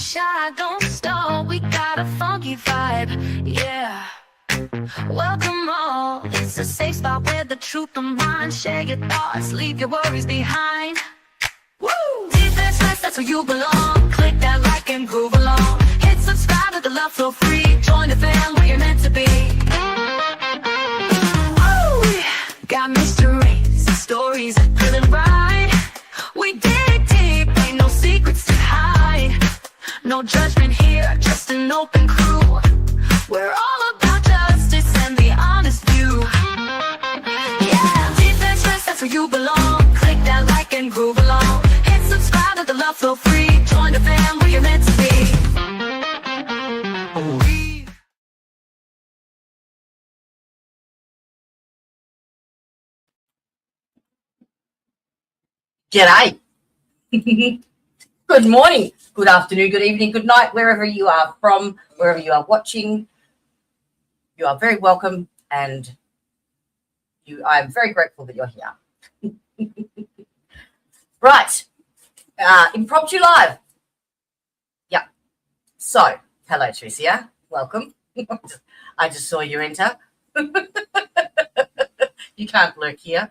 shy, don't stall. We got a funky vibe, yeah. Welcome all. It's a safe spot where the truth unwinds. Share your thoughts, leave your worries behind. Woo! Defense Fest, that's where you belong. Click that like and groove along. Hit subscribe, let the love flow free. Join the fam where you're meant to be. Woo! Got mysteries, stories, a thrilling ride. We dig deep, ain't no secrets to hide. No judgment here, just an open crew. We're all about justice and the honest view. Yeah, Defense Fest, that's where you belong. Click that like and groove along. Hit subscribe, let the love flow free. Join the fam where you're meant to be. G'day. Good morning, good afternoon, good evening, good night, wherever you are from, wherever you are watching. You are very welcome, and I'm very grateful that you're here. Right, Impromptu Live. Yep. So, hello, Tricia. Welcome. I just saw you enter. You can't lurk here.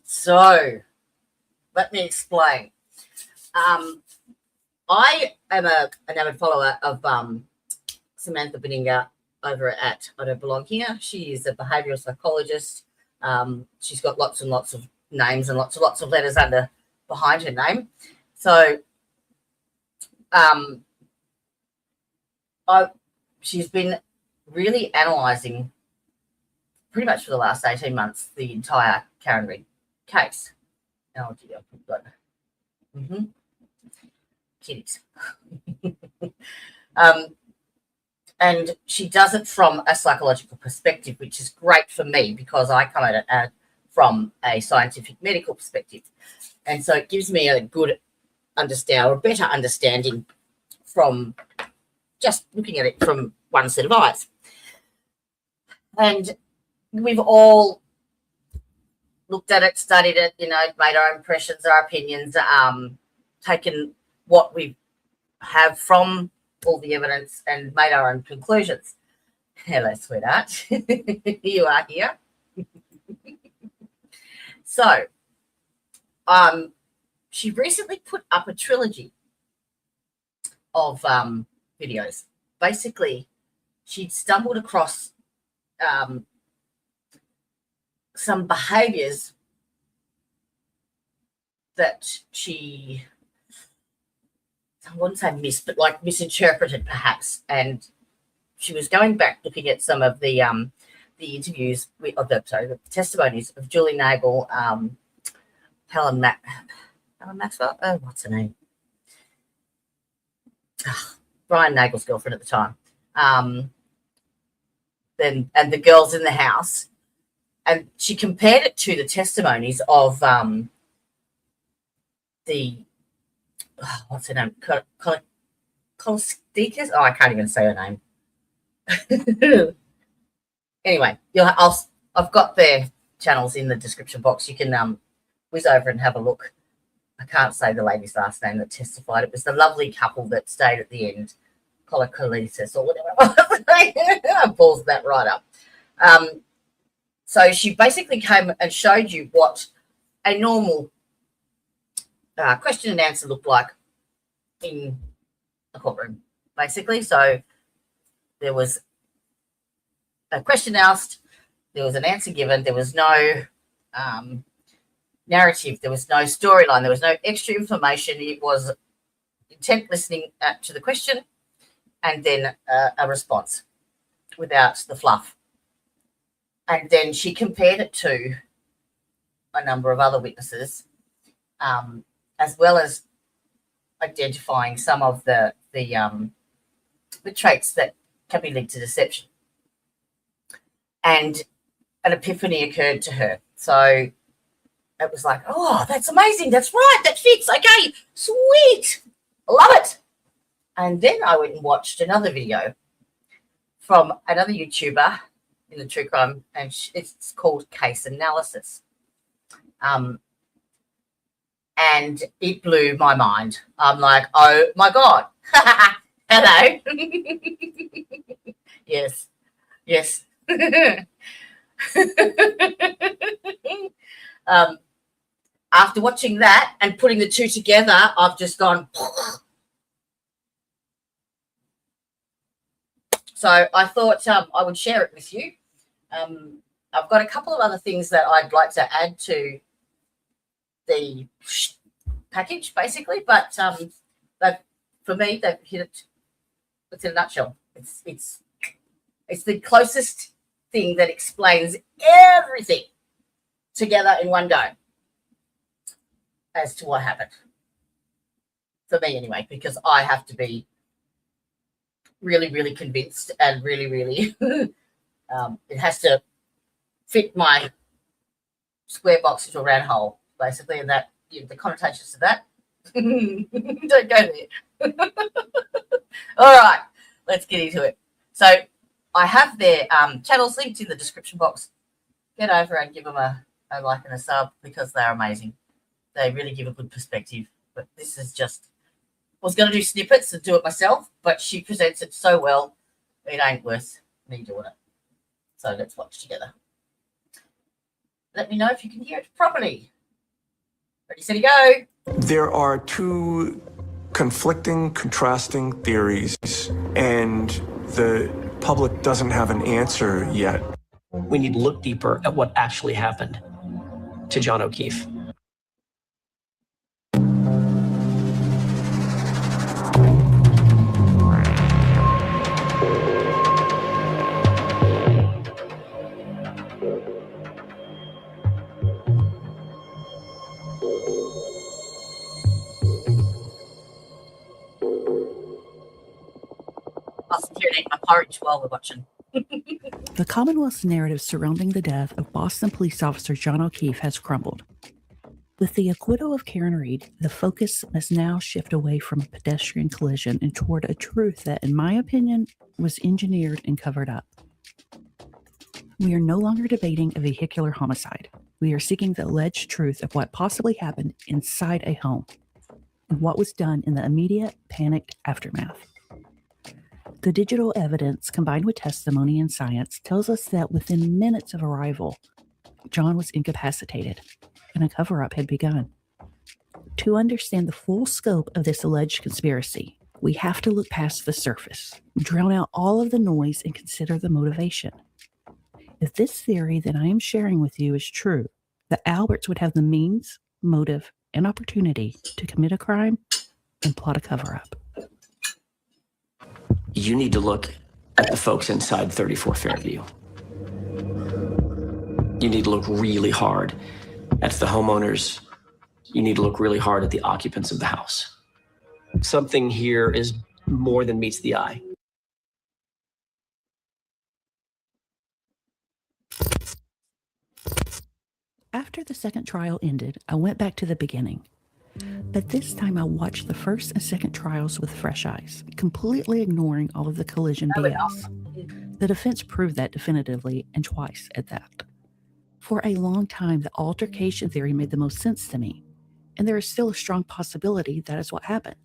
So let me explain. I am an avid follower of Samantha Beninga over at I Don't Belong Here. She is a behavioral psychologist. She's got lots and lots of names and lots of letters behind her name. So she's been really analysing pretty much for the last 18 months the entire Karen Read case. Oh dear, I've got kitties. And she does it from a psychological perspective, which is great for me because I come at it from a scientific medical perspective. And so it gives me a good understand or a better understanding from just looking at it from one set of eyes. And we've all looked at it, studied it, made our impressions, our opinions, taken what we have from all the evidence and made our own conclusions. Hello, sweetheart. You are here. So, she recently put up a trilogy of videos. Basically, she'd stumbled across some behaviors that she, I wouldn't say missed, but like misinterpreted perhaps. And she was going back looking at some of the interviews the testimonies of Julie Nagel, Helen Maxwell. Oh, what's her name? Brian Nagel's girlfriend at the time. Then and the girls in the house. And she compared it to the testimonies of what's her name? Kostikis? Oh, I can't even say her name. Anyway, I've got their channels in the description box. You can whiz over and have a look. I can't say the lady's last name that testified. It was the lovely couple that stayed at the end, Kolokolitis or whatever it was. I paused that right up. So she basically came and showed you what a normal question and answer looked like in a courtroom, basically. So there was a question asked, there was an answer given, there was no narrative, there was no storyline, there was no extra information. It was intent listening to the question and then a response without the fluff. And then she compared it to a number of other witnesses, as well as identifying some of the traits that can be linked to deception. And an epiphany occurred to her. So it was like, oh, that's amazing. That's right. That fits. Okay, sweet. Love it. And then I went and watched another video from another YouTuber in the true crime, and it's called Case Analysis. and it blew my mind. I'm like, oh my God. Hello. Yes. Yes. After watching that and putting the two together, I've just gone. So I thought I would share it with you. I've got a couple of other things that I'd like to add to the package, basically, but for me, they've hit it. It's in a nutshell. It's the closest thing that explains everything together in one go as to what happened. For me, anyway, because I have to be really, really convinced and really, really, it has to fit my square box into a round hole, basically, and that the connotations of that. Don't go there. All right, let's get into it. So I have their channels linked in the description box. Get over and give them a like and a sub because they're amazing. They really give a good perspective. But this is just, I was going to do snippets and do it myself, but she presents it so well, it ain't worth me doing it. So let's watch together. Let me know if you can hear it properly. Ready, steady, go. There are two conflicting, contrasting theories, and the public doesn't have an answer yet. We need to look deeper at what actually happened to John O'Keefe. I'll sit here and eat my porridge while we're watching. The Commonwealth's narrative surrounding the death of Boston police officer John O'Keefe has crumbled. With the acquittal of Karen Read, the focus must now shift away from a pedestrian collision and toward a truth that, in my opinion, was engineered and covered up. We are no longer debating a vehicular homicide. We are seeking the alleged truth of what possibly happened inside a home and what was done in the immediate, panicked aftermath. The digital evidence, combined with testimony and science, tells us that within minutes of arrival, John was incapacitated and a cover-up had begun. To understand the full scope of this alleged conspiracy, we have to look past the surface, drown out all of the noise, and consider the motivation. If this theory that I am sharing with you is true, the Alberts would have the means, motive, and opportunity to commit a crime and plot a cover-up. You need to look at the folks inside 34 Fairview. You need to look really hard at the homeowners. You need to look really hard at the occupants of the house. Something here is more than meets the eye. After the second trial ended, I went back to the beginning. But this time I watched the first and second trials with fresh eyes, completely ignoring all of the collision BS. The defense proved that definitively, and twice at that. For a long time, the altercation theory made the most sense to me, and there is still a strong possibility that is what happened.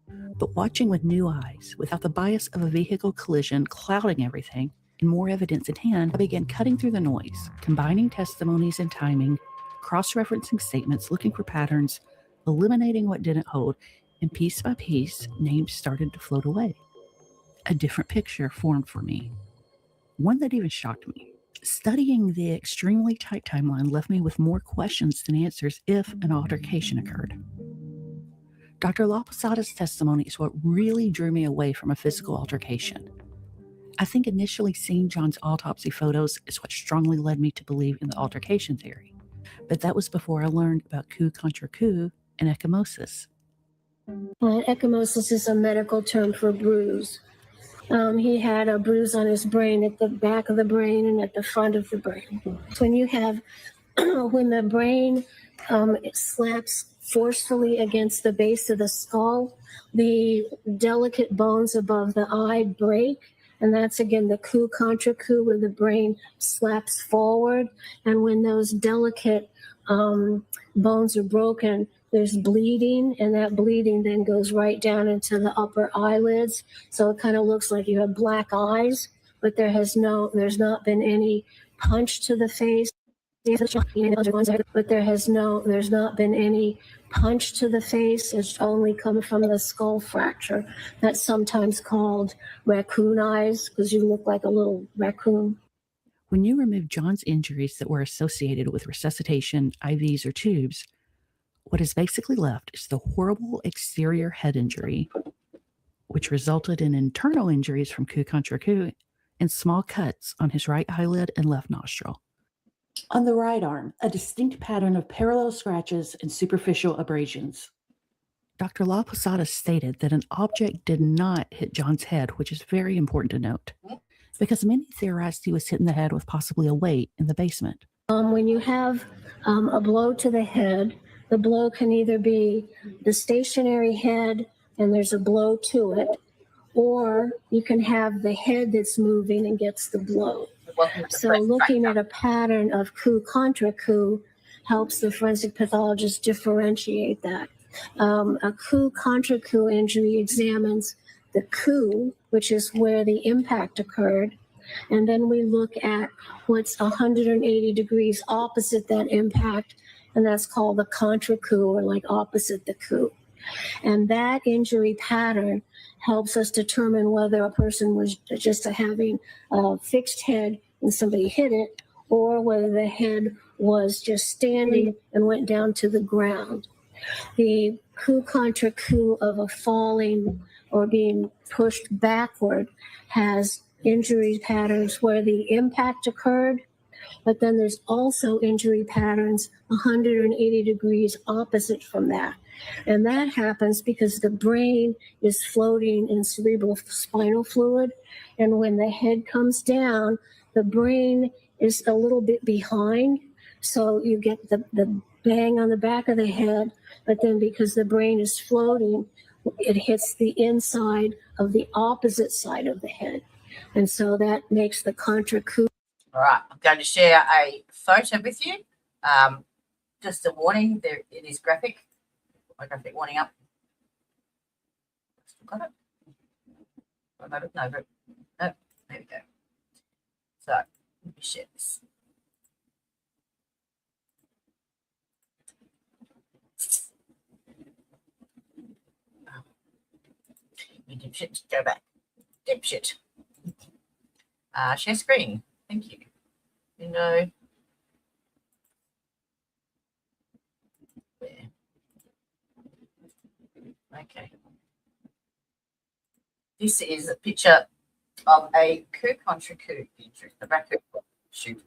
But watching with new eyes, without the bias of a vehicle collision clouding everything, and more evidence in hand, I began cutting through the noise, combining testimonies and timing, cross-referencing statements, looking for patterns, eliminating what didn't hold, and piece by piece, names started to float away. A different picture formed for me, one that even shocked me. Studying the extremely tight timeline left me with more questions than answers if an altercation occurred. Dr. LaPosada's testimony is what really drew me away from a physical altercation. I think initially seeing John's autopsy photos is what strongly led me to believe in the altercation theory. But that was before I learned about coup contre coup and ecchymosis. Ecchymosis is a medical term for bruise. He had a bruise on his brain at the back of the brain and at the front of the brain. When you have, when the brain it slaps forcefully against the base of the skull, the delicate bones above the eye break. And that's, again, the coup contre coup, where the brain slaps forward. And when those delicate bones are broken, there's bleeding, and that bleeding then goes right down into the upper eyelids. So it kind of looks like you have black eyes, but there's not been any punch to the face. But there's not been any punch to the face. It's only come from the skull fracture. That's sometimes called raccoon eyes because you look like a little raccoon. When you remove John's injuries that were associated with resuscitation, IVs, or tubes, what is basically left is the horrible exterior head injury, which resulted in internal injuries from coup contre coup and small cuts on his right eyelid and left nostril. On the right arm, a distinct pattern of parallel scratches and superficial abrasions. Dr. La Posada stated that an object did not hit John's head, which is very important to note, because many theorized he was hit in the head with possibly a weight in the basement. When you have a blow to the head, the blow can either be the stationary head and there's a blow to it, or you can have the head that's moving and gets the blow. So looking at a pattern of coup contre coup helps the forensic pathologist differentiate that. A coup contre coup injury examines the coup, which is where the impact occurred, and then we look at what's 180 degrees opposite that impact, and that's called the contre coup, or like opposite the coup. And that injury pattern helps us determine whether a person was just having a fixed head and somebody hit it, or whether the head was just standing and went down to the ground. The coup contre coup of a falling or being pushed backward has injury patterns where the impact occurred, but then there's also injury patterns 180 degrees opposite from that. And that happens because the brain is floating in cerebral spinal fluid. And when the head comes down, the brain is a little bit behind. So you get the bang on the back of the head, but then because the brain is floating, it hits the inside of the opposite side of the head. And so that makes the contre coup. All right, I'm going to share a photo with you. Just a warning, there it is graphic. My graphic warning up. Still got it? No, there we go. So let me share this. You dipshit, go back. Dipshit. Share screen. Thank you. Window. Where? Okay. This is a picture of a coup contre coup injury. The raccoon shoot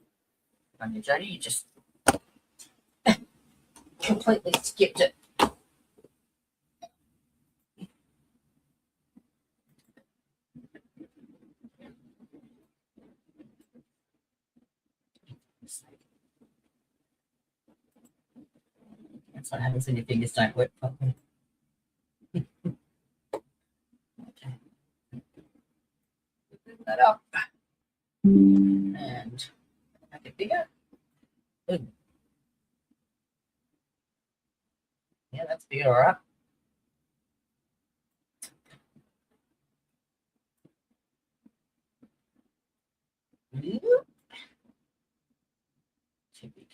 on your Jody. You just completely skipped it. That's what happens when your fingers don't work properly. Okay. Move that up. And make it bigger. Good. Yeah, that's bigger, all right. Too big.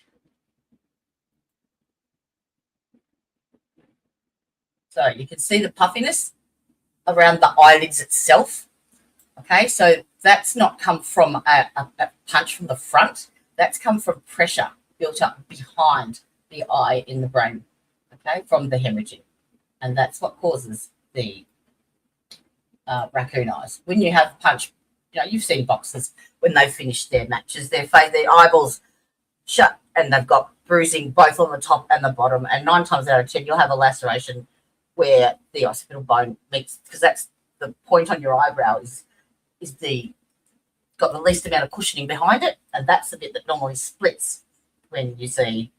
So you can see the puffiness around the eyelids itself. Okay, so that's not come from a punch from the front. That's come from pressure built up behind the eye in the brain, okay, from the hemorrhaging. And that's what causes the raccoon eyes. When you have punch, you know, you've seen boxers when they finish their matches, their eyeballs shut and they've got bruising both on the top and the bottom. And 9 times out of 10, you'll have a laceration where the occipital bone meets, because that's the point on your eyebrow is got the least amount of cushioning behind it, and that's the bit that normally splits when you see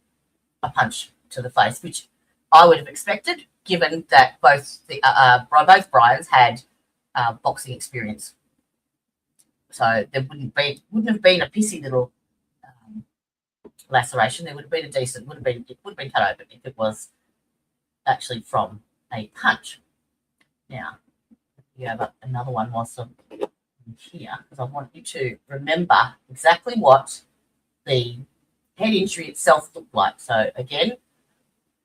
a punch to the face, which I would have expected, given that both Bryans had boxing experience. So there wouldn't have been a pissy little laceration. There would have been it would have been cut open if it was actually from a punch. Now, you have another one also here, because I want you to remember exactly what the head injury itself looked like. So again,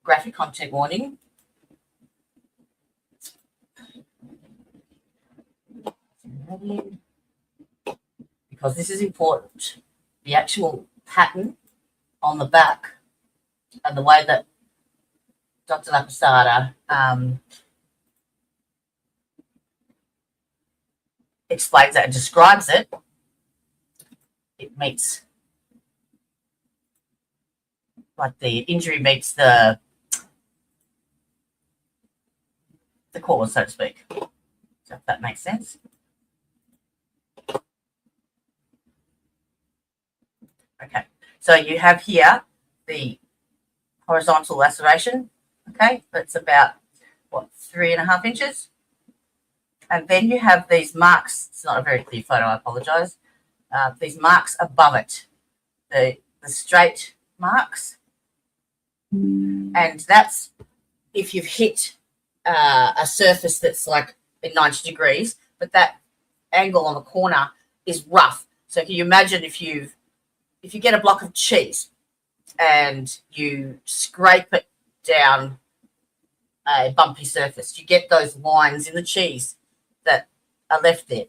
graphic content warning. Because this is important. The actual pattern on the back and the way that Dr. Laposada explains it and describes it, it meets, like the injury meets the cause, so to speak. So if that makes sense. Okay, so you have here the horizontal laceration. Okay, that's about what, 3.5 inches. And then you have these marks. It's not a very clear photo, I apologize. These marks above it, the straight marks. And that's if you've hit a surface that's like in 90 degrees, but that angle on the corner is rough. So can you imagine if you get a block of cheese and you scrape it down a bumpy surface, you get those lines in the cheese that are left there.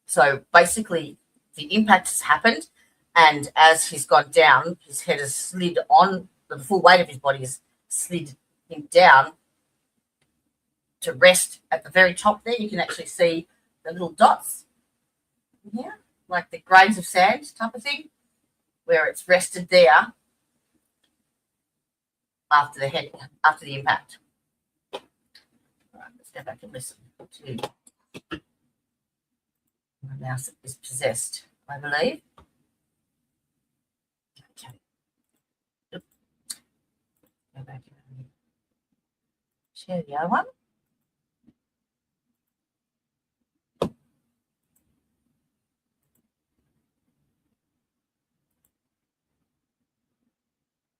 So basically the impact has happened, and as he's gone down, his head has slid on, the full weight of his body has slid him down to rest at the very top there. You can actually see the little dots here, like the grains of sand type of thing, where it's rested there after the impact. All right, let's go back and listen to my mouse is possessed, I believe. Okay. Go back and share the other one.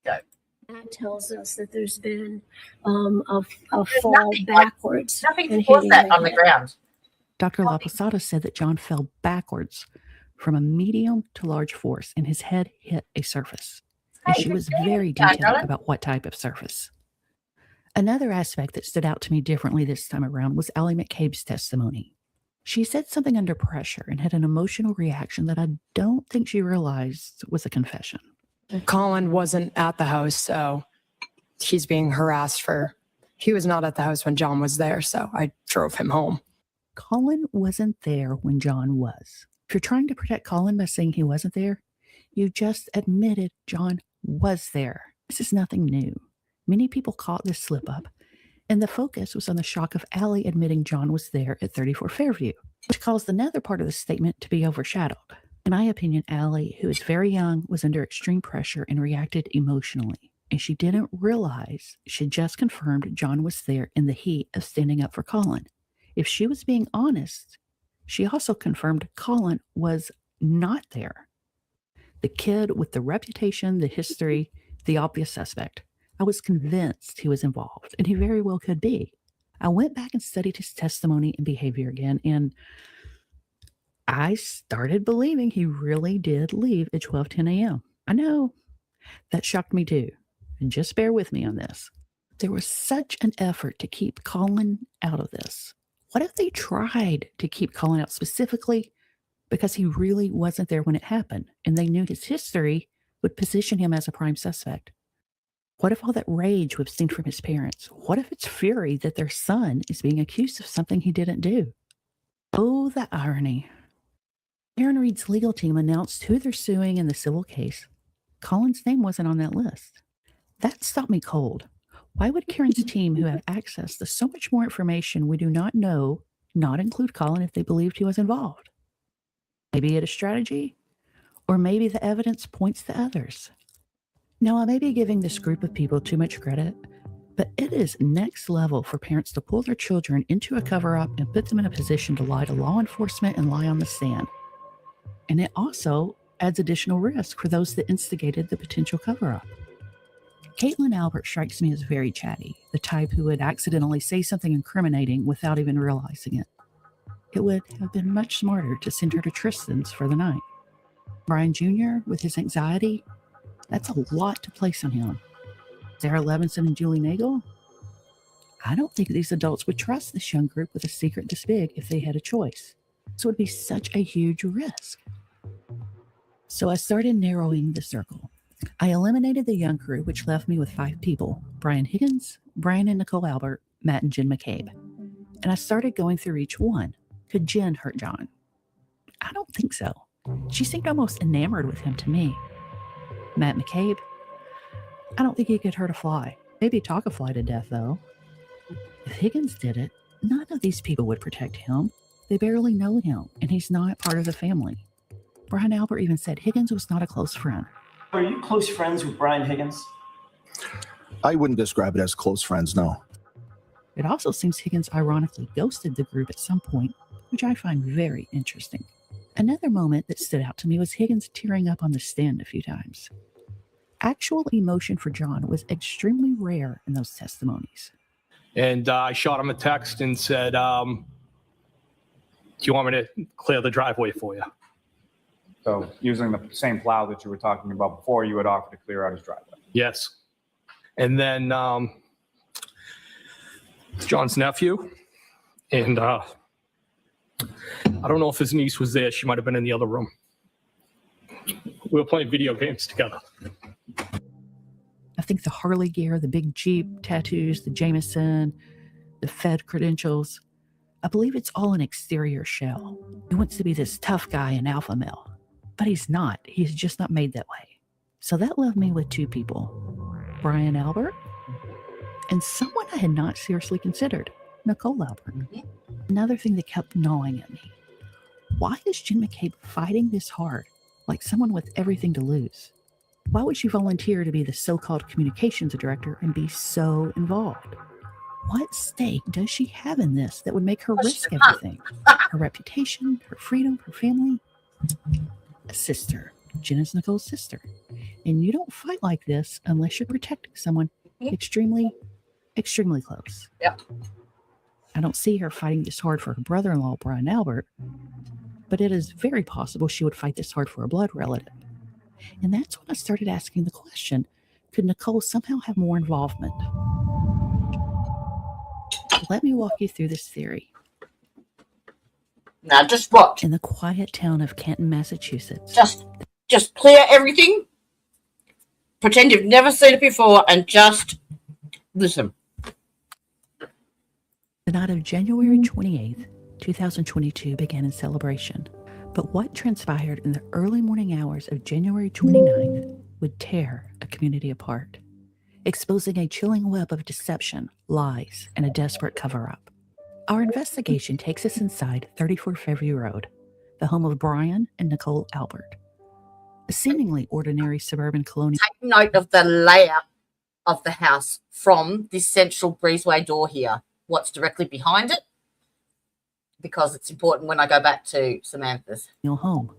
Go. That tells us that there's been a fall nothing backwards. Nothing and caused hitting that the on the head. ground. Dr. Laposada said that John fell backwards from a medium to large force and his head hit a surface. And Hey, she good was day, very John detailed Rowan. about what type of surface. Another aspect that stood out to me differently this time around was Allie McCabe's testimony. She said something under pressure and had an emotional reaction that I don't think she realized was a confession. Colin wasn't at the house, so he's being harassed he was not at the house when John was there, so I drove him home. Colin wasn't there when John was. If you're trying to protect Colin by saying he wasn't there, you just admitted John was there. This is nothing new. Many people caught this slip up, and the focus was on the shock of Allie admitting John was there at 34 Fairview, which caused another part of the statement to be overshadowed. In my opinion, Allie, who is very young, was under extreme pressure and reacted emotionally, and she didn't realize she just confirmed John was there in the heat of standing up for Colin. If she was being honest, she also confirmed Colin was not there. The kid with the reputation, the history, the obvious suspect. I was convinced he was involved, and he very well could be. I went back and studied his testimony and behavior again, and I started believing he really did leave at 12:10 a.m. I know that shocked me too, and just bear with me on this. There was such an effort to keep Colin out of this. What if they tried to keep Colin out specifically because he really wasn't there when it happened, and they knew his history would position him as a prime suspect? What if all that rage we've seen from his parents? What if it's fury that their son is being accused of something he didn't do? Oh, the irony. Karen Reed's legal team announced who they're suing in the civil case. Colin's name wasn't on that list. That stopped me cold. Why would Karen's team, who have access to so much more information we do not know, not include Colin if they believed he was involved? Maybe it a strategy, or maybe the evidence points to others. Now, I may be giving this group of people too much credit, but it is next level for parents to pull their children into a cover-up and put them in a position to lie to law enforcement and lie on the stand. And it also adds additional risk for those that instigated the potential cover-up. Caitlin Albert strikes me as very chatty, the type who would accidentally say something incriminating without even realizing it. It would have been much smarter to send her to Tristan's for the night. Brian Jr., with his anxiety, that's a lot to place on him. Sarah Levinson and Julie Nagel? I don't think these adults would trust this young group with a secret this big if they had a choice. So it would be such a huge risk. So I started narrowing the circle. I eliminated the young crew, which left me with 5 people: Brian Higgins, Brian and Nicole Albert, Matt and Jen McCabe. And I started going through each one. Could Jen hurt John? I don't think so. She seemed almost enamored with him to me. Matt McCabe? I don't think he could hurt a fly. Maybe talk a fly to death, though. If Higgins did it, none of these people would protect him. They barely know him, and he's not part of the family. Brian Albert even said Higgins was not a close friend. Are you close friends with Brian Higgins? I wouldn't describe it as close friends, no. It also seems Higgins ironically ghosted the group at some point, which I find very interesting. Another moment that stood out to me was Higgins tearing up on the stand a few times. Actual emotion for John was extremely rare in those testimonies. And I shot him a text and said, do you want me to clear the driveway for you? So using the same plow that you were talking about before, you would offer to clear out his driveway. Yes. And then John's nephew, and I don't know if his niece was there. She might have been in the other room. We were playing video games together. I think the Harley gear, the big Jeep tattoos, the Jameson, the Fed credentials, I believe it's all an exterior shell. He wants to be this tough guy and alpha male, but he's not. He's just not made that way. So that left me with 2 people, Brian Albert and someone I had not seriously considered, Nicole Albert. Another thing that kept gnawing at me. Why is Jen McCabe fighting this hard, like someone with everything to lose? Why would she volunteer to be the so-called communications director and be so involved? What stake does she have in this that would make her risk everything? Her reputation, her freedom, her family? A sister. Jen is Nicole's sister. And you don't fight like this unless you're protecting someone extremely, extremely close. Yep. I don't see her fighting this hard for her brother-in-law, Brian Albert, but it is very possible she would fight this hard for a blood relative. And that's when I started asking the question, could Nicole somehow have more involvement? Let me walk you through this theory. Now, just what? In the quiet town of Canton, Massachusetts. Just clear everything. Pretend you've never seen it before and just listen. The night of January 28th, 2022 began in celebration. But what transpired in the early morning hours of January 29th would tear a community apart, exposing a chilling web of deception, lies, and a desperate cover-up. Our investigation takes us inside 34 Fairview Road, the home of Brian and Nicole Albert, a seemingly ordinary suburban colonial. Take note of the layout of the house from this central breezeway door here. What's directly behind it? Because it's important when I go back to Samantha's home.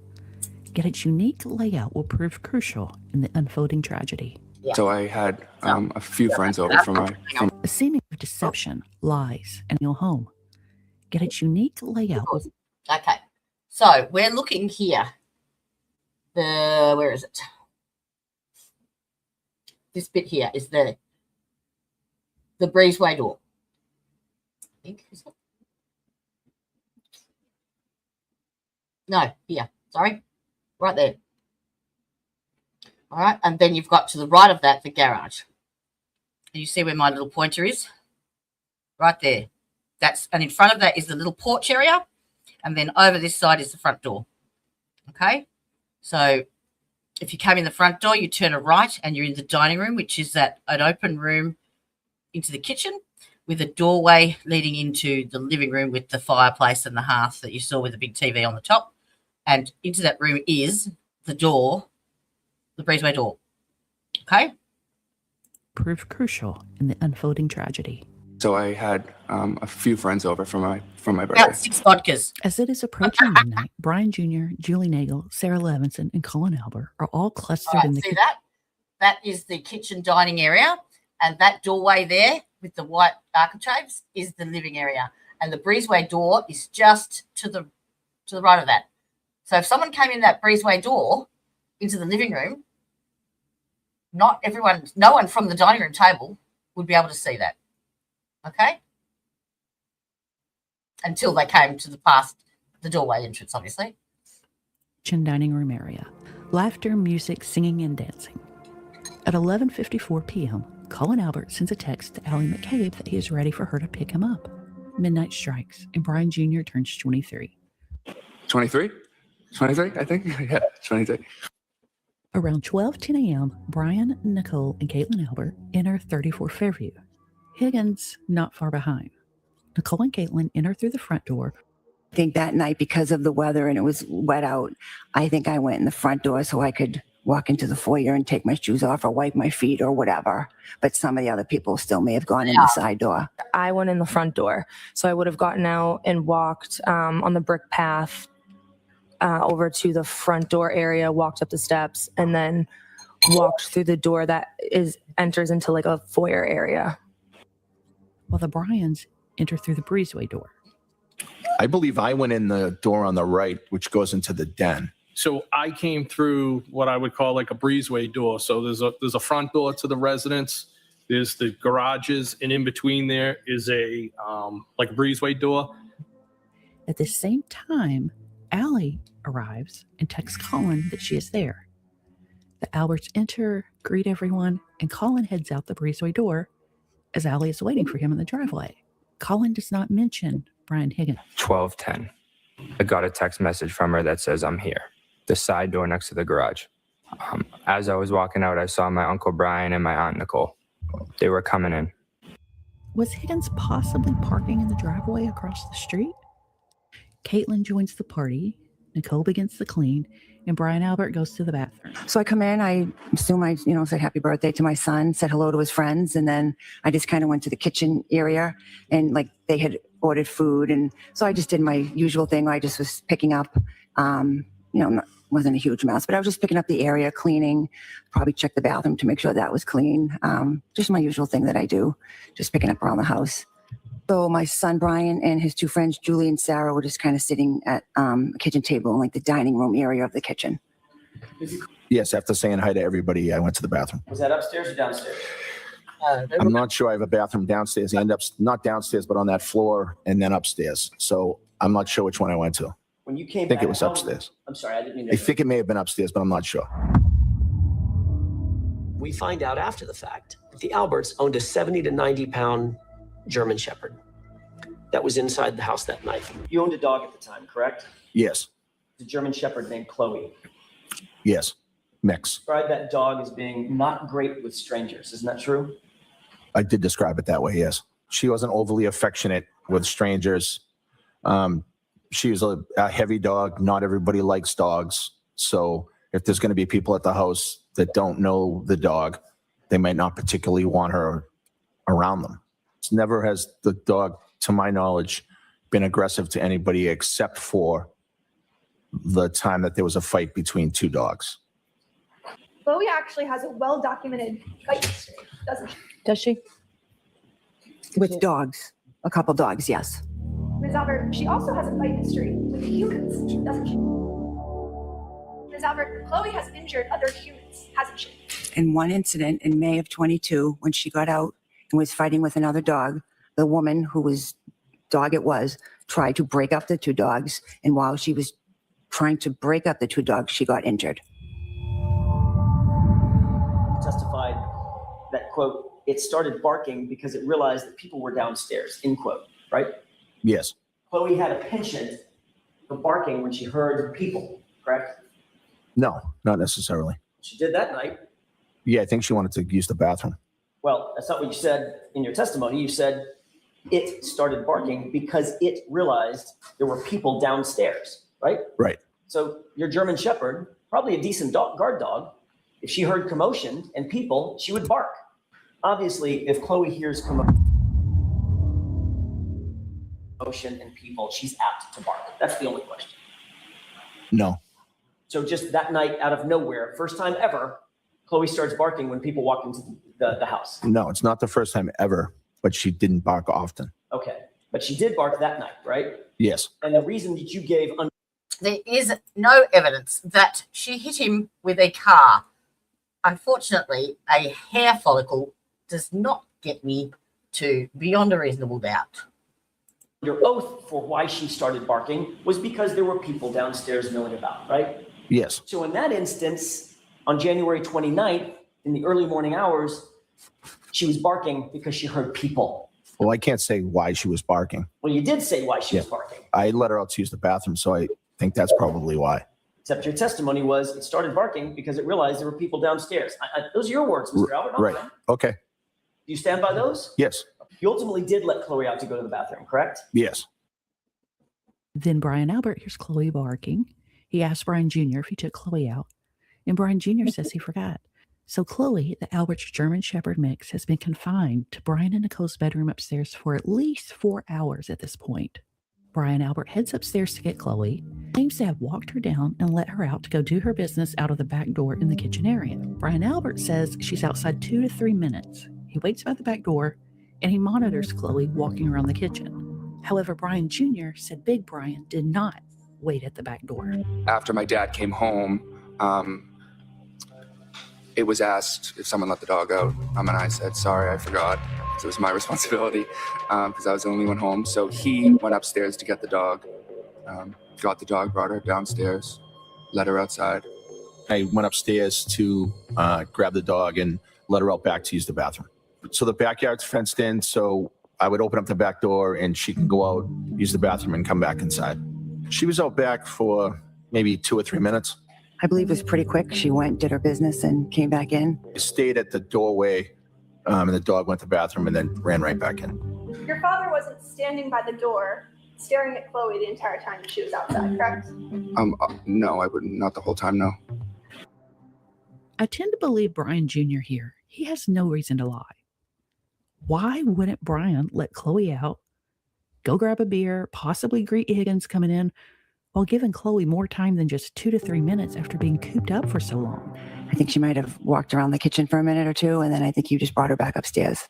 Yet its unique layout will prove crucial in the unfolding tragedy. Yeah. So I had a few friends over from a seeming deception, lies, and your home. Yet its unique layout will. Okay, so we're looking here. Where is it? This bit here is the breezeway door. I think, is it? No, here. Sorry. Right there. All right. And then you've got to the right of that, the garage. And you see where my little pointer is? Right there. And in front of that is the little porch area. And then over this side is the front door. Okay. So if you come in the front door, you turn a right and you're in the dining room, which is an open room into the kitchen with a doorway leading into the living room with the fireplace and the hearth that you saw with the big TV on the top. And into that room is the door, the breezeway door. Okay? Prove crucial in the unfolding tragedy. So I had a few friends over for my birthday. About 6 vodkas. As it is approaching midnight, Brian Jr., Julie Nagel, Sarah Levinson, and Colin Albert are all clustered All right, in the see that? That is the kitchen dining area. And that doorway there with the white architraves is the living area. And the breezeway door is just to the right of that. So if someone came in that breezeway door into the living room, no one from the dining room table would be able to see that. Okay? Until they came to the doorway entrance, obviously. kitchen dining room area. Laughter, music, singing, and dancing. At 11:54 p.m., Colin Albert sends a text to Allie McCabe that he is ready for her to pick him up. Midnight strikes, and Brian Jr. turns 23. 23? 23, I think. Yeah, 23. Around 12:10 a.m., Brian, Nicole, and Caitlin Albert enter 34 Fairview. Higgins not far behind. Nicole and Caitlin enter through the front door. I think that night, because of the weather and it was wet out, I think I went in the front door so I could walk into the foyer and take my shoes off or wipe my feet or whatever. But some of the other people still may have gone in the side door. I went in the front door. So I would have gotten out and walked on the brick path over to the front door area, walked up the steps, and then walked through the door that enters into like a foyer area. While the Bryans enter through the breezeway door. I believe I went in the door on the right, which goes into the den. So I came through what I would call like a breezeway door. So there's a front door to the residence. There's the garages, and in between there is a like a breezeway door. At the same time, Allie arrives and texts Colin that she is there. The Alberts enter, greet everyone, and Colin heads out the breezeway door as Allie is waiting for him in the driveway. Colin does not mention Brian Higgins. 12:10. I got a text message from her that says, "I'm here." The side door next to the garage. As I was walking out, I saw my Uncle Brian and my Aunt Nicole. They were coming in. Was Higgins possibly parking in the driveway across the street? Caitlin joins the party. Nicole begins to clean, and Brian Albert goes to the bathroom. So I come in, I assume I, said happy birthday to my son, said hello to his friends, and then I just kind of went to the kitchen area and like they had ordered food. And so I just did my usual thing. I just was picking up, wasn't a huge mess, but I was just picking up the area, cleaning, probably check the bathroom to make sure that was clean. Just my usual thing that I do, just picking up around the house. So my son, Brian, and his two friends, Julie and Sarah, were just kind of sitting at a kitchen table in like the dining room area of the kitchen. Yes, after saying hi to everybody, I went to the bathroom. Was that upstairs or downstairs? I'm not sure I have a bathroom downstairs. I end up not downstairs, but on that floor and then upstairs. So I'm not sure which one I went to. When you came I think back it was home- upstairs. I'm sorry, I didn't mean I to. think it may have been upstairs, but I'm not sure. We find out after the fact that the Alberts owned a 70 to 90 pound German Shepherd that was inside the house that night. You owned a dog at the time, correct? Yes, The German Shepherd named Chloe. yes, mix. Describe that dog as being not great with strangers. Isn't that true? I did describe it that way, yes. She wasn't overly affectionate with strangers. She was a heavy dog. Not everybody likes dogs. So if there's going to be people at the house that don't know the dog, they might not particularly want her around them. It's never has the dog, to my knowledge, been aggressive to anybody except for the time that there was a fight between two dogs. Chloe actually has a well-documented fight history, doesn't she? Does she? With dogs, a couple dogs, yes. Ms. Albert, she also has a fight history with humans, doesn't she? Ms. Albert, Chloe has injured other humans, hasn't she? In one incident in May of 22, when she got out and was fighting with another dog, the woman whose dog it was tried to break up the two dogs. And while she was trying to break up the two dogs, she got injured. Testified that, quote, it started barking because it realized that people were downstairs, end quote, right? Yes, Chloe had a penchant for barking when she heard people, correct? no, not necessarily. She did that night. Yeah, I think she wanted to use the bathroom. Well, that's not what you said in your testimony. You said it started barking because it realized there were people downstairs, right? Right. So your German Shepherd, probably a decent guard dog, if she heard commotion and people, she would bark. Obviously, if Chloe hears commotion, commotion and people, she's apt to bark. That's the only question. No. So just that night, out of nowhere, first time ever, Chloe starts barking when people walk into the house. No, it's not the first time ever, but she didn't bark often. Okay. But she did bark that night, right? Yes. And the reason that you gave There is no evidence that she hit him with a car. Unfortunately, a hair follicle does not get me to beyond a reasonable doubt. under oath for why she started barking was because there were people downstairs milling about, right? Yes. So in that instance, on January 29th, in the early morning hours, she was barking because she heard people. Well, I can't say why she was barking. Well, you did say why she was barking, I let her out to use the bathroom, so I think that's probably why. except your testimony was it started barking because it realized there were people downstairs. Those are your words, Mr. Albert. not Right. mine. Okay. Do you stand by those? Yes. You ultimately did let Chloe out to go to the bathroom, correct? Yes. Then Brian Albert hears Chloe barking. He asks Brian Jr. if he took Chloe out, and Brian Jr. says he forgot. So Chloe, the Albert's German Shepherd mix, has been confined to Brian and Nicole's bedroom upstairs for at least 4 hours at this point. Brian Albert heads upstairs to get Chloe, claims to have walked her down and let her out to go do her business out of the back door in the kitchen area. Brian Albert says she's outside 2 to 3 minutes. He waits by the back door and he monitors Chloe walking around the kitchen. However, Brian Jr. said Big Brian did not wait at the back door. After my dad came home, it was asked if someone let the dog out. And I said, sorry, I forgot. It was my responsibility because I was the only one home. So he went upstairs to get the dog, got the dog, brought her downstairs, let her outside. I went upstairs to grab the dog and let her out back to use the bathroom. So the backyard's fenced in, so I would open up the back door and she can go out, use the bathroom, and come back inside. She was out back for maybe 2 or 3 minutes. I believe it was pretty quick. She went, did her business, and came back in. Stayed at the doorway, and the dog went to the bathroom and then ran right back in. Your father wasn't standing by the door staring at Chloe the entire time that she was outside, correct? No, I wouldn't. Not the whole time, no. I tend to believe Brian Jr. here. He has no reason to lie. Why wouldn't Brian let Chloe out, go grab a beer, possibly greet Higgins coming in, while giving Chloe more time than just 2 to 3 minutes after being cooped up for so long? I think she might have walked around the kitchen for a minute or two, and then I think you just brought her back upstairs.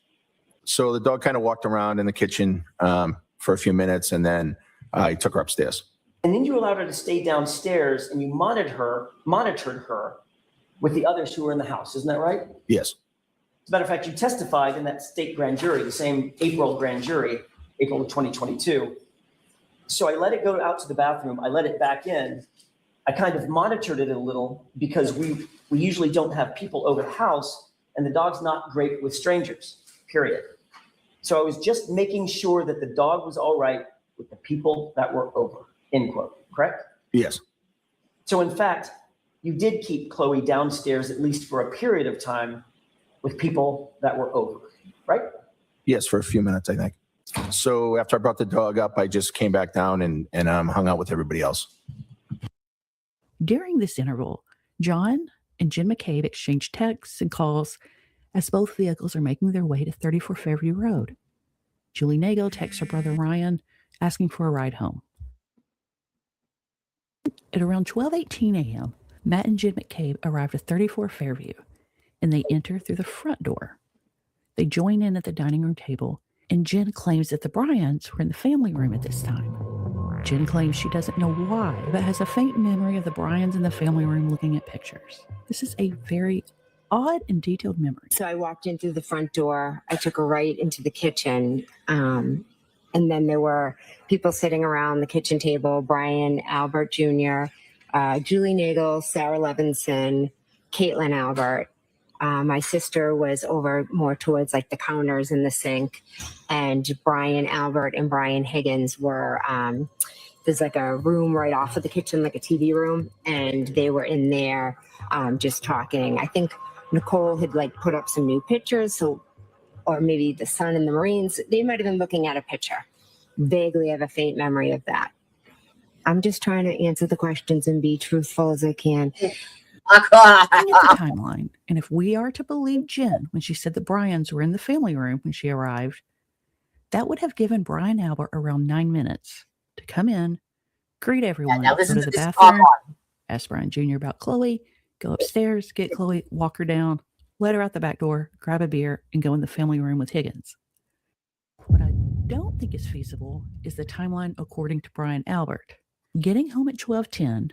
So the dog kind of walked around in the kitchen for a few minutes, and then I took her upstairs. And then you allowed her to stay downstairs and you monitored her with the others who were in the house. Isn't that right? Yes. As a matter of fact, you testified in that state grand jury, the same April grand jury, April of 2022. So I let it go out to the bathroom. I let it back in. I kind of monitored it a little because we usually don't have people over the house and the dog's not great with strangers, period. So I was just making sure that the dog was all right with the people that were over, end quote, correct? Yes. So in fact, you did keep Chloe downstairs at least for a period of time with people that were over, right? Yes, for a few minutes, I think. So after I brought the dog up, I just came back down and hung out with everybody else. During this interval, John and Jen McCabe exchange texts and calls as both vehicles are making their way to 34 Fairview Road. Julie Nago texts her brother Ryan asking for a ride home. At around 12:18 a.m., Matt and Jen McCabe arrive at 34 Fairview, and they enter through the front door. They join in at the dining room table, and Jen claims that the Bryans were in the family room at this time. Jen claims she doesn't know why, but has a faint memory of the Bryans in the family room looking at pictures. This is a very odd and detailed memory. So I walked in through the front door. I took her right into the kitchen. And then there were people sitting around the kitchen table, Brian Albert Jr., Julie Nagel, Sarah Levinson, Caitlin Albert. My sister was over more towards like the counters in the sink, and Brian Albert and Brian Higgins were, there's like a room right off of the kitchen, like a TV room, and they were in there just talking. I think Nicole had like put up some new pictures, so, or maybe the Sun and the Marines, they might have been looking at a picture. Vaguely have a faint memory of that. I'm just trying to answer the questions and be truthful as I can. Looking at the timeline, and if we are to believe Jen when she said the Bryans were in the family room when she arrived, That would have given Brian Albert around 9 minutes to come in, greet everyone, now go listen to to the this bathroom, timeline. ask Brian Jr. about Chloe, go upstairs, get Chloe, walk her down, let her out the back door, grab a beer, and go in the family room with Higgins. What I don't think is feasible is the timeline according to Brian Albert. Getting home at 12:10,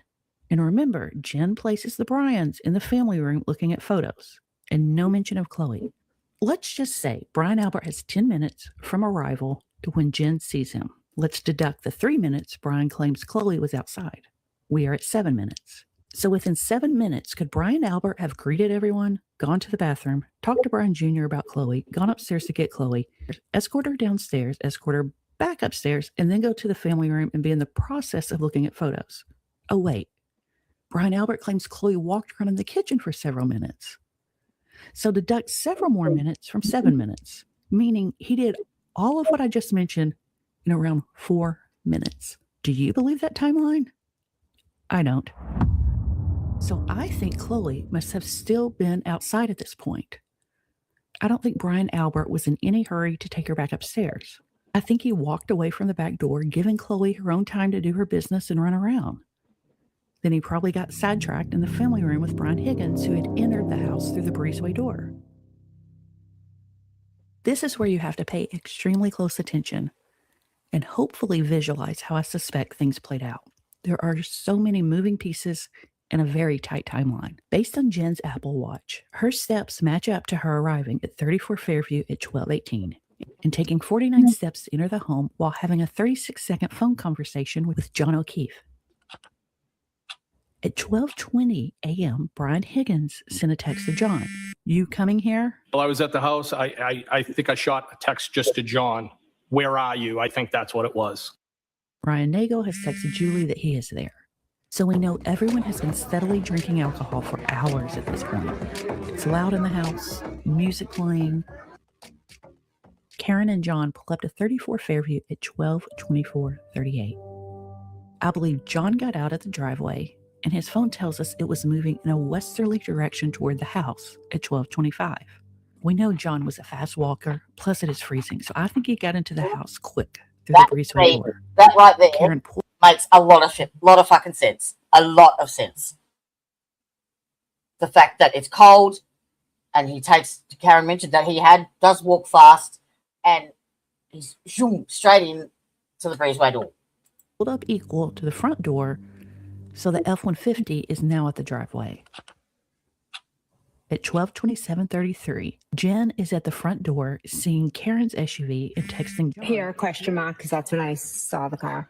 and remember, Jen places the Bryans in the family room looking at photos, and no mention of Chloe. Let's just say Brian Albert has 10 minutes from arrival to when Jen sees him. Let's deduct the 3 minutes Brian claims Chloe was outside. We are at 7 minutes. So within 7 minutes, could Brian Albert have greeted everyone, gone to the bathroom, talked to Brian Jr. about Chloe, gone upstairs to get Chloe, escort her downstairs, escort her back upstairs, and then go to the family room and be in the process of looking at photos? Oh, wait. Brian Albert claims Chloe walked around in the kitchen for several minutes. So deduct several more minutes from 7 minutes, meaning he did all of what I just mentioned in around 4 minutes. Do you believe that timeline? I don't. So I think Chloe must have still been outside at this point. I don't think Brian Albert was in any hurry to take her back upstairs. I think he walked away from the back door, giving Chloe her own time to do her business and run around. Then he probably got sidetracked in the family room with Brian Higgins, who had entered the house through the breezeway door. This is where you have to pay extremely close attention and hopefully visualize how I suspect things played out. There are so many moving pieces and a very tight timeline. Based on Jen's Apple Watch, her steps match up to her arriving at 34 Fairview at 12:18 and taking 49 steps to enter the home while having a 36-second phone conversation with John O'Keefe. At 12:20 a.m., Brian Higgins sent a text to John. You coming here? While I was at the house, I think I shot a text just to John. Where are you? I think that's what it was. Brian Nagel has texted Julie that he is there. So we know everyone has been steadily drinking alcohol for hours at this point. It's loud in the house, music playing. Karen and John pull up to 34 Fairview at 12:24:38. I believe John got out at the driveway, and his phone tells us it was moving in a westerly direction toward the house at 12:25. We know John was a fast walker, plus it is freezing, so I think he got into the house quick through the breezeway door. That right there Karen makes a lot of fucking sense. A lot of sense. The fact that it's cold, and he takes. Karen mentioned that he does walk fast, and he's straight in to the breezeway door. pulled up equal to the front door, so the F-150 is now at the driveway. At 12:27:33, Jen is at the front door seeing Karen's SUV and texting John. Here, question mark, because that's when I saw the car.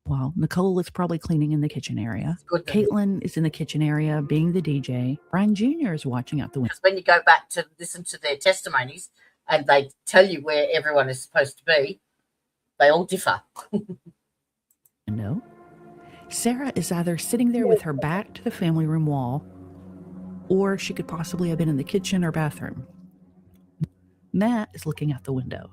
Well, Nicole is probably cleaning in the kitchen area. Caitlin is in the kitchen area being the DJ. Brian Jr. is watching out the window. When you go back to listen to their testimonies and they tell you where everyone is supposed to be, they all differ. No. Sarah is either sitting there with her back to the family room wall, or she could possibly have been in the kitchen or bathroom. Matt is looking out the window.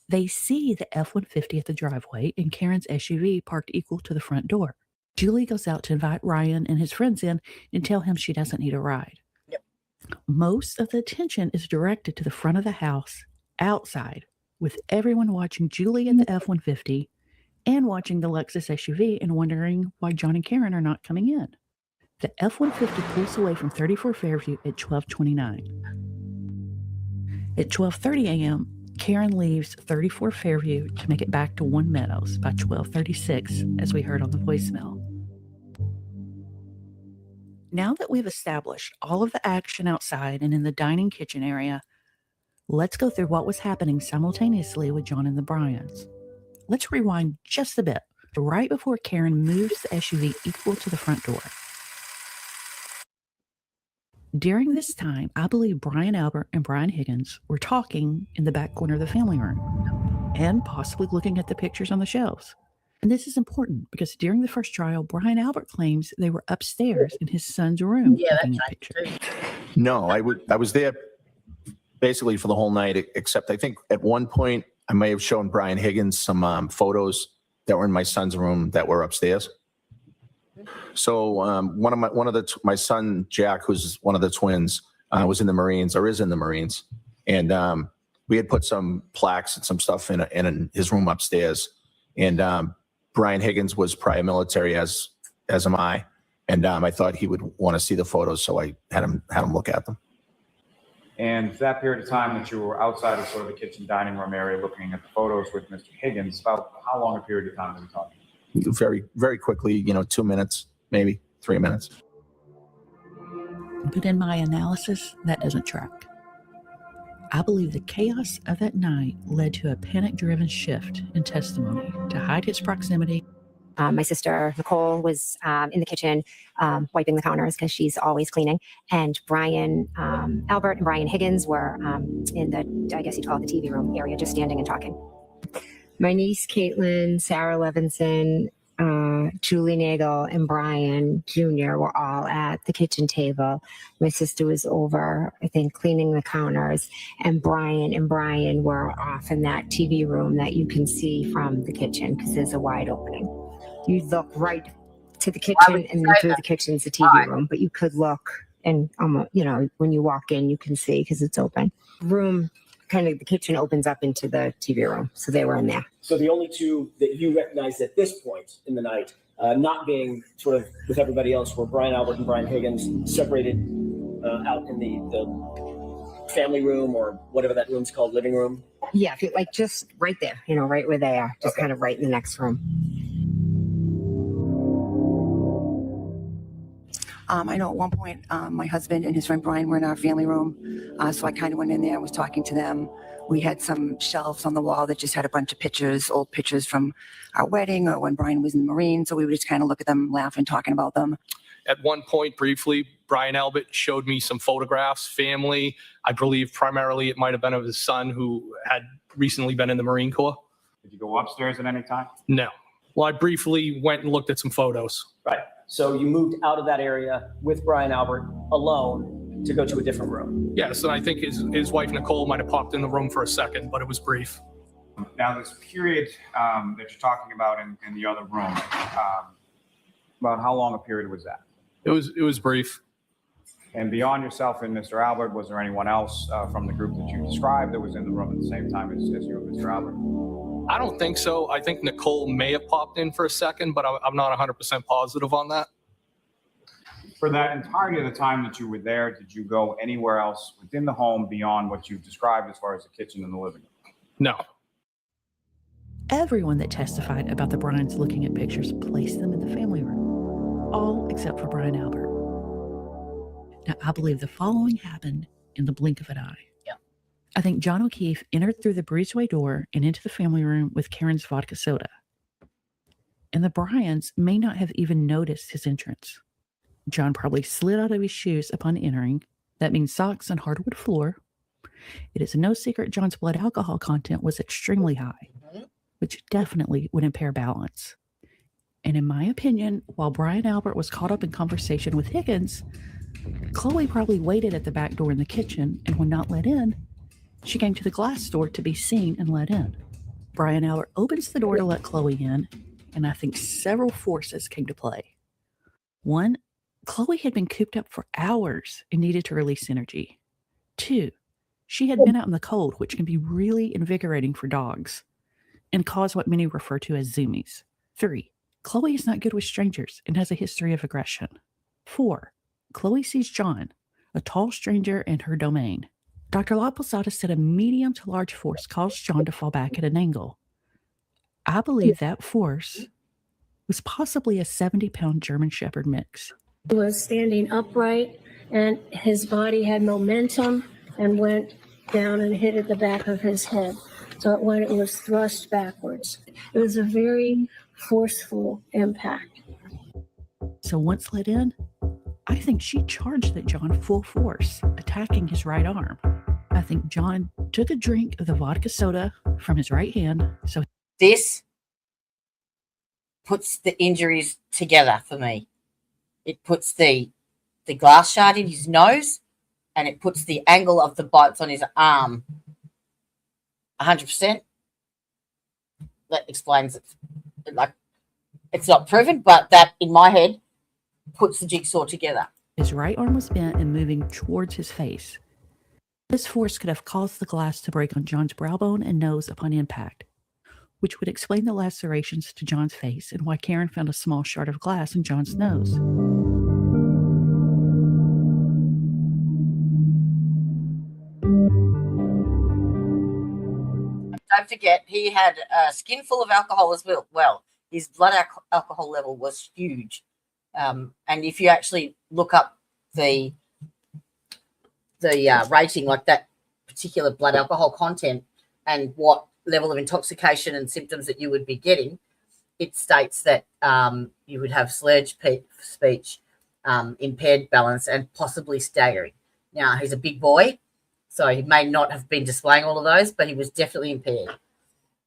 They see the F-150 at the driveway and Karen's SUV parked equal to the front door. Julie goes out to invite Ryan and his friends in and tell him she doesn't need a ride. Yep. Most of the attention is directed to the front of the house, outside, with everyone watching Julie in the F-150 and watching the Lexus SUV and wondering why John and Karen are not coming in. The F-150 pulls away from 34 Fairview at 12:29. At 12:30 a.m., Karen leaves 34 Fairview to make it back to One Meadows by 12:36, as we heard on the voicemail. Now that we've established all of the action outside and in the dining kitchen area, let's go through what was happening simultaneously with John and the Bryans. Let's rewind just a bit, right before Karen moves the SUV equal to the front door. During this time, I believe Brian Albert and Brian Higgins were talking in the back corner of the family room and possibly looking at the pictures on the shelves. And this is important because during the first trial, Brian Albert claims they were upstairs in his son's room looking at pictures. No, I was there basically for the whole night, except I think at one point I may have shown Brian Higgins some photos that were in my son's room that were upstairs. So my son Jack, who's one of the twins, was in the Marines or is in the Marines, and we had put some plaques and some stuff in his room upstairs. And Brian Higgins was prior military, as am I. And I thought he would want to see the photos, so I had him look at them. And that period of time that you were outside of sort of the kitchen dining room area looking at the photos with Mr. Higgins, about how long a period of time are we talking? Very, very quickly, 2 minutes, maybe 3 minutes. But in my analysis, that doesn't track. I believe the chaos of that night led to a panic-driven shift in testimony to hide his proximity. My sister, Nicole, was in the kitchen wiping the counters because she's always cleaning. And Brian Albert and Brian Higgins were in the, I guess you'd call it the TV room area, just standing and talking. My niece, Caitlin, Sarah Levinson, Julie Nagel, and Brian Jr. were all at the kitchen table. My sister was over, I think, cleaning the counters. And Brian were off in that TV room that you can see from the kitchen because there's a wide opening. You look right to the kitchen, and then through the kitchen's the TV room, but you could look and almost, when you walk in, you can see because it's open. Room, kind of the kitchen opens up into the TV room. So they were in there. So the only two that you recognized at this point in the night, not being sort of with everybody else, were Brian Albert and Brian Higgins separated out in the family room, or whatever that room's called, living room? Yeah, if you, like just right there, right where they are, just kind of right in the next room. I know at one point my husband and his friend Brian were in our family room. So I kind of went in there and was talking to them. We had some shelves on the wall that just had a bunch of pictures, old pictures from our wedding or when Brian was in the Marine. So we would just kind of look at them, laugh, and talking about them. At one point, briefly, Brian Albert showed me some photographs, family. I believe primarily it might have been of his son who had recently been in the Marine Corps. Did you go upstairs at any time? No. Well, I briefly went and looked at some photos. Right. So you moved out of that area with Brian Albert alone to go to a different room. Yes, and I think his wife, Nicole, might have popped in the room for a second, but it was brief. Now, this period that you're talking about in the other room, about how long a period was that? It was brief. And beyond yourself and Mr. Albert, was there anyone else from the group that you described that was in the room at the same time as you and Mr. Albert? I don't think so. I think Nicole may have popped in for a second, but I'm not 100% positive on that. For that entirety of the time that you were there, did you go anywhere else within the home beyond what you described as far as the kitchen and the living room? No. Everyone that testified about the Bryans looking at pictures placed them in the family room, all except for Brian Albert. Now, I believe the following happened in the blink of an eye. I think John O'Keefe entered through the breezeway door and into the family room with Karen's vodka soda. And the Bryans may not have even noticed his entrance. John probably slid out of his shoes upon entering. That means socks on hardwood floor. It is no secret John's blood alcohol content was extremely high, which definitely would impair balance. And in my opinion, while Brian Albert was caught up in conversation with Higgins, Chloe probably waited at the back door in the kitchen, and when not let in, she came to the glass door to be seen and let in. Brian Albert opens the door to let Chloe in, and I think several forces came to play. One, Chloe had been cooped up for hours and needed to release energy. Two, she had been out in the cold, which can be really invigorating for dogs and cause what many refer to as zoomies. Three, Chloe is not good with strangers and has a history of aggression. Four, Chloe sees John, a tall stranger, in her domain. Dr. La Posada said a medium to large force caused John to fall back at an angle. I believe that force was possibly a 70-pound German Shepherd mix. He was standing upright, and his body had momentum and went down and hit at the back of his head. So it was thrust backwards. It was a very forceful impact. So once let in, I think she charged at John full force, attacking his right arm. I think John took a drink of the vodka soda from his right hand. So this puts the injuries together for me. It puts the glass shard in his nose, and it puts the angle of the bites on his arm 100%. That explains it. Like, it's not proven, but that in my head puts the jigsaw together. His right arm was bent and moving towards his face. This force could have caused the glass to break on John's brow bone and nose upon impact, which would explain the lacerations to John's face and why Karen found a small shard of glass in John's nose. Don't forget, he had a skin full of alcohol as well. His blood alcohol level was huge. And if you actually look up the rating, like that particular blood alcohol content and what level of intoxication and symptoms that you would be getting, it states that you would have slurred speech, impaired balance, and possibly staggering. Now, he's a big boy, so he may not have been displaying all of those, but he was definitely impaired.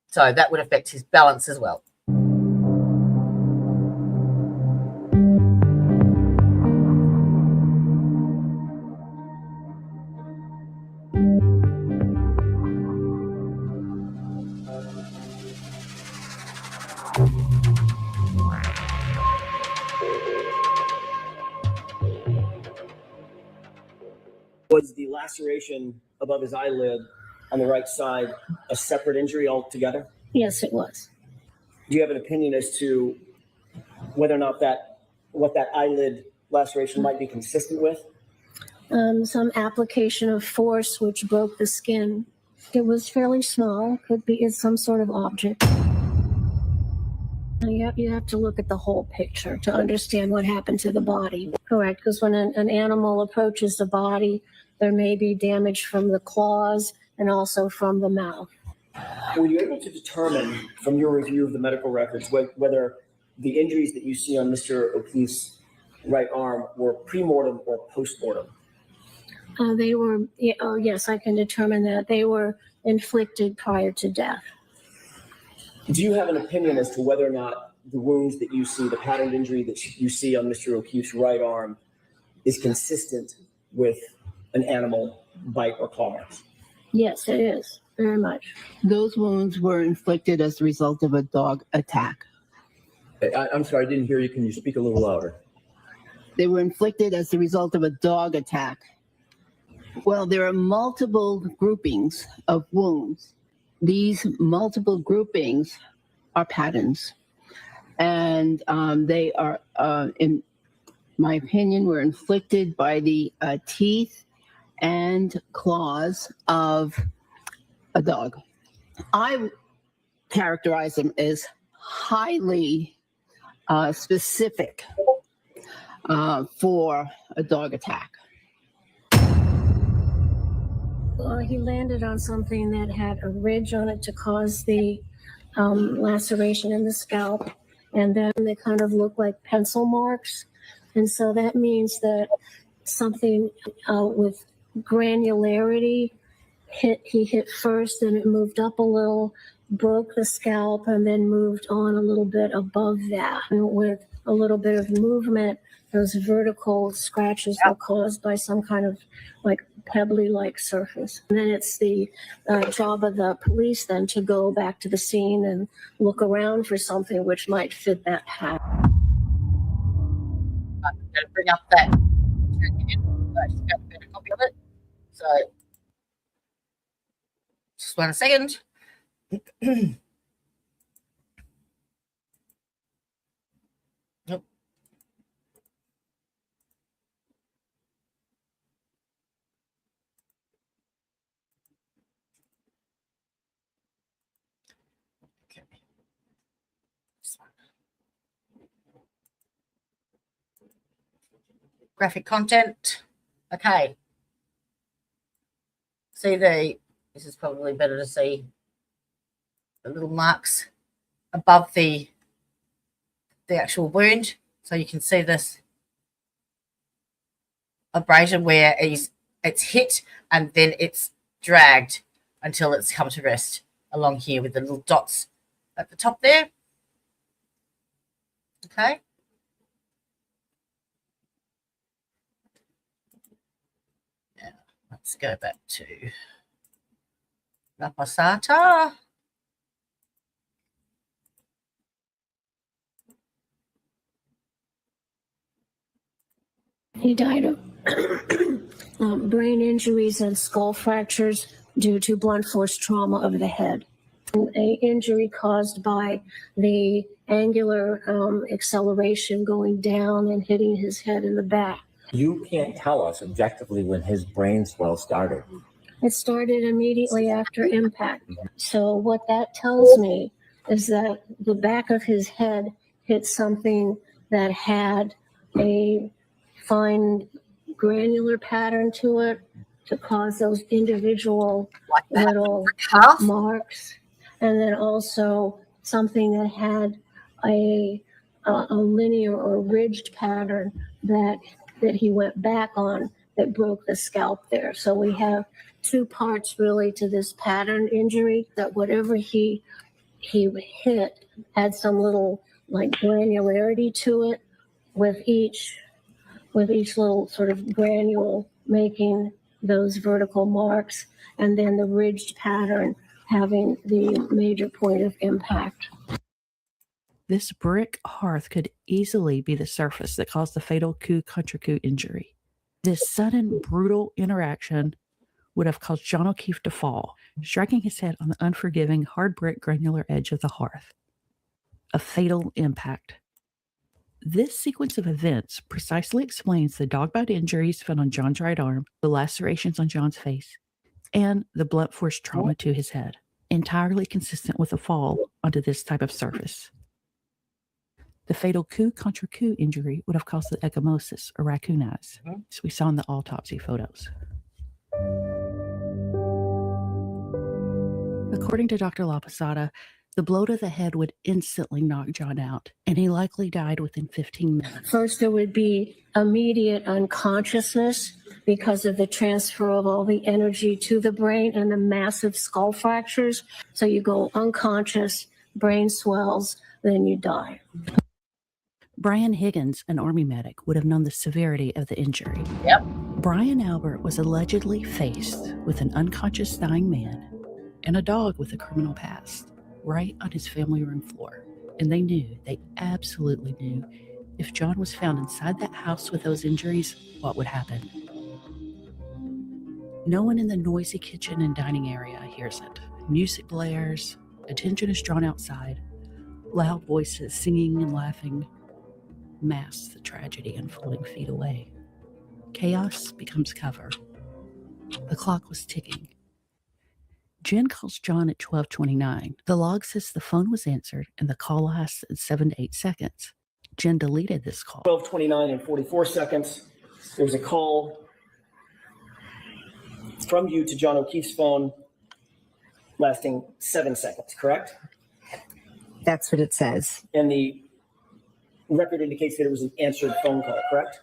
So that would affect his balance as well. Was the laceration above his eyelid on the right side a separate injury altogether? Yes, it was. Do you have an opinion as to whether or not what that eyelid laceration might be consistent with? Some application of force which broke the skin. It was fairly small. Could be it's some sort of object. You have to look at the whole picture to understand what happened to the body. Correct, because when an animal approaches the body, there may be damage from the claws and also from the mouth. Were you able to determine from your review of the medical records whether the injuries that you see on Mr. O'Keefe's right arm were pre-mortem or post-mortem? They were, oh yes, I can determine that. They were inflicted prior to death. Do you have an opinion as to whether or not the wounds that you see, the patterned injury that you see on Mr. O'Keefe's right arm is consistent with an animal bite or claw marks? Yes, it is, very much. Those wounds were inflicted as a result of a dog attack. I'm sorry, I didn't hear you. Can you speak a little louder? They were inflicted as a result of a dog attack. Well, there are multiple groupings of wounds. These multiple groupings are patterns. And they are, in my opinion, were inflicted by the teeth and claws of a dog. I characterize them as highly specific for a dog attack. Well, he landed on something that had a ridge on it to cause the laceration in the scalp, and then they kind of look like pencil marks. And so that means that something with granularity he hit first, and it moved up a little, broke the scalp, and then moved on a little bit above that. And with a little bit of movement, those vertical scratches were caused by some kind of like pebbly-like surface. And then it's the job of the police then to go back to the scene and look around for something which might fit that pattern. I'm going to bring up that. I just got a better copy of it. So, just 1 second. Nope. Okay. This one. Graphic content. Okay. See this is probably better to see the little marks above the actual wound. So you can see this abrasion where it's hit and then it's dragged until it's come to rest along here with the little dots at the top there. Okay. Let's go back to Rapasata. He died of brain injuries and skull fractures due to blunt force trauma of the head. An injury caused by the angular acceleration going down and hitting his head in the back. You can't tell us objectively when his brain swell started. It started immediately after impact. So what that tells me is that the back of his head hit something that had a fine granular pattern to it to cause those individual little marks. And then also something that had a linear or ridged pattern that he went back on that broke the scalp there. So we have two parts really to this pattern injury, that whatever he hit had some little like granularity to it, with each little sort of granule making those vertical marks, and then the ridged pattern having the major point of impact. This brick hearth could easily be the surface that caused the fatal coup contre coup injury. This sudden, brutal interaction would have caused John O'Keefe to fall, striking his head on the unforgiving, hard brick granular edge of the hearth. A fatal impact. This sequence of events precisely explains the dog bite injuries found on John's right arm, the lacerations on John's face, and the blunt force trauma to his head, entirely consistent with a fall onto this type of surface. The fatal coup contre coup injury would have caused the ecchymosis, or raccoon eyes, as we saw in the autopsy photos. According to Dr. La Posada, the blow to the head would instantly knock John out, and he likely died within 15 minutes. First, there would be immediate unconsciousness because of the transfer of all the energy to the brain and the massive skull fractures. So you go unconscious, brain swells, then you die. Brian Higgins, an Army medic, would have known the severity of the injury. Yep. Brian Albert was allegedly faced with an unconscious dying man and a dog with a criminal past right on his family room floor. And they absolutely knew, if John was found inside that house with those injuries, what would happen. No one in the noisy kitchen and dining area hears it. Music blares, attention is drawn outside, loud voices singing and laughing masks the tragedy unfolding feet away. Chaos becomes cover. The clock was ticking. Jen calls John at 12:29. The log says the phone was answered and the call lasted 7 to 8 seconds. Jen deleted this call. 12:29 and 44 seconds. There was a call from you to John O'Keefe's phone lasting 7 seconds, correct? That's what it says. And the record indicates that it was an answered phone call, correct?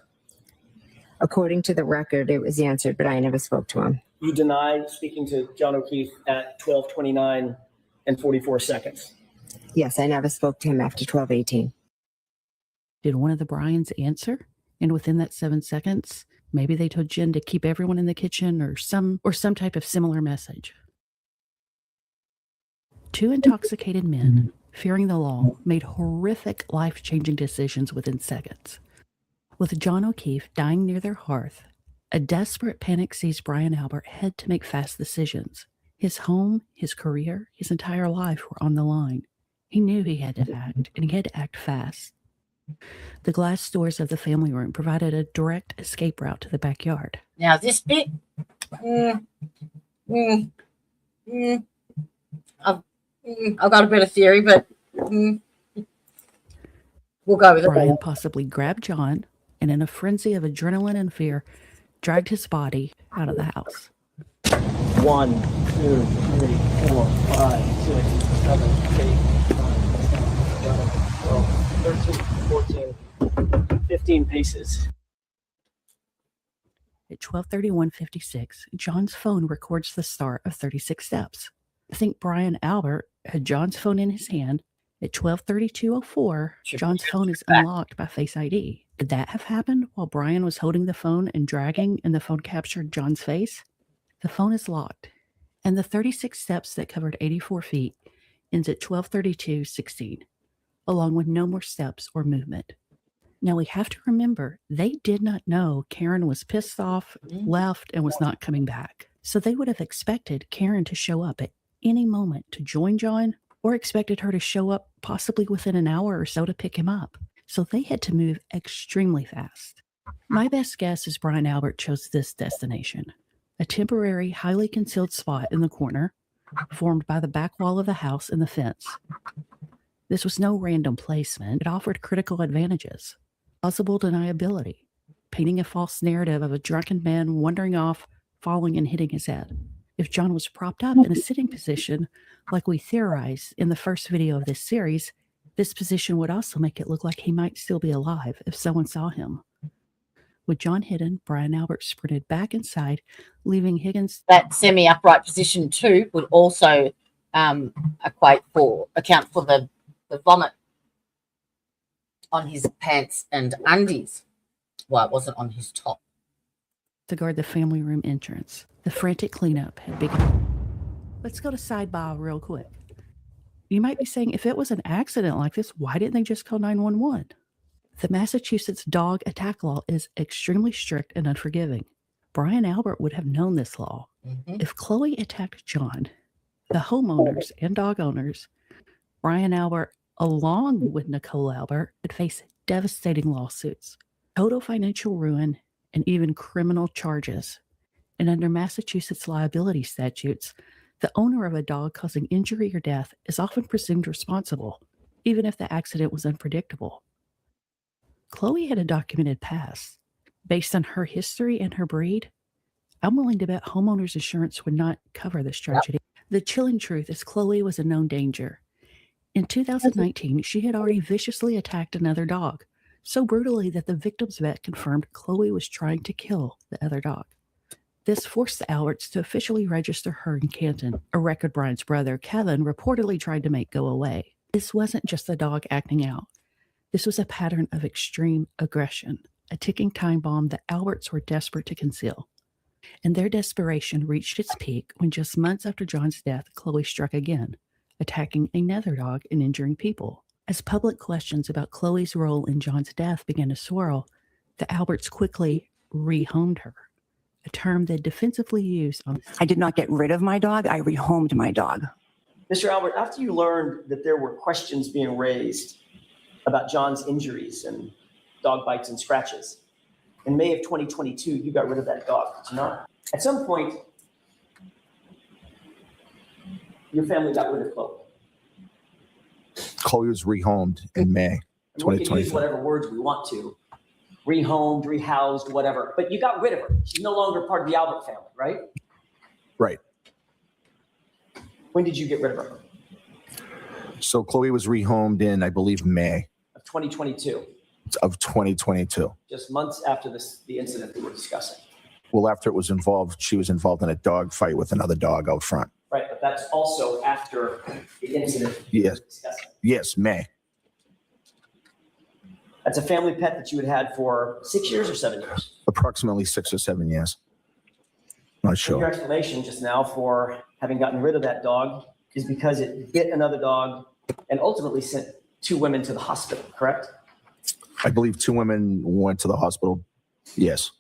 According to the record, it was answered, but I never spoke to him. You deny speaking to John O'Keefe at 12:29 and 44 seconds. Yes, I never spoke to him after 12:18. Did one of the Bryans answer? And within that 7 seconds, maybe they told Jen to keep everyone in the kitchen or some type of similar message. Two intoxicated men, fearing the law, made horrific, life-changing decisions within seconds. With John O'Keefe dying near their hearth, a desperate panic seized Brian Albert had to make fast decisions. His home, his career, his entire life were on the line. He knew he had to act, and he had to act fast. The glass doors of the family room provided a direct escape route to the backyard. Now this bit, I've got a better theory, but we'll go with it. Brian possibly grabbed John and, in a frenzy of adrenaline and fear, dragged his body out of the house. 1, 2, 3, 4, 5, 6, 7, 8, 9, 10, 11, 12, 13, 14, 15 paces. At 12:31:56, John's phone records the start of 36 steps. I think Brian Albert had John's phone in his hand. At 12:32:04, John's phone is unlocked by Face ID. Could that have happened while Brian was holding the phone and dragging, and the phone captured John's face? The phone is locked, and the 36 steps that covered 84 feet ends at 12:32:16, along with no more steps or movement. Now we have to remember they did not know Karen was pissed off, left, and was not coming back. So they would have expected Karen to show up at any moment to join John, or expected her to show up possibly within an hour or so to pick him up. So they had to move extremely fast. My best guess is Brian Albert chose this destination, a temporary, highly concealed spot in the corner, formed by the back wall of the house and the fence. This was no random placement. It offered critical advantages, plausible deniability, painting a false narrative of a drunken man wandering off, falling and hitting his head. If John was propped up in a sitting position, like we theorized in the first video of this series, this position would also make it look like he might still be alive if someone saw him. With John hidden, Brian Albert sprinted back inside, leaving Higgins. That semi-upright position too would also account for the vomit on his pants and undies. Well, it wasn't on his top. To guard the family room entrance. The frantic cleanup had begun. Let's go to sidebar real quick. You might be saying, if it was an accident like this, why didn't they just call 911? The Massachusetts dog attack law is extremely strict and unforgiving. Brian Albert would have known this law. If Chloe attacked John, the homeowners and dog owners, Brian Albert, along with Nicole Albert, would face devastating lawsuits, total financial ruin, and even criminal charges. And under Massachusetts liability statutes, the owner of a dog causing injury or death is often presumed responsible, even if the accident was unpredictable. Chloe had a documented past. Based on her history and her breed, I'm willing to bet homeowners insurance would not cover this tragedy. The chilling truth is Chloe was a known danger. In 2019, she had already viciously attacked another dog, so brutally that the victim's vet confirmed Chloe was trying to kill the other dog. This forced the Alberts to officially register her in Canton, a record Brian's brother, Kevin, reportedly tried to make go away. This wasn't just the dog acting out. This was a pattern of extreme aggression, a ticking time bomb that Alberts were desperate to conceal. And their desperation reached its peak when just months after John's death, Chloe struck again, attacking another dog and injuring people. As public questions about Chloe's role in John's death began to swirl, the Alberts quickly rehomed her, a term they defensively used on. I did not get rid of my dog. I rehomed my dog. Mr. Albert, after you learned that there were questions being raised about John's injuries and dog bites and scratches, in May of 2022, you got rid of that dog, did you not? At some point, your family got rid of Chloe. Chloe was rehomed in May And we can use 2024. whatever words we want to. Rehomed, rehoused, whatever. But you got rid of her. She's no longer part of the Albert family, right? Right. When did you get rid of her? So Chloe was rehomed in, I believe, May Of 2022, of 2022. just months after the incident that we're discussing. Well, after it was involved, she was involved in a dog fight with another dog out front. Right, but that's also after the incident that Yes. we're discussing. Yes, May. That's a family pet that you had for 6 years or 7 years. Approximately 6 or 7 years. Not And your sure. explanation just now for having gotten rid of that dog is because it bit another dog and ultimately sent 2 women to the hospital, correct? I believe 2 women went to the hospital. Yes.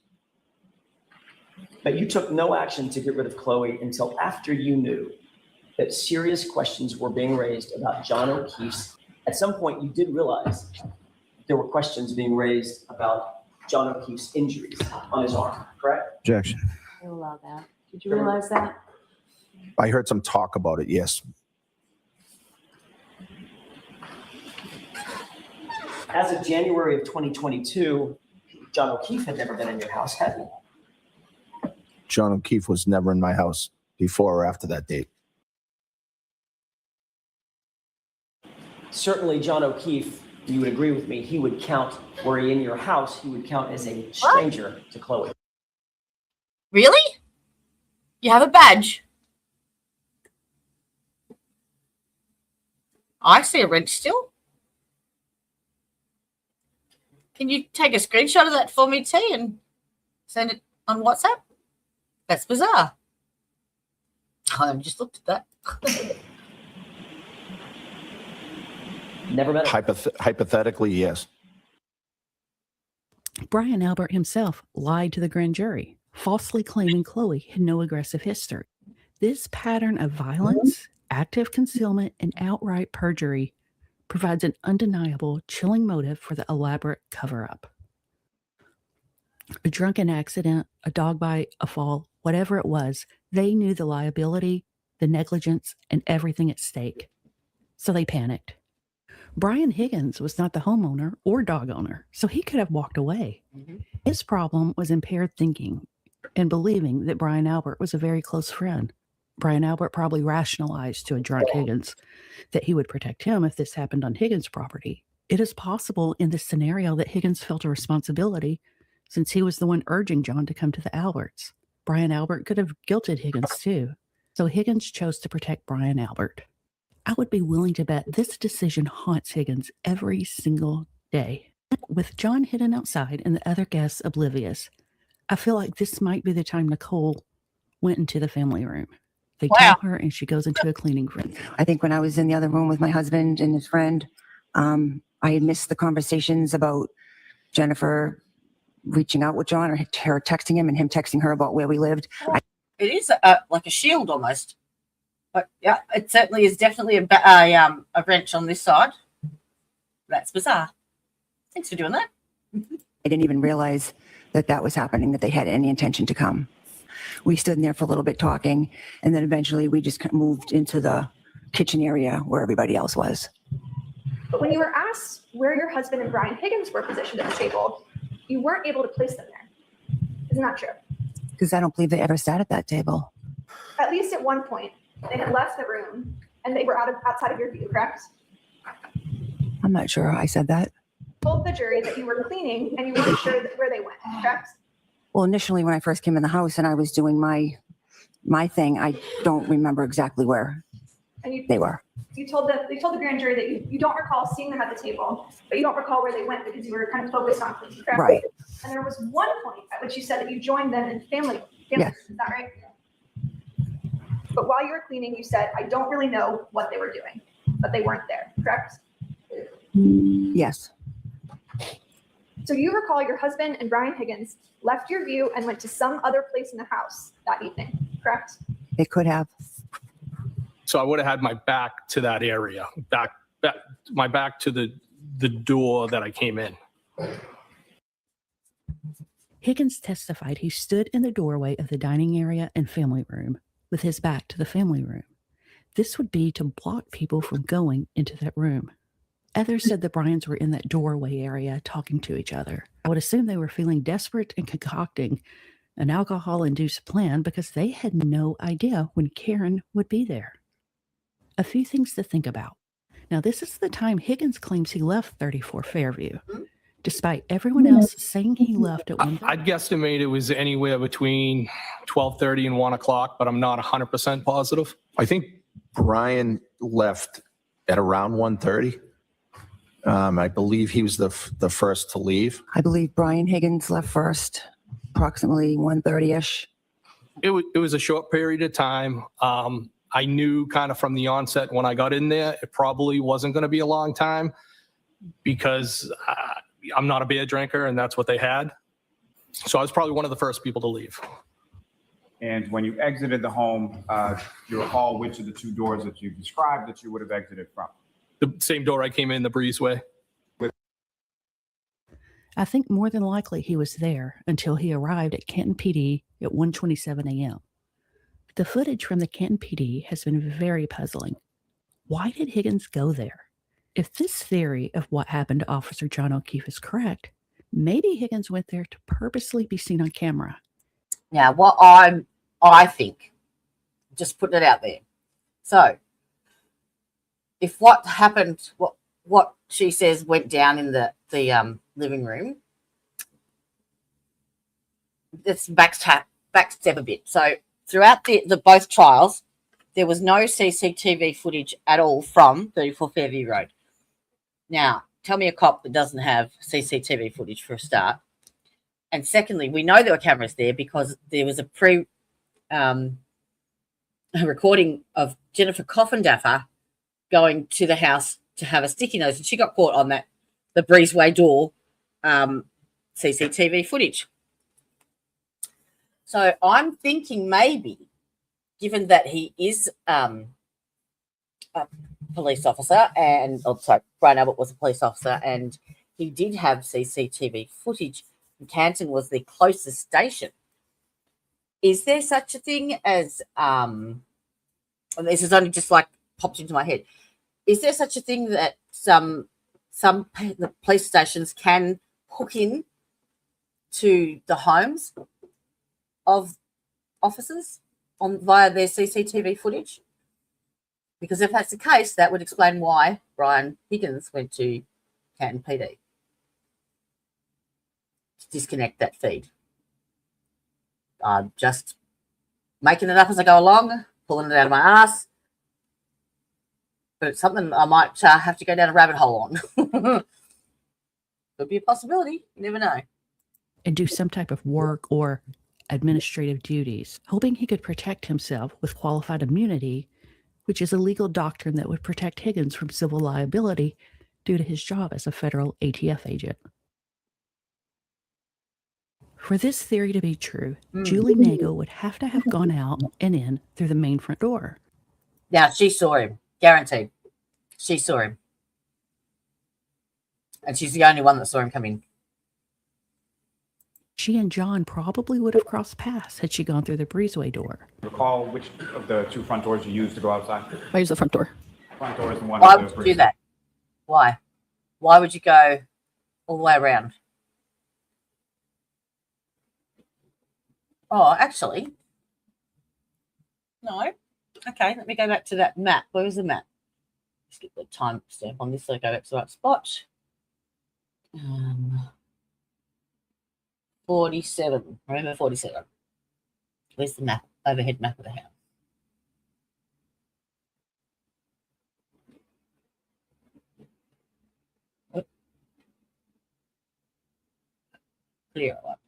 But you took no action to get rid of Chloe until after you knew that serious questions were being raised about John O'Keefe's. At some point, you did realize there were questions being raised about John O'Keefe's injuries on his arm, correct? Objection. You allow that. Did you realize that? I heard some talk about it. Yes. As of January of 2022, John O'Keefe had never been in your house, had he? John O'Keefe was never in my house before or after that date. Certainly, John O'Keefe, you would agree with me, he would count, were he in your house, he would count as a stranger to Chloe. Really? You have a badge? I see a red still. Can you take a screenshot of that for me, T, and send it on WhatsApp? That's bizarre. I just looked at that. Never met him. Hypothetically, yes. Brian Albert himself lied to the grand jury, falsely claiming Chloe had no aggressive history. This pattern of violence, active concealment, and outright perjury provides an undeniable, chilling motive for the elaborate cover-up. A drunken accident, a dog bite, a fall, whatever it was, they knew the liability, the negligence, and everything at stake. So they panicked. Brian Higgins was not the homeowner or dog owner, so he could have walked away. His problem was impaired thinking and believing that Brian Albert was a very close friend. Brian Albert probably rationalized to a drunk Higgins that he would protect him if this happened on Higgins' property. It is possible in this scenario that Higgins felt a responsibility since he was the one urging John to come to the Alberts. Brian Albert could have guilted Higgins too, so Higgins chose to protect Brian Albert. I would be willing to bet this decision haunts Higgins every single day. With John hidden outside and the other guests oblivious, I feel like this might be the time Nicole went into the family room. They tell her and she goes into a cleaning room. I think when I was in the other room with my husband and his friend, I had missed the conversations about Jennifer reaching out with John or her texting him and him texting her about where we lived. It is like a shield almost. But yeah, it certainly is definitely a wrench on this side. That's bizarre. Thanks for doing that. I didn't even realize that that was happening, that they had any intention to come. We stood in there for a little bit talking, and then eventually we just moved into the kitchen area where everybody else was. But when you were asked where your husband and Brian Higgins were positioned at the table, you weren't able to place them there. Isn't that true? Because I don't believe they ever sat at that table. At least at one point, they had left the room and they were outside of your view, correct? I'm not sure I said that. You told the jury that you were cleaning and you weren't sure where they went, correct? Well, initially when I first came in the house and I was doing my thing, I don't remember exactly where And they were. you told the grand jury that you don't recall seeing them at the table, but you don't recall where they went because you were kind of focused on cleaning, correct? Right. And there was one point at which you said that you joined them in family. Yes. Is that right? But while you were cleaning, you said, I don't really know what they were doing, but they weren't there, correct? Yes. So you recall your husband and Brian Higgins left your view and went to some other place in the house that evening, correct? They could have. So I would have had my back to that area, my back to the door that I came in. Higgins testified he stood in the doorway of the dining area and family room with his back to the family room. This would be to block people from going into that room. Others said the Bryans were in that doorway area talking to each other. I would assume they were feeling desperate and concocting an alcohol-induced plan because they had no idea when Karen would be there. A few things to think about. Now, this is the time Higgins claims he left 34 Fairview, despite everyone else saying he left at 1:30. I'd guesstimate it was anywhere between 12:30 and 1 o'clock, but I'm not 100% positive. I think Brian left at around 1:30. I believe he was the first to leave. I believe Brian Higgins left first, approximately 1:30-ish. It was a short period of time. I knew kind of from the onset when I got in there, it probably wasn't going to be a long time because I'm not a beer drinker and that's what they had. So I was probably one of the first people to leave. And when you exited the home, you recall which of the two doors that you described that you would have exited from? The same door I came in, the breezeway. I think more than likely he was there until he arrived at Canton PD at 1:27 a.m. The footage from the Canton PD has been very puzzling. Why did Higgins go there? If this theory of what happened to Officer John O'Keefe is correct, maybe Higgins went there to purposely be seen on camera. Now, what I think, just putting it out there. So, if what happened, what she says went down in the living room, let's backstep a bit. So, throughout the both trials, there was no CCTV footage at all from 34 Fairview Road. Now, tell me a cop that doesn't have CCTV footage for a start. And secondly, we know there were cameras there because there was a recording of Jennifer Coffindaffer going to the house to have a sticky nose, and she got caught on the breezeway door CCTV footage. So I'm thinking maybe, given that he is a police officer and, Brian Albert was a police officer and he did have CCTV footage, and Canton was the closest station. Is there such a thing as, and this is only just like popped into my head, is there such a thing that some the police stations can hook in to the homes of officers via their CCTV footage? Because if that's the case, that would explain why Brian Higgins went to Canton PD to disconnect that feed. I'm just making it up as I go along, pulling it out of my ass. But it's something I might have to go down a rabbit hole on. Could be a possibility. You never know. And do some type of work or administrative duties, hoping he could protect himself with qualified immunity, which is a legal doctrine that would protect Higgins from civil liability due to his job as a federal ATF agent. For this theory to be true, Julie Nagel would have to have gone out and in through the main front door. Now, she saw him. Guaranteed. She saw him. And she's the only one that saw him come in. She and John probably would have crossed paths had she gone through the breezeway door. Recall which of the two front doors you used to go outside? I use the front door. Front door is the one. Why with the would you do that? Why? Why would you go all the way around? Oh, actually. No. Okay, let me go back to that map. Where was the map? Let's get the time stamp on this so I go back to the right spot. 47. Remember 47. Where's the map? Overhead map of the house. Oh. Clear it up.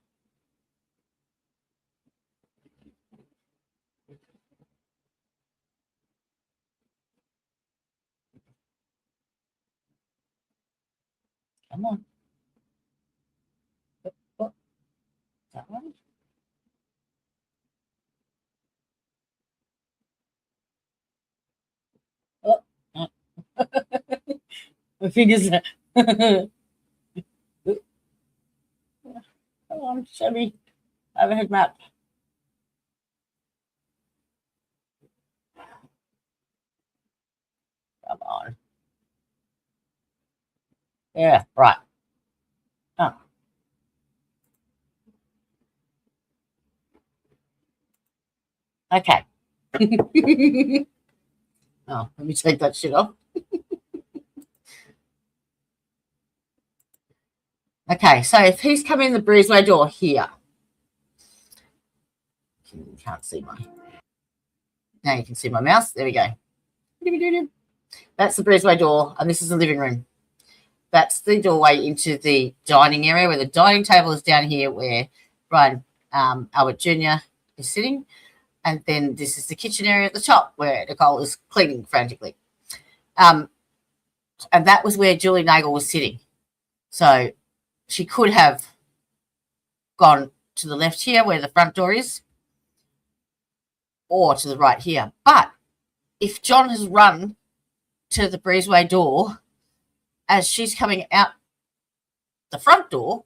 Come on. Oh. That one? Oh. My fingers. Come on, show me overhead map. Come on. Yeah, right. Oh. Okay. Oh, let me take that shit off. Okay, so if he's coming in the breezeway door here, you can't see my. Now you can see my mouse. There we go. That's the breezeway door, and this is the living room. That's the doorway into the dining area where the dining table is down here where Brian Albert Jr. is sitting. And then this is the kitchen area at the top where Nicole is cleaning frantically. And that was where Julie Nagel was sitting. So she could have gone to the left here where the front door is or to the right here. But if John has run to the breezeway door as she's coming out the front door,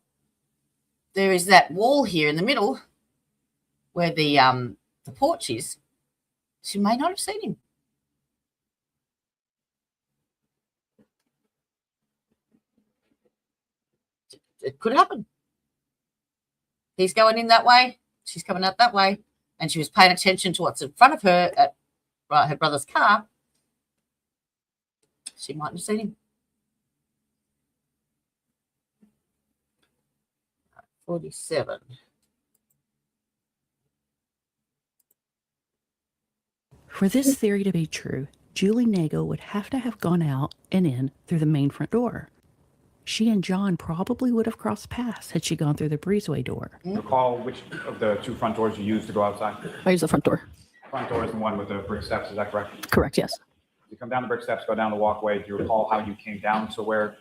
there is that wall here in the middle where the porch is. She may not have seen him. It could happen. He's going in that way. She's coming out that way. And she was paying attention to what's in front of her at her brother's car. She might have seen him. 47. For this theory to be true, Julie Nagel would have to have gone out and in through the main front door. She and John probably would have crossed paths had she gone through the breezeway door. Recall which of the two front doors you used to go outside? I use the front door. Front door is the one with the brick steps, is that correct? Correct, yes. You come down the brick steps, go down the walkway. Do you recall how you came down to where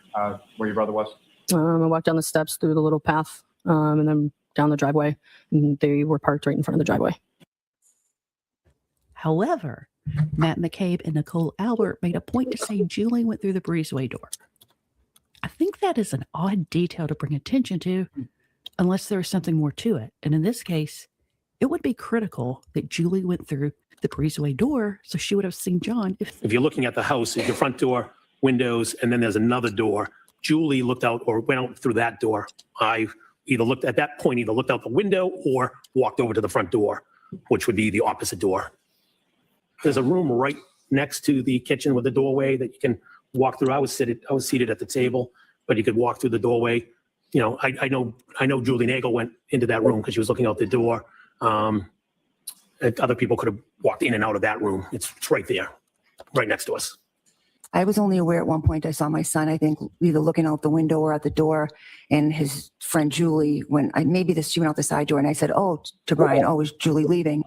your brother was? I walked down the steps through the little path and then down the driveway, and they were parked right in front of the driveway. However, Matt McCabe and Nicole Albert made a point to say Julie went through the breezeway door. I think that is an odd detail to bring attention to, unless there is something more to it. And in this case, it would be critical that Julie went through the breezeway door so she would have seen John. If you're looking at the house, your front door, windows, and then there's another door, Julie looked out or went out through that door. I either looked at that point, either looked out the window or walked over to the front door, which would be the opposite door. There's a room right next to the kitchen with a doorway that you can walk through. I was seated at the table, but you could walk through the doorway. You know, I know Julie Nagel went into that room because she was looking out the door. Other people could have walked in and out of that room. It's right there, right next to us. I was only aware at one point I saw my son, I think, either looking out the window or at the door, and his friend Julie, she went out the side door, and I said, to Brian, is Julie leaving?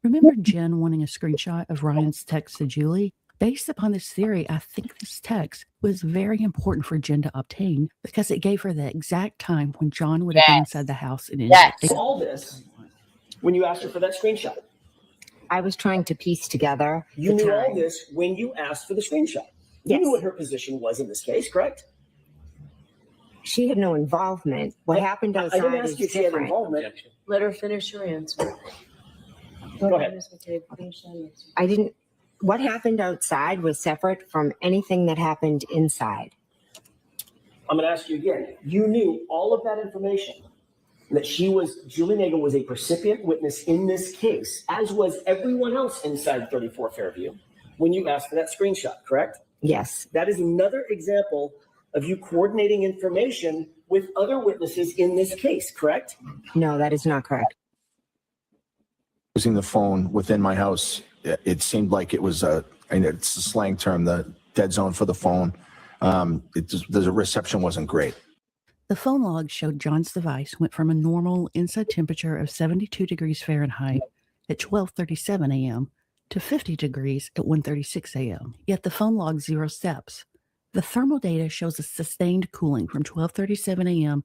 Remember Jen wanting a screenshot of Ryan's text to Julie? Based upon this theory, I think this text was very important for Jen to obtain because it gave her the exact time when John would have been inside the house. And all this when you asked her for that screenshot. I was trying to piece together. You knew all this when you asked for the screenshot. You knew what her position was in this case, correct? She had no involvement. What happened outside I didn't ask is you if she had different. involvement. Let her finish her answer. Go ahead. What happened outside was separate from anything that happened inside. I'm going to ask you again. You knew all of that information, that Julie Nagel was a recipient witness in this case, as was everyone else inside 34 Fairview, when you asked for that screenshot, correct? Yes. That is another example of you coordinating information with other witnesses in this case, correct? No, that is not correct. Using the phone within my house, it seemed like it was it's a slang term, the dead zone for the phone. The reception wasn't great. The phone log showed John's device went from a normal inside temperature of 72 degrees Fahrenheit at 12:37 a.m. to 50 degrees at 1:36 a.m. Yet the phone logged 0 steps. The thermal data shows a sustained cooling from 12:37 a.m.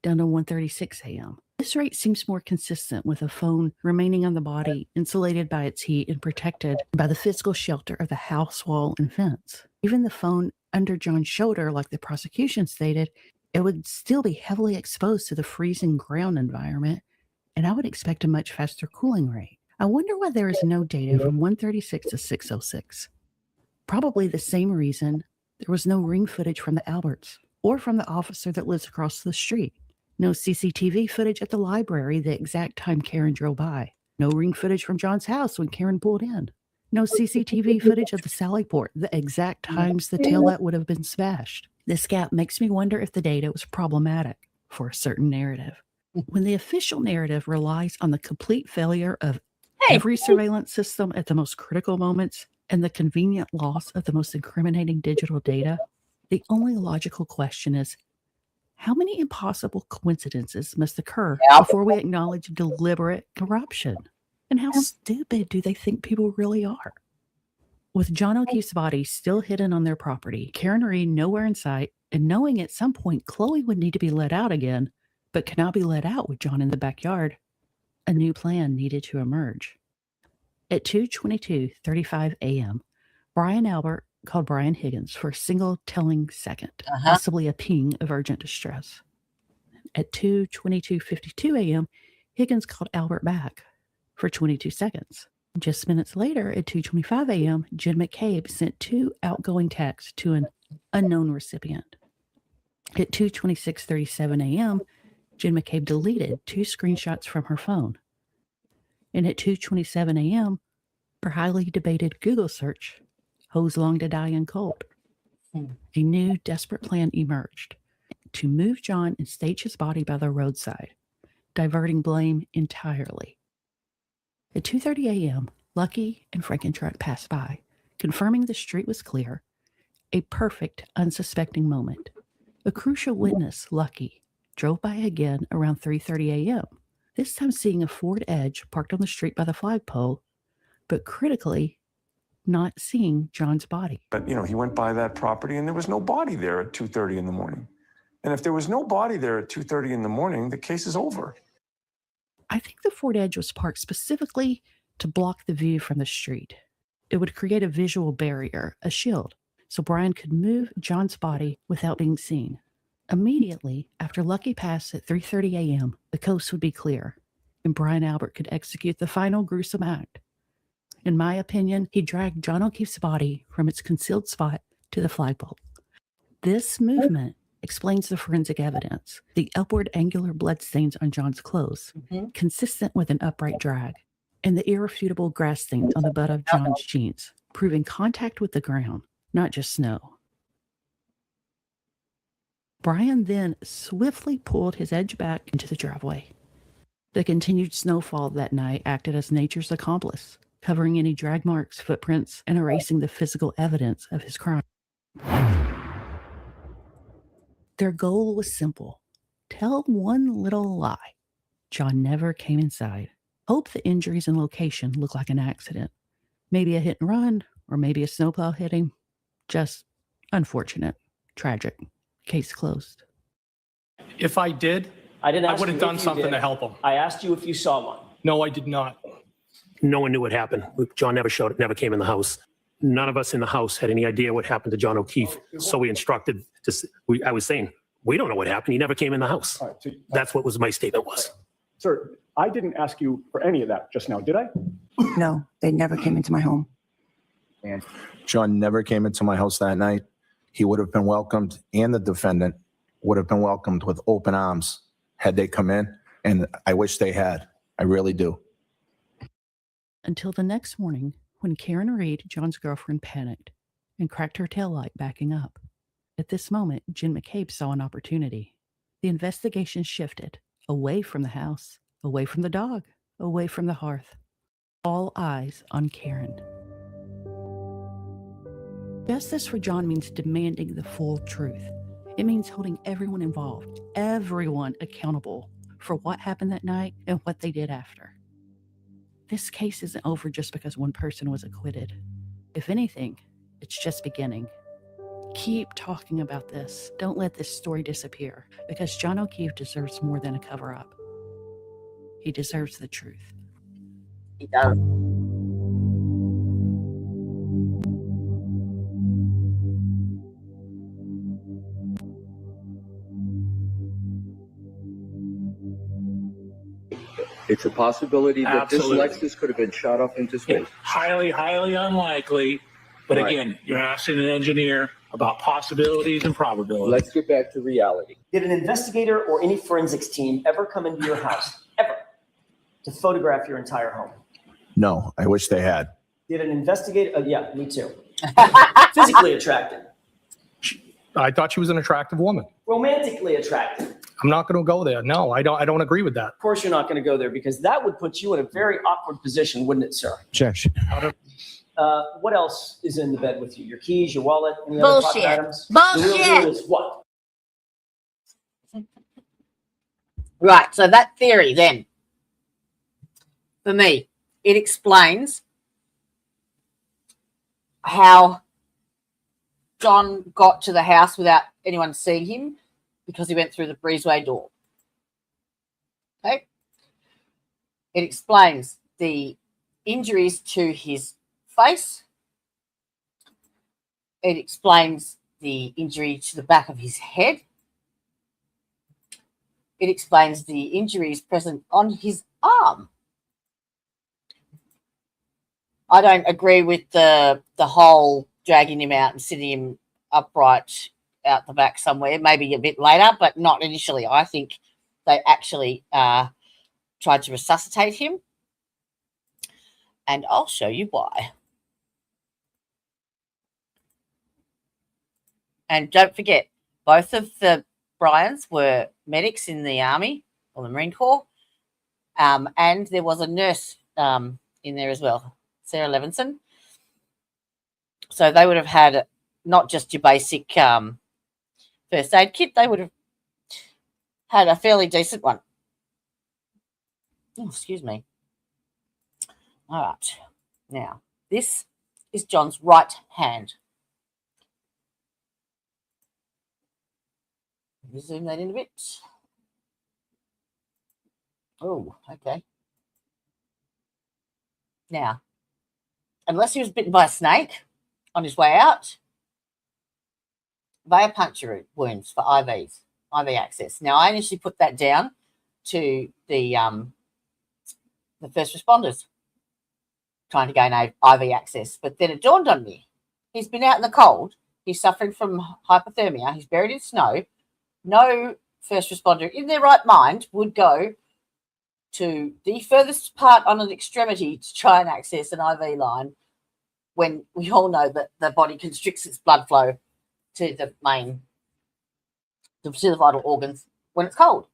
down to 1:36 a.m. This rate seems more consistent with a phone remaining on the body, insulated by its heat and protected by the physical shelter of the house wall and fence. Even the phone under John's shoulder, like the prosecution stated, it would still be heavily exposed to the freezing ground environment, and I would expect a much faster cooling rate. I wonder why there is no data from 136 to 606. Probably the same reason there was no ring footage from the Alberts or from the officer that lives across the street. No CCTV footage at the library the exact time Karen drove by. No ring footage from John's house when Karen pulled in. No CCTV footage of the Sallyport the exact times the taillight would have been smashed. This gap makes me wonder if the data was problematic for a certain narrative. When the official narrative relies on the complete failure of every surveillance system at the most critical moments and the convenient loss of the most incriminating digital data, the only logical question is, how many impossible coincidences must occur before we acknowledge deliberate corruption? And how stupid do they think people really are? With John O'Keefe's body still hidden on their property, Karen Reed nowhere in sight, and knowing at some point Chloe would need to be let out again, but cannot be let out with John in the backyard, a new plan needed to emerge. At 2:22:35 a.m., Brian Albert called Brian Higgins for a single telling second, possibly a ping of urgent distress. At 2:22:52 a.m., Higgins called Albert back for 22 seconds. Just minutes later, at 2:25 a.m., Jen McCabe sent 2 outgoing texts to an unknown recipient. At 2:26:37 a.m., Jen McCabe deleted 2 screenshots from her phone. And at 2:27 a.m., her highly debated Google search, "Hoes long to die in cold," a new desperate plan emerged to move John and stage his body by the roadside, diverting blame entirely. At 2:30 a.m., Lucky and Frankentruck passed by, confirming the street was clear, a perfect, unsuspecting moment. A crucial witness, Lucky, drove by again around 3:30 a.m., this time seeing a Ford Edge parked on the street by the flagpole, but critically, not seeing John's body. But, he went by that property and there was no body there at 2:30 in the morning. And if there was no body there at 2:30 in the morning, the case is over. I think the Ford Edge was parked specifically to block the view from the street. It would create a visual barrier, a shield, so Brian could move John's body without being seen. Immediately after Lucky passed at 3:30 a.m., the coast would be clear, and Brian Albert could execute the final gruesome act. In my opinion, he dragged John O'Keefe's body from its concealed spot to the flagpole. This movement explains the forensic evidence, the upward angular bloodstains on John's clothes, consistent with an upright drag, and the irrefutable grass stains on the butt of John's jeans, proving contact with the ground, not just snow. Brian then swiftly pulled his Edge back into the driveway. The continued snowfall that night acted as nature's accomplice, covering any drag marks, footprints, and erasing the physical evidence of his crime. Their goal was simple: tell one little lie. John never came inside. Hope the injuries and location look like an accident. Maybe a hit and run, or maybe a snowplow hit him. Just unfortunate, tragic. Case closed. If I did, I didn't ask would you have if done you something did. to help him. I asked you if you saw one. No, I did not. No one knew what happened. John never came in the house. None of us in the house had any idea what happened to John O'Keefe. So we instructed, I was saying, we don't know what happened. He never came in the house. All right, so, That's what was my statement was. sir, I didn't ask you for any of that just now, did I? No, they never came into my home. And John never came into my house that night. He would have been welcomed, and the defendant would have been welcomed with open arms had they come in. And I wish they had. I really do. Until the next morning, when Karen Reed, John's girlfriend, panicked and cracked her taillight backing up. At this moment, Jen McCabe saw an opportunity. The investigation shifted away from the house, away from the dog, away from the hearth. All eyes on Karen. Justice for John means demanding the full truth. It means holding everyone involved, everyone accountable for what happened that night and what they did after. This case isn't over just because one person was acquitted. If anything, it's just beginning. Keep talking about this. Don't let this story disappear, because John O'Keefe deserves more than a cover-up. He deserves the truth. He does. It's a possibility that Absolutely. this Lexus could have been shot up into space. Highly, highly unlikely. But Right. again, you're asking an engineer about possibilities and probabilities. Let's get back to reality. Did an investigator or any forensics team ever come into your house, ever, to photograph your entire home? No, I wish they had. Did an investigator, yeah, me too. Physically attractive, I thought she was an attractive woman. romantically attractive. I'm not going to go there. No, I don't agree with that. Of course, you're not going to go there because that would put you in a very awkward position, wouldn't it, sir? Objection. What else is in the bed with you? Your keys, your wallet, any other pocket Bullshit. items? The real Bullshit. deal is what? Right, so that theory then, for me, it explains how John got to the house without anyone seeing him because he went through the breezeway door. Okay? It explains the injuries to his face. It explains the injury to the back of his head. It explains the injuries present on his arm. I don't agree with the whole dragging him out and sitting him upright out the back somewhere, maybe a bit later, but not initially. I think they actually tried to resuscitate him. And I'll show you why. And don't forget, both of the Bryans were medics in the Army or the Marine Corps. And there was a nurse in there as well, Sarah Levinson. So they would have had not just your basic first aid kit, they would have had a fairly decent one. Oh, excuse me. All right. Now, this is John's right hand. You zoom that in a bit. Oh, okay. Now, unless he was bitten by a snake on his way out, they are puncture wounds for IV access. Now, I initially put that down to the first responders trying to gain IV access, but then it dawned on me. He's been out in the cold. He's suffering from hypothermia. He's buried in snow. No first responder in their right mind would go to the furthest part on an extremity to try and access an IV line when we all know that the body constricts its blood flow to the vital organs when it's cold.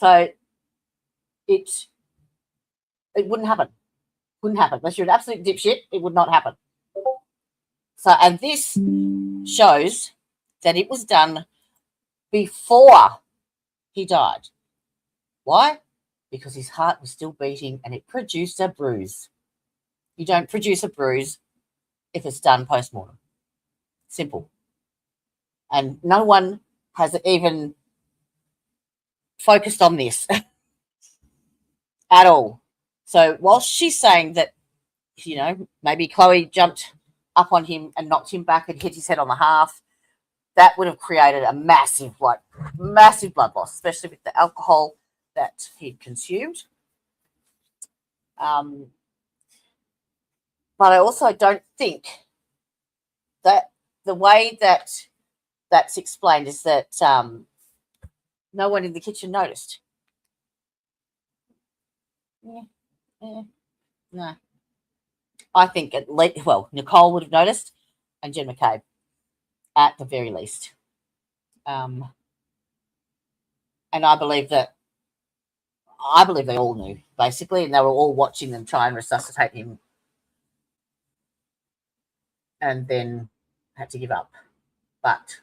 So it wouldn't happen. Wouldn't happen. Unless you're an absolute dipshit, it would not happen. So, and this shows that it was done before he died. Why? Because his heart was still beating and it produced a bruise. You don't produce a bruise if it's done post-mortem. Simple. And no one has even focused on this at all. So whilst she's saying that, you know, maybe Chloe jumped up on him and knocked him back and hit his head on the half, that would have created a massive blood loss, especially with the alcohol that he'd consumed. But I also don't think that the way that that's explained is that no one in the kitchen noticed. No. I think at least, well, Nicole would have noticed and Jen McCabe at the very least. And I believe they all knew, basically, and they were all watching them try and resuscitate him and then had to give up. But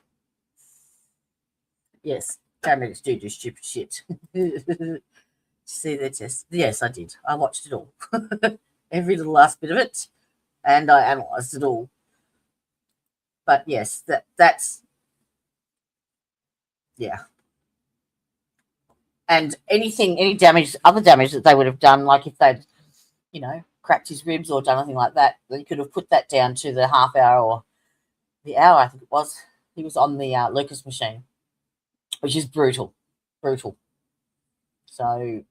yes, paramedics do stupid shit. See their test? Yes, I did. I watched it all. Every little last bit of it, and I analysed it all. But yes, that's yeah. And any damage, other damage that they would have done, like if they'd, you know, cracked his ribs or done anything like that, they could have put that down to the half hour or the hour, I think it was. He was on the Lucas machine, which is brutal. So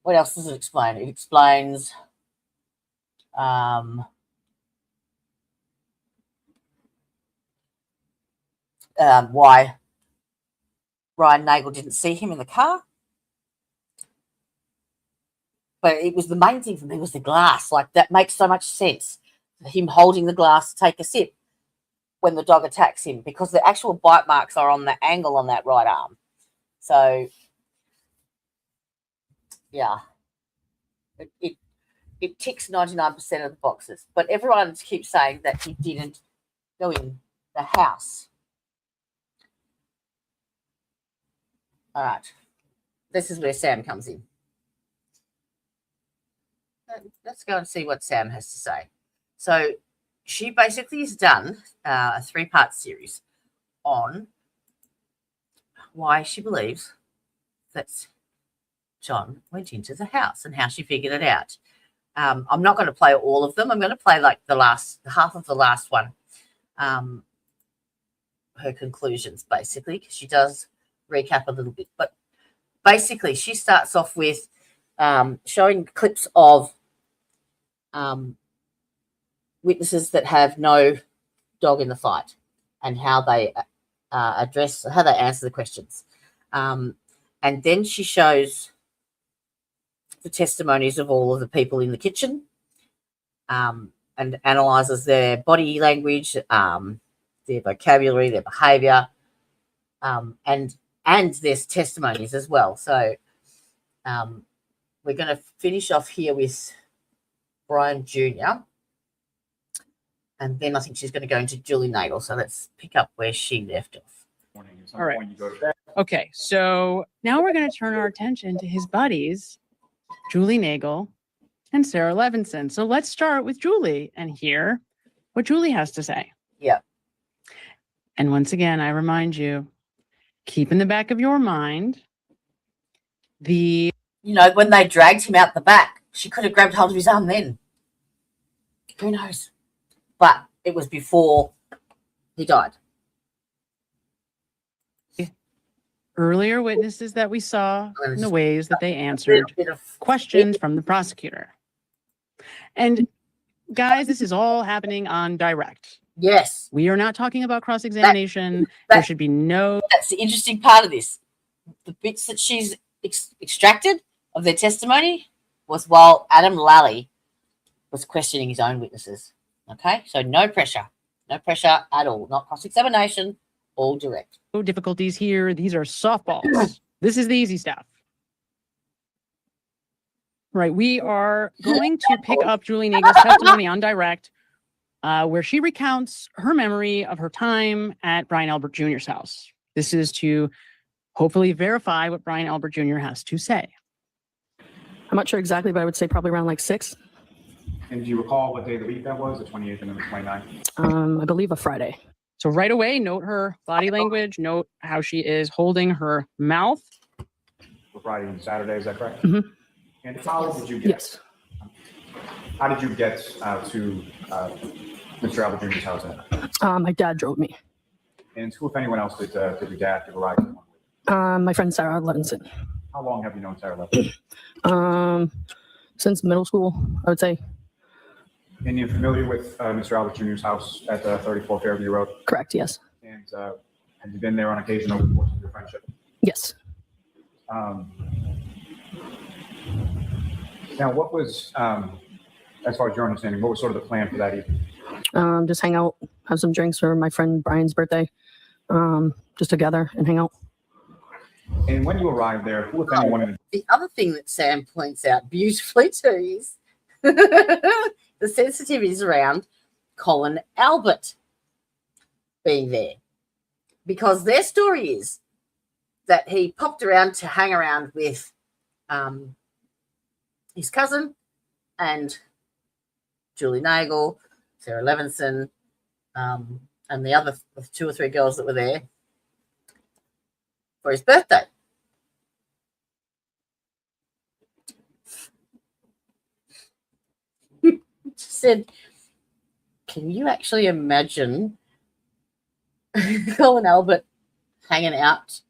what else does it explain? It explains why Ryan Nagel didn't see him in the car. But it was the main thing for me was the glass. Like, that makes so much sense. Him holding the glass to take a sip when the dog attacks him, because the actual bite marks are on the angle on that right arm. So yeah, it ticks 99% of the boxes. But everyone keeps saying that he didn't go in the house. All right, this is where Sam comes in. Let's go and see what Sam has to say. So she basically has done a 3-part series on why she believes that John went into the house and how she figured it out. I'm not going to play all of them. I'm going to play like the half of the last one, her conclusions, basically, because she does recap a little bit. But basically, she starts off with showing clips of witnesses that have no dog in the fight and how they answer the questions. And then she shows the testimonies of all of the people in the kitchen, and analyzes their body language, their vocabulary, their behavior, and there's testimonies as well. So we're going to finish off here with Brian Jr. And then I think she's going to go into Julie Nagel. So let's pick up where she left off. All right. Okay, so now we're going to turn our attention to his buddies, Julie Nagel and Sarah Levinson. So let's start with Julie and hear what Julie has to say. Yeah. And once again, I remind you, keep in the back of your mind the You know, when they dragged him out the back, she could have grabbed hold of his arm then. Who knows? But it was before he died. earlier witnesses that we saw and the ways that they answered questions from the prosecutor. And guys, this is all happening on direct. Yes. We are not talking about cross-examination. There should be no... That's the interesting part of this. The bits that she's extracted of their testimony was while Adam Lally was questioning his own witnesses. Okay? So no pressure. No pressure at all. Not cross-examination, all direct. No difficulties here. These are softballs. This is the easy stuff. Right. We are going to pick up Julie Nagel's testimony on direct, where she recounts her memory of her time at Brian Albert Jr.'s house. This is to hopefully verify what Brian Albert Jr. has to say. I'm not sure exactly, but I would say probably around like 6. And do you recall what day of the week that was, the 28th and then the 29th? I believe a Friday. So right away, note her body language, note how she is holding her mouth. For Friday and Saturday, is that correct? Mm-hmm. And how did you get? Yes. How did you get to Mr. Albert Jr.'s house? My dad drove me. And who, if anyone else, did your dad give a ride to? My friend Sarah Levinson. How long have you known Sarah Levinson? Since middle school, I would say. And you're familiar with Mr. Albert Jr.'s house at 34 Fairview Road? Correct, yes. And have you been there on occasion over the course of your friendship? Yes. Now, what was, as far as your understanding, what was sort of the plan for that evening? Just hang out, have some drinks for my friend Brian's birthday. Just together and hang out. And when you arrived there, who, if anyone... The other thing that Sam points out beautifully too is the sensitivities around Colin Albert being there. Because their story is that he popped around to hang around with his cousin and Julie Nagel, Sarah Levinson, and the other 2 or 3 girls that were there for his birthday. Said, can you actually imagine Colin Albert hanging out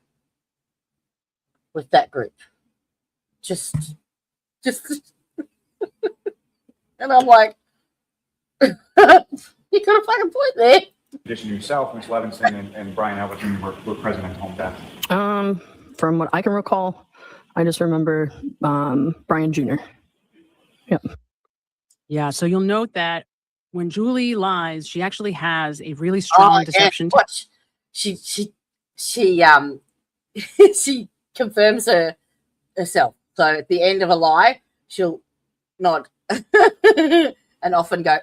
with that group? Just and I'm like, you got a fucking point there. In addition to yourself, Ms. Levinson and Brian Albert Jr. were present at the home death. From what I can recall, I just remember Brian Jr. Yep. Yeah, so you'll note that when Julie lies, she actually has a really strong deception. Watch. She she confirms herself. So at the end of a lie, she'll nod and often go,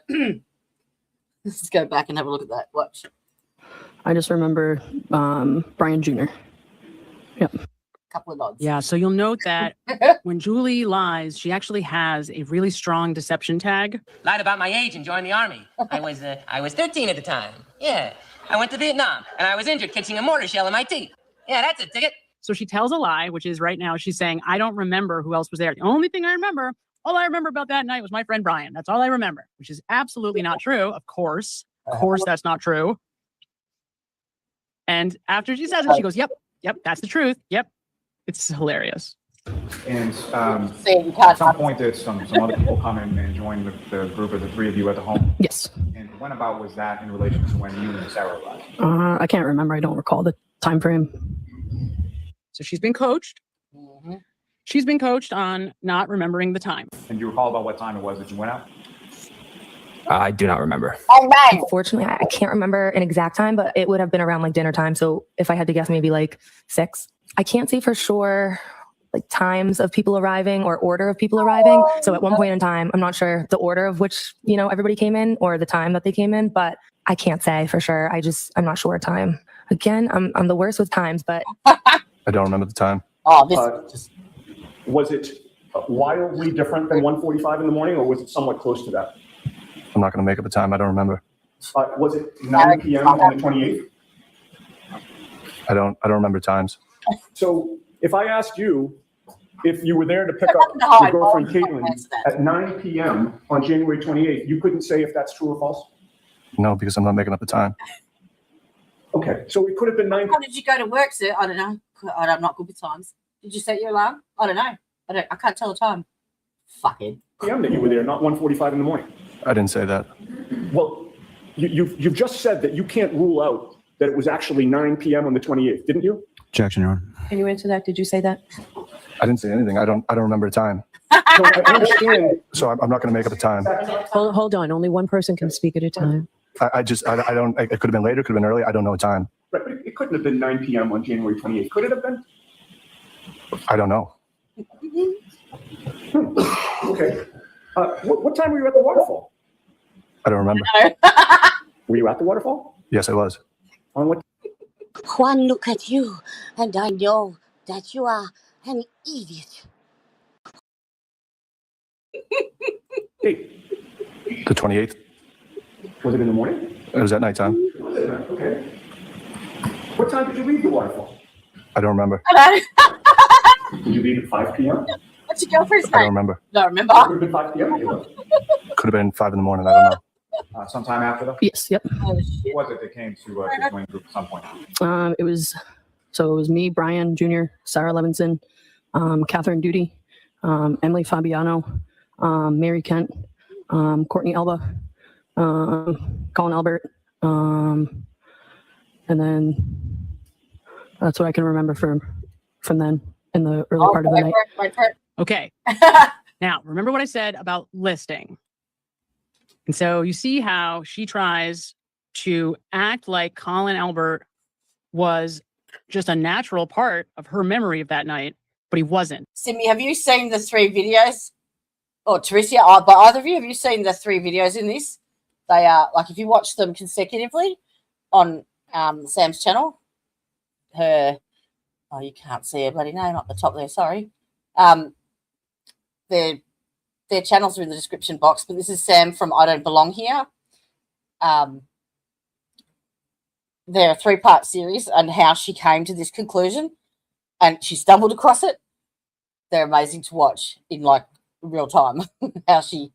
let's go back and have a look at that. Watch. I just remember Brian Jr. Yep. Couple of nods. Yeah, so you'll note that when Julie lies, she actually has a really strong deception tag. Lied about my age and joined the army. I was 13 at the time. Yeah, I went to Vietnam and I was injured catching a mortar shell in my teeth. Yeah, that's a ticket. So she tells a lie, which is right now she's saying, I don't remember who else was there. The only thing I remember, all I remember about that night was my friend Brian. That's all I remember, which is absolutely not true. Of course, that's not true. And after she says it, she goes, yep, that's the truth. Yep. It's hilarious. And at some point, did some other people come in and join the group of the 3 of you at the home? Yes. And when about was that in relation to when you and Sarah arrived? I can't remember. I don't recall the time frame. So she's been coached. Mm-hmm. She's been coached on not remembering the time. And do you recall about what time it was that you went out? I do not remember. Unfortunately, I can't remember an exact time, but it would have been around like dinner time. So if I had to guess, maybe like 6. I can't say for sure like times of people arriving or order of people arriving. So at one point in time, I'm not sure the order of which, everybody came in or the time that they came in, but I can't say for sure. I'm not sure time. Again, I'm the worst with times, but I don't remember the time. Was it wildly different than 1:45 in the morning, or was it somewhat close to that? I'm not going to make up a time. I don't remember. Was it 9 p.m. on the 28th? I don't remember times. So if I asked you if you were there to pick up No, your girlfriend I won't Caitlin answer that. at 9 p.m. on January 28th, you couldn't say if that's true or false? No, because I'm not making up the time. Okay, so it could have been 9. How did you go to work, sir? I don't know. I'm not good with times. Did you set your alarm? I don't know. I can't tell the time. Fucking. p.m. that you were there, not 1:45 in the morning. I didn't say that. Well, you've just said that you can't rule out that it was actually 9 p.m. on the 28th, didn't you? Objection, Your Honor. Can you answer that? Did you say that? I didn't say anything. I don't remember a time. So I understand. So I'm not going to make up a time. Hold on. Only one person can speak at a time. I don't, it could have been later, it could have been early. I don't know a time. Right, but it couldn't have been 9 p.m. on January 28th. Could it have been? I don't know. Okay. What time were you at the waterfall? I don't remember. Were you at the waterfall? Yes, I was. On what? Juan, look at you, and I know that you are an idiot. Hey, The 28th. was it in the morning? It was at nighttime. Okay. What time did you leave the waterfall? I don't remember. Did you leave at 5 p.m.? What's your girlfriend's I don't name? remember. Don't remember. It would have been 5 p.m. Could have been 5 in the morning. I don't know. Sometime after that? Yes. Yep. Oh, Who shit. was it that came to the Wayne Group at some point? It was me, Brian Jr., Sarah Levinson, Catherine Duty, Emily Fabiano, Mary Kent, Courtney Elba, Colin Albert, and then that's what I can remember from then in the early part of the night. Okay. Now, remember what I said about listing. And so you see how she tries to act like Colin Albert was just a natural part of her memory of that night, but he wasn't. Simi, have you seen the 3 videos? Or Tricia, but either of you, have you seen the 3 videos in this? They are, like, if you watch them consecutively on Sam's channel, you can't see her bloody name up the top there, sorry. Their channels are in the description box, but this is Sam from I Don't Belong Here. They're a 3-part series on how she came to this conclusion, and she stumbled across it. They're amazing to watch in, like, real time, how she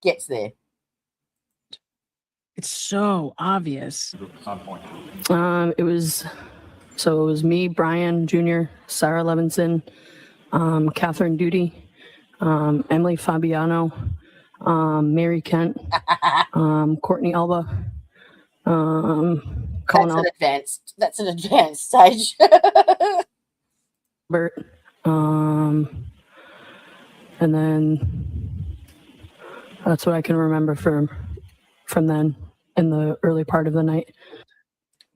gets there. It's so obvious. At some point. It was me, Brian Jr., Sarah Levinson, Catherine Duty, Emily Fabiano, Mary Kent, Courtney Elba, Colin That's an advanced stage. Albert, and then that's what I can remember from then in the early part of the night.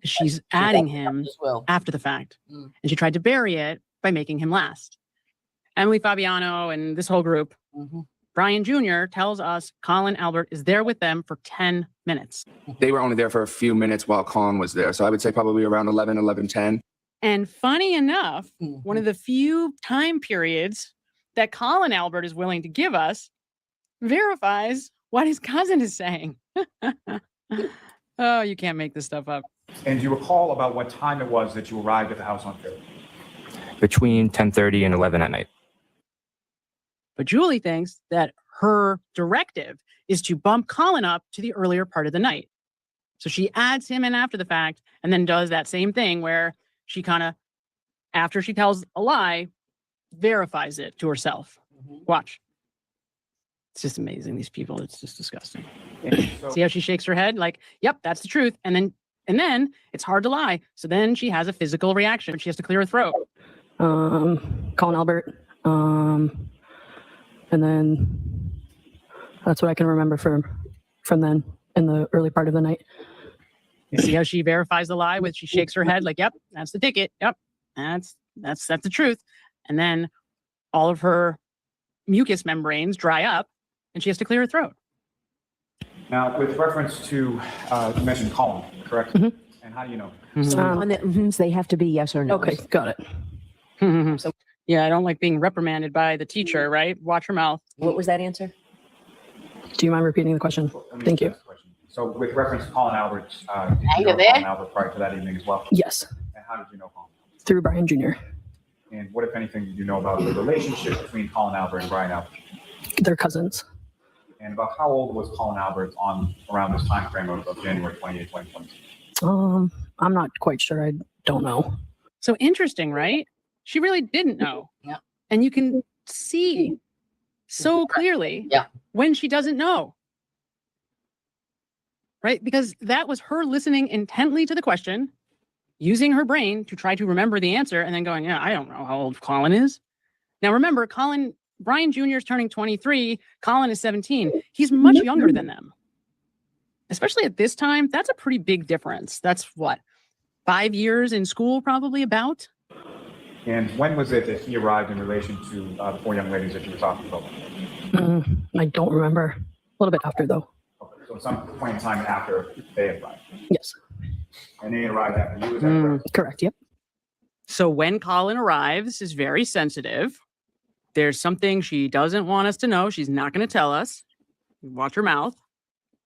She's adding him as well after the fact, and she tried to bury it by making him last. Emily Fabiano and this whole group. Brian Jr. tells us Colin Albert is there with them for 10 minutes. They were only there for a few minutes while Colin was there. So I would say probably around 11:10. And funny enough, one of the few time periods that Colin Albert is willing to give us verifies what his cousin is saying. Oh, you can't make this stuff up. And do you recall about what time it was that you arrived at the house on Fairview? Between 10:30 and 11 at night. But Julie thinks that her directive is to bump Colin up to the earlier part of the night. So she adds him in after the fact and then does that same thing where she kind of, after she tells a lie, verifies it to herself. Watch. It's just amazing, these people. It's just disgusting. See how she shakes her head? Like, yep, that's the truth. And then it's hard to lie. So then she has a physical reaction. She has to clear her throat. Colin Albert, and then that's what I can remember from then in the early part of the night. You see how she verifies the lie with she shakes her head like, yep, that's the ticket. Yep, that's the truth. And then all of her mucous membranes dry up and she has to clear her throat. Now, with reference to, you mentioned Colin, correct? And how do you know? So on the they have to be yes or no. Okay, got it. So, yeah, I don't like being reprimanded by the teacher, right? Watch her mouth. What was that answer? Do you mind repeating the question? Thank you. So with reference to Colin Albert, did Are you you know there? Colin Albert prior to that evening as well? Yes. And how did you know Colin? through Brian Jr. And what, if anything, did you know about the relationship between Colin Albert and Brian Albert? They're cousins. And about how old was Colin Albert around this time frame of January 28, 2022? I'm not quite sure. I don't know. So interesting, right? She really didn't know. Yeah. And you can see so clearly when she doesn't know. Right? Because that was her listening intently to the question, using her brain to try to remember the answer, and then going, yeah, I don't know how old Colin is. Now remember, Brian Jr. is turning 23, Colin is 17. He's much younger than them. Especially at this time, that's a pretty big difference. That's what, 5 years in school, probably about? And when was it that he arrived in relation to the four young ladies that you were talking about? I don't remember. A little bit after, though. Okay, so some point in time after they arrived. Yes. And they arrived after you, is that correct? Correct. Yep. So when Colin arrives is very sensitive. There's something she doesn't want us to know. She's not going to tell us. Watch her mouth.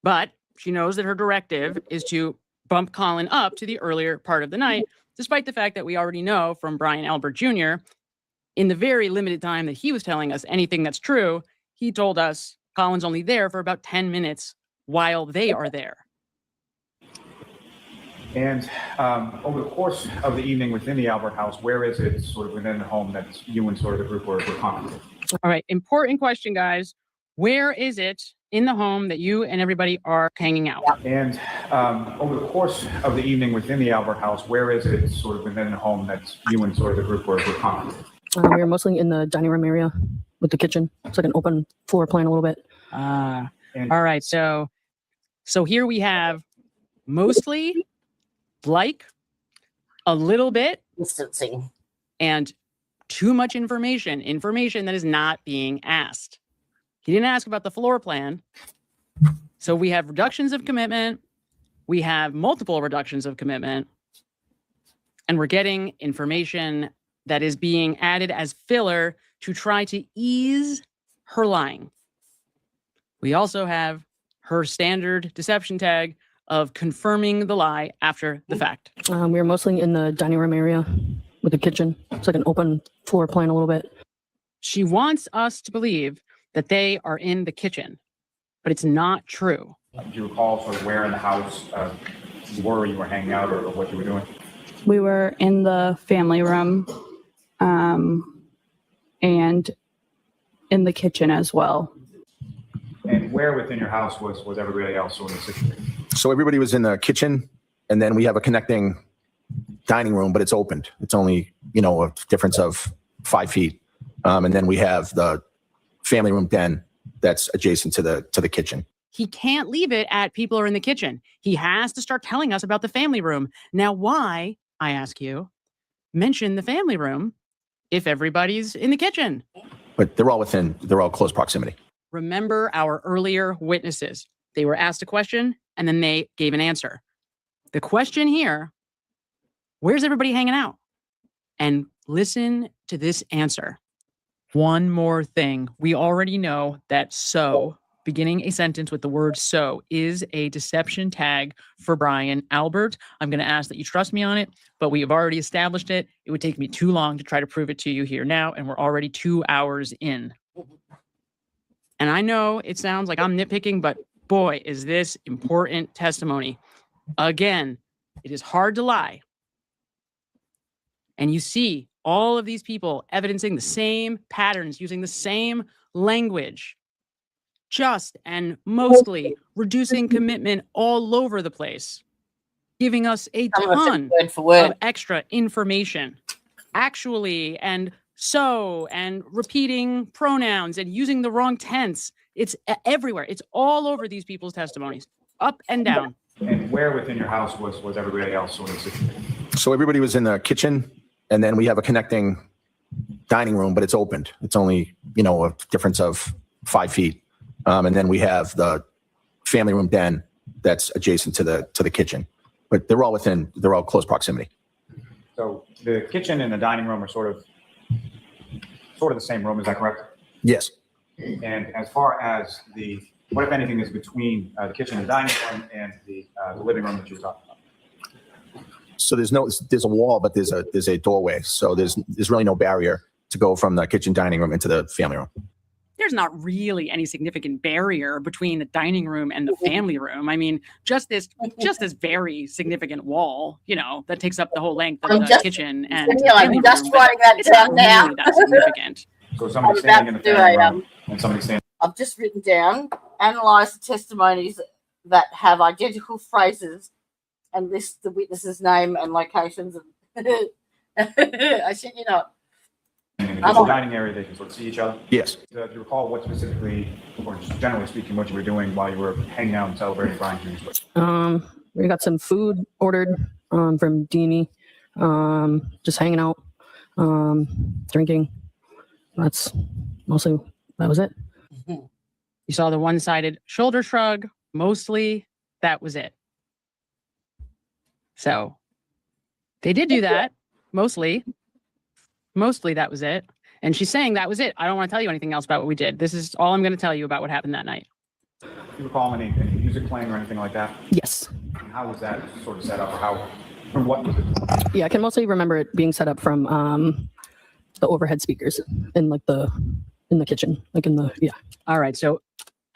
But she knows that her directive is to bump Colin up to the earlier part of the night, despite the fact that we already know from Brian Albert Jr., in the very limited time that he was telling us anything that's true, he told us Colin's only there for about 10 minutes while they are there. And over the course of the evening within the Albert house, where is it sort of within the home that you and sort of the group were congregating? All right, important question, guys. Where is it in the home that you and everybody are hanging out? And over the course of the evening within the Albert house, where is it sort of within the home that you and sort of the group were congregating? We were mostly in the dining room area with the kitchen. It's like an open floor plan a little bit. All right, so here we have mostly, like, a little bit, distancing, and too much information that is not being asked. He didn't ask about the floor plan. So we have reductions of commitment. We have multiple reductions of commitment. And we're getting information that is being added as filler to try to ease her lying. We also have her standard deception tag of confirming the lie after the fact. We were mostly in the dining room area with the kitchen. It's like an open floor plan a little bit. She wants us to believe that they are in the kitchen, but it's not true. Do you recall sort of where in the house you were hanging out, or what you were doing? We were in the family room and in the kitchen as well. And where within your house was everybody else sort of situated? So everybody was in the kitchen, and then we have a connecting dining room, but it's opened. It's only, a difference of 5 feet. And then we have the family room den that's adjacent to the kitchen. He can't leave it at people are in the kitchen. He has to start telling us about the family room. Now, why, I ask you, mention the family room if everybody's in the kitchen? But they're all close proximity. Remember our earlier witnesses. They were asked a question and then they gave an answer. The question here, where's everybody hanging out? And listen to this answer. One more thing. We already know that so, beginning a sentence with the word so, is a deception tag for Brian Albert. I'm going to ask that you trust me on it, but we have already established it. It would take me too long to try to prove it to you here now, and we're already 2 hours in. And I know it sounds like I'm nitpicking, but boy, is this important testimony. Again, it is hard to lie. And you see all of these people evidencing the same patterns, using the same language, just and mostly reducing commitment all over the place, giving us a ton of extra information, actually, and so, and repeating pronouns and using the wrong tense. It's everywhere. It's all over these people's testimonies, up and down. And where within your house was everybody else sort of situated? So everybody was in the kitchen, and then we have a connecting dining room, but it's opened. It's only, a difference of 5 feet. And then we have the family room den that's adjacent to the kitchen, but they're all close proximity. So the kitchen and the dining room are sort of the same room, is that correct? Yes. And as far as what if anything is between the kitchen and dining room and the living room that you were talking about? So there's a wall, but there's a doorway. So there's really no barrier to go from the kitchen dining room into the family room. There's not really any significant barrier between the dining room and the family room. I mean, just this very significant wall, that takes up the whole length of the kitchen and the family I'm just room, writing that it's not down now. really that significant. So somebody standing in the family room and somebody standing. I've just written down, analyze the testimonies that have identical phrases and list the witness's name and locations. I shit you not. In the kitchen dining area, they can sort of see each other. Yes. Do you recall what specifically, or just generally speaking, what you were doing while you were hanging out and celebrating Brian Jr.'s birthday? We got some food ordered from Dini. Just hanging out, drinking. That was it. You saw the one-sided shoulder shrug. Mostly, that was it. So they did do that. Mostly that was it. And she's saying that was it. I don't want to tell you anything else about what we did. This is all I'm going to tell you about what happened that night. Do you recall any music playing or anything like that? Yes. And how was that sort of set up, or from what was it? Yeah, I can mostly remember it being set up from the overhead speakers in the kitchen, All right. So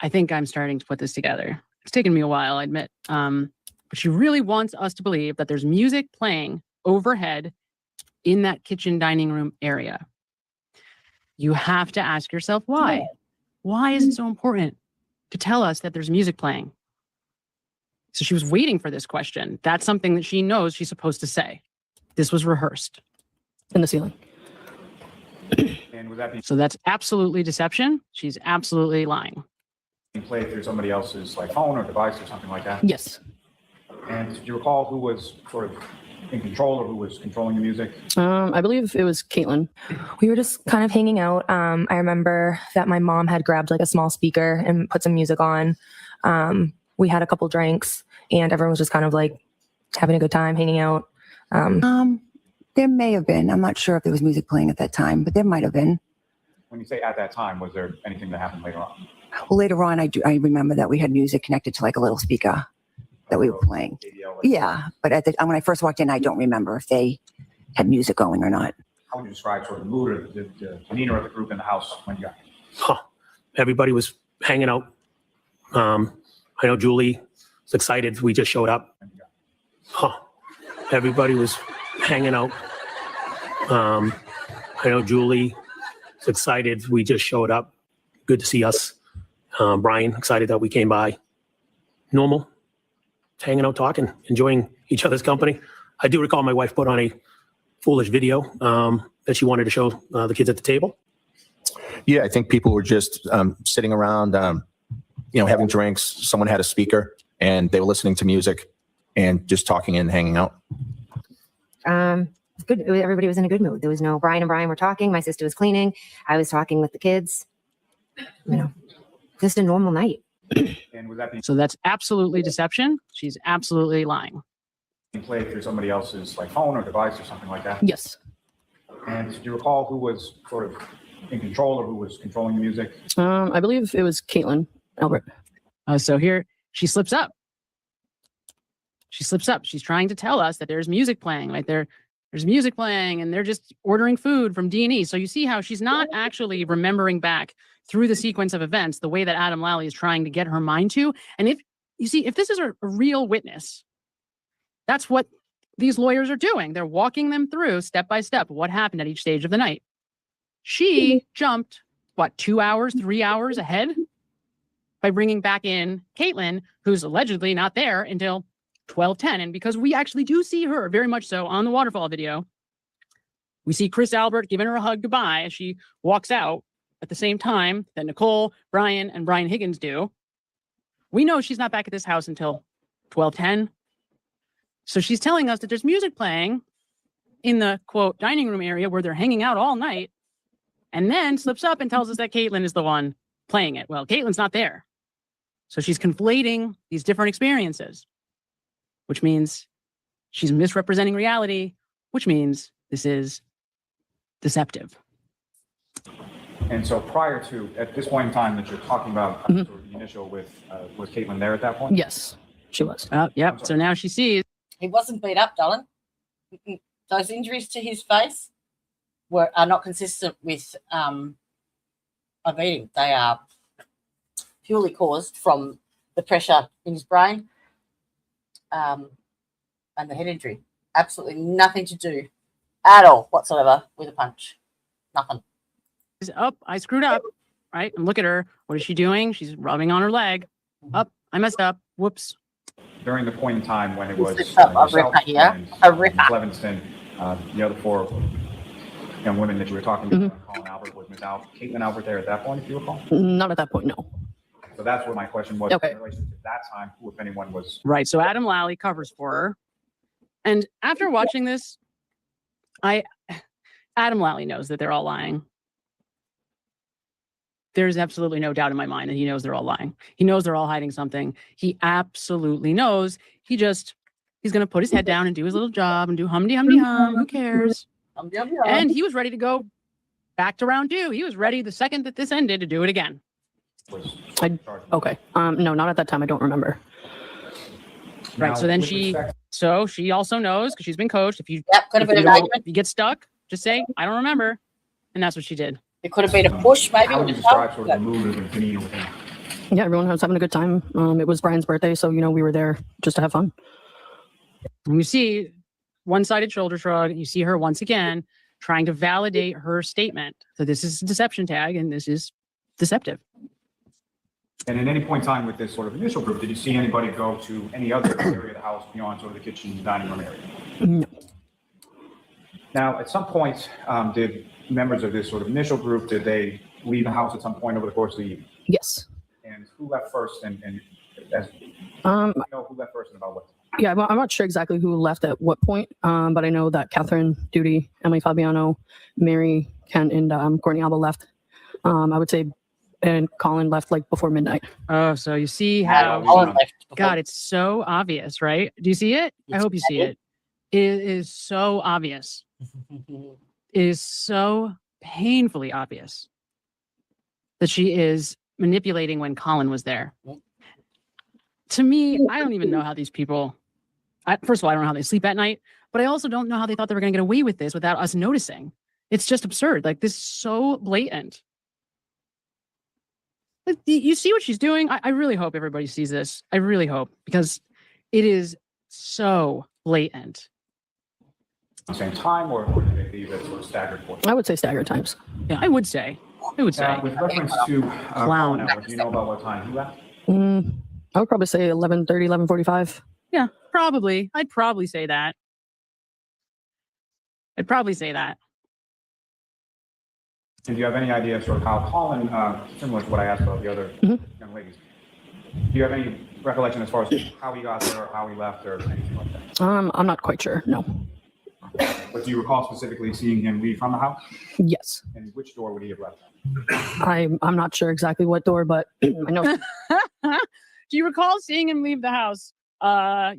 I think I'm starting to put this together. It's taken me a while, I admit. But she really wants us to believe that there's music playing overhead in that kitchen dining room area. You have to ask yourself why. Why is it so important to tell us that there's music playing? So she was waiting for this question. That's something that she knows she's supposed to say. This was rehearsed. In the ceiling. And would that be So that's absolutely deception. She's absolutely lying. played through somebody else's phone or device or something like that? Yes. And do you recall who was sort of in control or who was controlling the music? I believe it was Caitlin. We were just kind of hanging out. I remember that my mom had grabbed a small speaker and put some music on. We had a couple drinks and everyone was just kind of having a good time, hanging out. There may have been. I'm not sure if there was music playing at that time, but there might have been. When you say at that time, was there anything that happened later on? Well, later on, I remember that we had music connected to a little speaker that we were playing. Yeah, but when I first walked in, I don't remember if they had music going or not. How would you describe sort of the mood or the demeanor of the group in the house when you got here? Everybody was hanging out. I know Julie was excited. We just showed up. Everybody was hanging out. I know Julie was excited. We just showed up. Good to see us. Brian, excited that we came by. Normal. Hanging out, talking, enjoying each other's company. I do recall my wife put on a foolish video that she wanted to show the kids at the table. Yeah, I think people were just sitting around, having drinks. Someone had a speaker and they were listening to music and just talking and hanging out. Good. Everybody was in a good mood. There was no Brian and Brian were talking. My sister was cleaning. I was talking with the kids. Just a normal night. And would that be So that's absolutely deception. She's absolutely lying. played through somebody else's phone or device or something like that? Yes. And do you recall who was sort of in control or who was controlling the music? I believe it was Caitlin Albert. So here she slips up. She's trying to tell us that there's music playing, right? There's music playing and they're just ordering food from D&E. So you see how she's not actually remembering back through the sequence of events the way that Adam Lally is trying to get her mind to. And if this is a real witness, that's what these lawyers are doing. They're walking them through step by step what happened at each stage of the night. She jumped, 2 hours, 3 hours ahead by bringing back in Caitlin, who's allegedly not there until 12:10. And because we actually do see her very much so on the waterfall video, we see Chris Albert giving her a hug goodbye as she walks out at the same time that Nicole, Brian, and Brian Higgins do. We know she's not back at this house until 12:10. So she's telling us that there's music playing in the, quote, dining room area where they're hanging out all night, and then slips up and tells us that Caitlin is the one playing it. Well, Caitlin's not there. So she's conflating these different experiences, which means she's misrepresenting reality, which means this is deceptive. And so prior to, at this point in time that you're talking about, sort of the initial was Caitlin there at that point? Yes, she was. Yep. So now she sees. He wasn't beat up, darling. those injuries to his face are not consistent with a beating. They are purely caused from the pressure in his brain and the head injury. Absolutely nothing to do at all whatsoever with a punch. Nothing. Up, I screwed up, right? And look at her. What is she doing? She's rubbing on her leg. Up, I messed up. Whoops. During the point in time when it was A yourself ripper here. and A ripper. Levinston, the other four young women that you were talking about, Colin Albert, was Ms. Caitlin Albert there at that point, if you recall? Not at that point, no. So that's what my question was. Okay. In relation to that time, who, if anyone, was Right. So Adam Lally covers for her. And after watching this, Adam Lally knows that they're all lying. There's absolutely no doubt in my mind that he knows they're all lying. He knows they're all hiding something. He absolutely knows. He's going to put his head down and do his little job and do humdy hum. Who cares? And he was ready to go back to round 2. He was ready the second that this ended to do it again. Okay. No, not at that time. I don't remember. Right. Now, So then with she respect- also knows because she's been coached. If you, could have been if an you, argument. if you get stuck, just say, I don't remember. And that's what she did. It could have been a push, maybe. How or would you a shove. describe sort of the mood and demeanor within? Yeah, everyone was having a good time. It was Brian's birthday, so we were there just to have fun. And you see one-sided shoulder shrug. You see her once again trying to validate her statement. So this is a deception tag, and this is deceptive. And at any point in time with this sort of initial group, did you see anybody go to any other area of the house beyond sort of the kitchen, dining room area? No. Now, at some point, did members of this sort of initial group, did they leave the house at some point over the course of the evening? Yes. And who left first? And as you Um, know, who left first and about what? Yeah, I'm not sure exactly who left at what point, but I know that Catherine Duty, Emily Fabiano, Mary Kent, and Courtney Alba left. I would say, and Colin left like before midnight. Oh, so you see Colin how left before- God, it's so obvious, right? Do you see it? I hope you see it. It is so obvious. It is so painfully obvious that she is manipulating when Colin was there. To me, I don't even know how these people, first of all, I don't know how they sleep at night, but I also don't know how they thought they were going to get away with this without us noticing. It's just absurd. Like, this is so blatant. Like, you see what she's doing? I really hope everybody sees this. I really hope, because it is so blatant. At the same time, or did they leave at sort of staggered portions? I would say staggered times. Yeah, I would say. With reference to Colin Albert, do you know about what time he left? I would probably say 11:30, 11:45. Yeah, probably. I'd probably say that. And do you have any idea of sort of how Colin, similar to what I asked about the other young ladies, do you have any recollection as far as how he got there, or how he left, or anything like that? I'm not quite sure. No. But do you recall specifically seeing him leave from the house? Yes. And which door would he have left? I'm not sure exactly what door, but I know. Do you recall seeing him leave the house?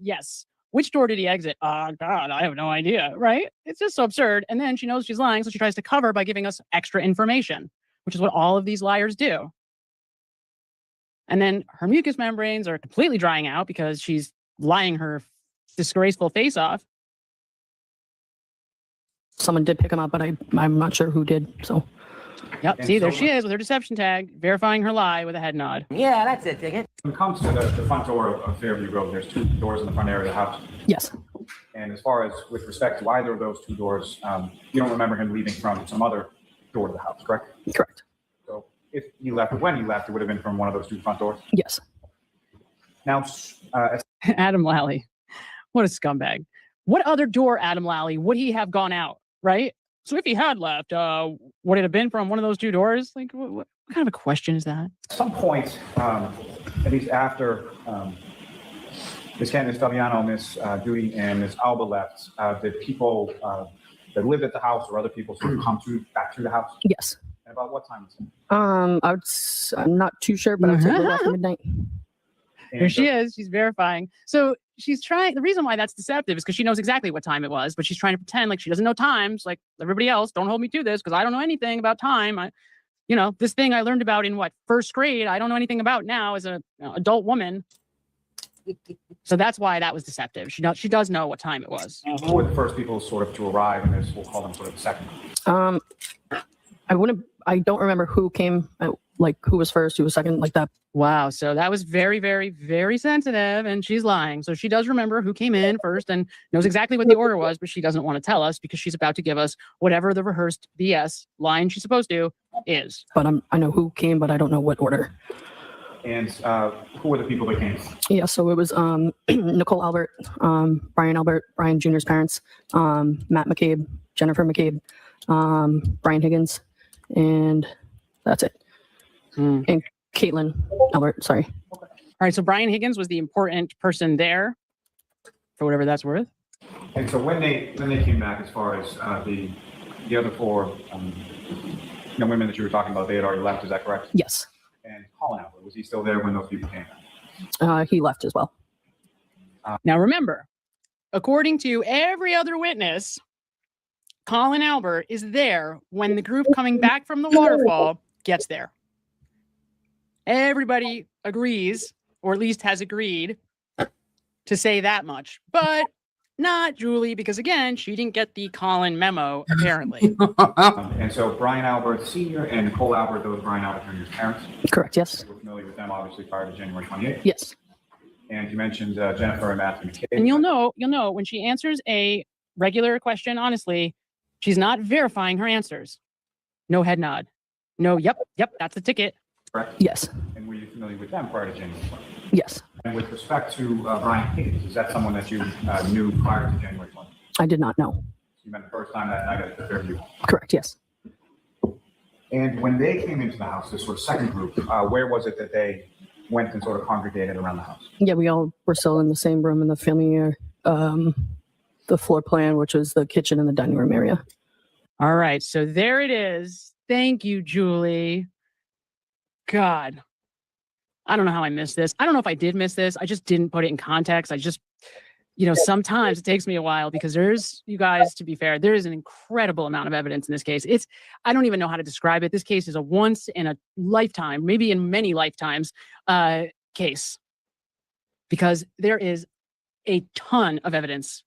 Yes. Which door did he exit? God, I have no idea, right? It's just so absurd. And then she knows she's lying, so she tries to cover by giving us extra information, which is what all of these liars do. And then her mucous membranes are completely drying out because she's lying her disgraceful face off. Someone did pick him up, but I'm not sure who did. So. Yep. And See, there so- she is with her deception tag, verifying her lie with a head nod. Yeah, that's it, Ticket. When it comes to the front door of Fairview Road, there's two doors in the front area of the house. Yes. And as far as with respect to either of those two doors, you don't remember him leaving from some other door to the house, correct? Correct. So if he left, or when he left, it would have been from one of those two front doors. Yes. Now, Adam Lally. What a scumbag. What other door, Adam Lally, would he have gone out, right? So if he had left, would it have been from one of those two doors? Like, what kind of a question is that? at some point, at least after Ms. Kent, Ms. Fabiano, Ms. Duty, and Ms. Alba left, did people that lived at the house or other people sort of come back to the house? Yes. And about what time was it? I'm not too sure, but I'd say a little after midnight. Here she is. She's verifying. So she's trying. The reason why that's deceptive is because she knows exactly what time it was, but she's trying to pretend like she doesn't know times, like everybody else. Don't hold me to this because I don't know anything about time. This thing I learned about in first grade. I don't know anything about now as an adult woman. So that's why that was deceptive. She does know what time it was. Who were the first people sort of to arrive in this, we'll call them sort of the second group? I don't remember who came, like who was first, who was second, like that. Wow. So that was very, very, very sensitive, and she's lying. So she does remember who came in first and knows exactly what the order was, but she doesn't want to tell us because she's about to give us whatever the rehearsed BS line she's supposed to is. But I know who came, but I don't know what order. And who were the people that came? Yeah, so it was Nicole Albert, Brian Albert, Brian Jr.'s parents, Matt McCabe, Jennifer McCabe, Brian Higgins, and that's it. And Caitlin Albert, sorry. All right, so Brian Higgins was the important person there, for whatever that's worth. And so when they came back, as far as the other four young women that you were talking about, they had already left, is that correct? Yes. And Colin Albert, was he still there when those people came back? He left as well. Now remember, according to every other witness, Colin Albert is there when the group coming back from the waterfall gets there. Everybody agrees, or at least has agreed, to say that much, but not Julie, because again, she didn't get the Colin memo, apparently. And so Brian Albert Sr. and Nicole Albert, those Brian Albert Jr.'s parents? Correct, yes. You were familiar with them, obviously, prior to January 28th? Yes. And you mentioned Jennifer and Matthew McCabe. And you'll know when she answers a regular question honestly, she's not verifying her answers. No head nod. No, yep, that's the ticket. Correct? Yes. And were you familiar with them prior to January 20th? Yes. And with respect to Brian Higgins, is that someone that you knew prior to January 20th? I did not know. You met the first time that night at the Fairview? Correct, yes. And when they came into the house, this sort of second group, where was it that they went and sort of congregated around the house? Yeah, we all were still in the same room in the family area. The floor plan, which was the kitchen and the dining room area. All right, so there it is. Thank you, Julie. God, I don't know how I missed this. I don't know if I did miss this. I just didn't put it in context. I just, sometimes it takes me a while because you guys, to be fair, there is an incredible amount of evidence in this case. I don't even know how to describe it. This case is a once in a lifetime, maybe in many lifetimes case, because there is a ton of evidence.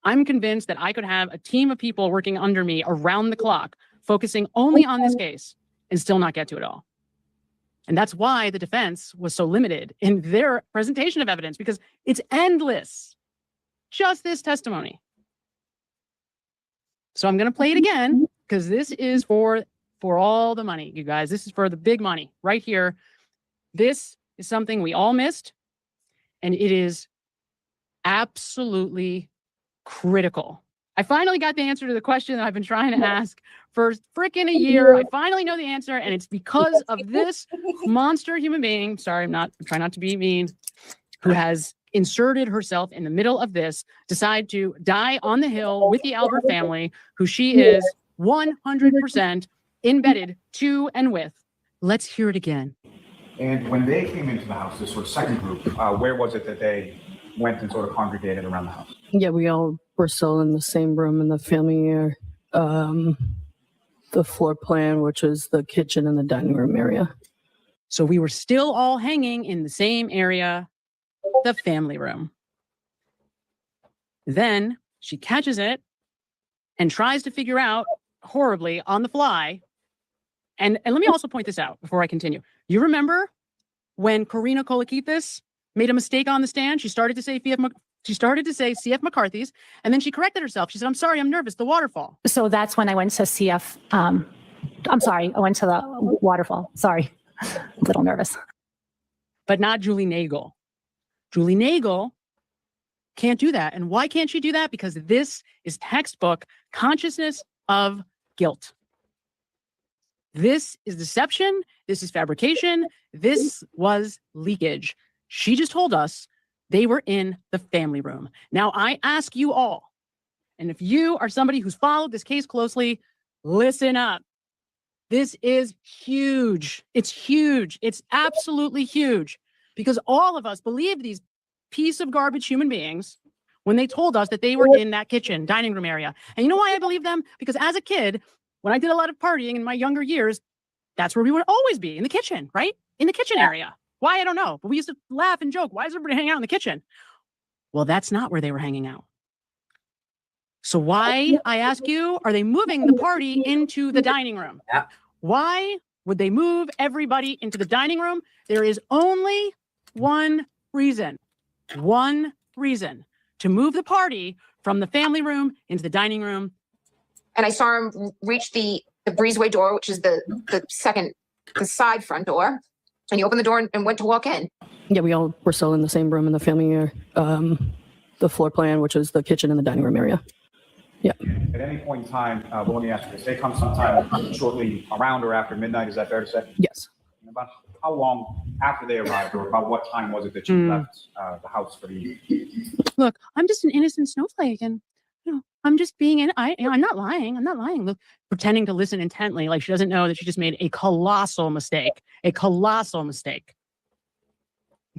I'm convinced that I could have a team of people working under me around the clock, focusing only on this case and still not get to it all. And that's why the defense was so limited in their presentation of evidence, because it's endless. Just this testimony. So I'm going to play it again because this is for all the money, you guys. This is for the big money right here. This is something we all missed, and it is absolutely critical. I finally got the answer to the question that I've been trying to ask for frickin' a year. I finally know the answer, and it's because of this monster human being. Sorry, I'm trying not to be mean, who has inserted herself in the middle of this, decide to die on the hill with the Albert family, who she is 100% embedded to and with. Let's hear it again. And when they came into the house, this sort of second group, where was it that they went and sort of congregated around the house? Yeah, we all were still in the same room in the family area. The floor plan, which was the kitchen and the dining room area. So we were still all hanging in the same area, the family room. Then she catches it and tries to figure out horribly on the fly. And let me also point this out before I continue. You remember when Karina Kolakithis made a mistake on the stand? She started to say CF McCarthy's, and then she corrected herself. She said, "I'm sorry, I'm nervous, the waterfall." So that's when I went to CF. I'm sorry, I went to the waterfall. Sorry, a little nervous. But not Julie Nagel. Julie Nagel can't do that. And why can't she do that? Because this is textbook consciousness of guilt. This is deception. This is fabrication. This was leakage. She just told us they were in the family room. Now, I ask you all, and if you are somebody who's followed this case closely, listen up. This is huge. It's huge. It's absolutely huge, because all of us believed these piece of garbage human beings when they told us that they were in that kitchen, dining room area. And you know why I believe them? Because as a kid, when I did a lot of partying in my younger years, that's where we would always be, in the kitchen, right? In the kitchen area. Why? I don't know. But we used to laugh and joke. Why is everybody hanging out in the kitchen? Well, that's not where they were hanging out. So why, I ask you, are they moving the party into the dining room? Why would they move everybody into the dining room? There is only one reason to move the party from the family room into the dining room. And I saw him reach the breezeway door, which is the side front door. And he opened the door and went to walk in. Yeah, we all were still in the same room in the family area. The floor plan, which is the kitchen and the dining room area. Yeah. At any point in time, but let me ask you this, they come sometime shortly around or after midnight, is that fair to say? Yes. About how long after they arrived, or about what time was it that you left the house for the evening? Look, I'm just an innocent snowflake, and I'm just being I'm not lying. I'm not lying. Look, pretending to listen intently, like she doesn't know that she just made a colossal mistake. A colossal mistake.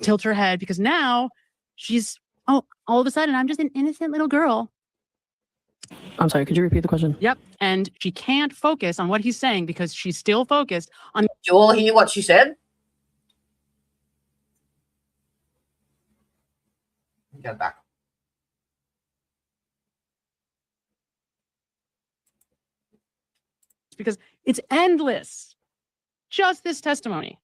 Tilt her head because now she's all of a sudden I'm just an innocent little girl. I'm sorry, could you repeat the question? Yep. And she can't focus on what he's saying because she's still focused on. You all hear what she said? Go back. Because it's endless. Just this testimony.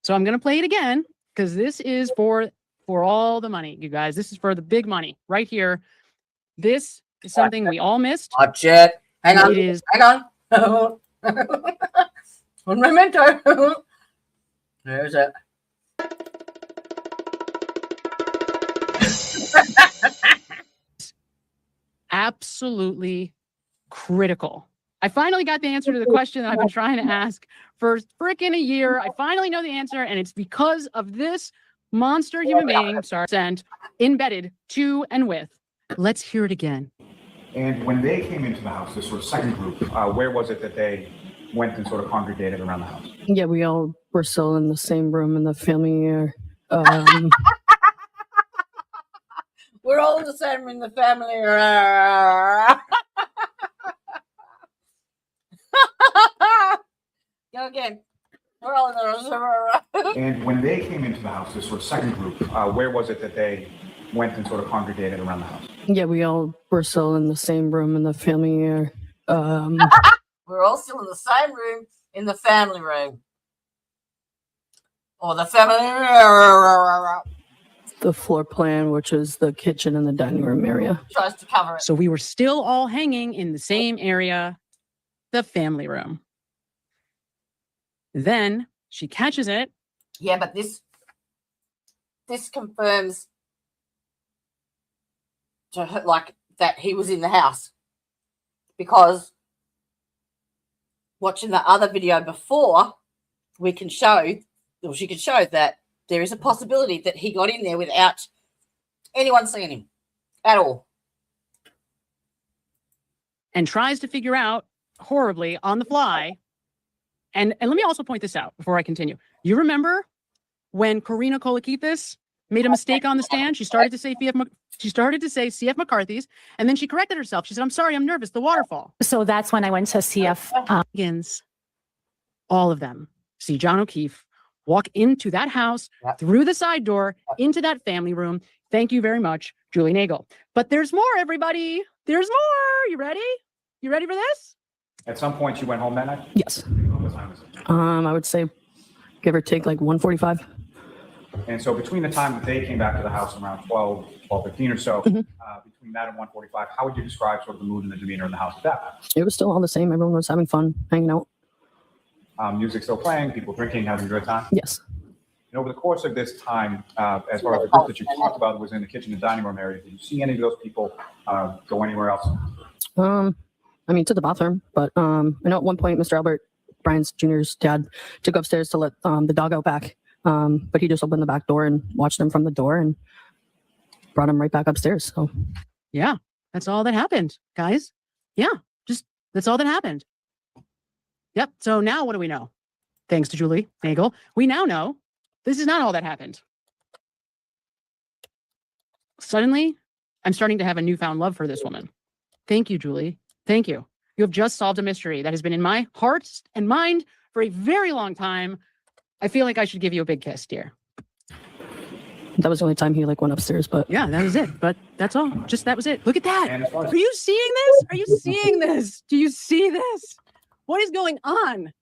So I'm going to play it again because this is for all the money, you guys. This is for the big money right here. This is something we all missed. Watch it. Hang on. It is. Hang on. Un momento. There's it. Absolutely critical. I finally got the answer to the question that I've been trying to ask for freaking a year. I finally know the answer, and it's because of this monster human being, sent embedded to and with. Let's hear it again. And when they came into the house, this sort of second group, where was it that they went and sort of congregated around the house? Yeah, we all were still in the same room in the family area. We're all the same in the family. Go again. We're all in the. And when they came into the house, this sort of second group, where was it that they went and sort of congregated around the house? Yeah, we all were still in the same room in the family area. We're all still in the same room in the family room. Or the family. The floor plan, which is the kitchen and the dining room area. Tries to cover it. So we were still all hanging in the same area, the family room. Then she catches it. Yeah, but this confirms to her, like, that he was in the house, because watching the other video before, she can show that there is a possibility that he got in there without anyone seeing him at all. And tries to figure out horribly on the fly. And let me also point this out before I continue. You remember when Karina Kolakithis made a mistake on the stand? She started to say CF McCarthy's, and then she corrected herself. She said, "I'm sorry, I'm nervous. The waterfall." So that's when I went to CF. Begins. All of them see John O'Keefe walk into that house, through the side door, into that family room. Thank you very much, Julie Nagel. But there's more, everybody. There's more. You ready? You ready for this? At some point, you went home that night? Yes. What time was it? I would say, give or take, like 1:45. And so between the time that they came back to the house around 12:15 or so, between that and 1:45, how would you describe sort of the mood and the demeanor in the house at that time? It was still all the same. Everyone was having fun, hanging out. Music still playing, people drinking, having a good time? Yes. And over the course of this time, as far as the group that you talked about was in the kitchen and dining room area, did you see any of those people go anywhere else? I mean, to the bathroom, but I know at one point, Mr. Albert, Brian's Jr.'s dad, took upstairs to let the dog out back. But he just opened the back door and watched him from the door and brought him right back upstairs. So, yeah, that's all that happened, guys. Yeah, that's all that happened. Yep. So now what do we know? Thanks to Julie Nagel, we now know this is not all that happened. Suddenly, I'm starting to have a newfound love for this woman. Thank you, Julie. Thank you. You have just solved a mystery that has been in my heart and mind for a very long time. I feel like I should give you a big kiss, dear. That was the only time he like went upstairs, but Yeah, that was it. But that's all. Just that was it. Look at that. And as far as Are you seeing this? Are you seeing this? Do you see this? What is going on?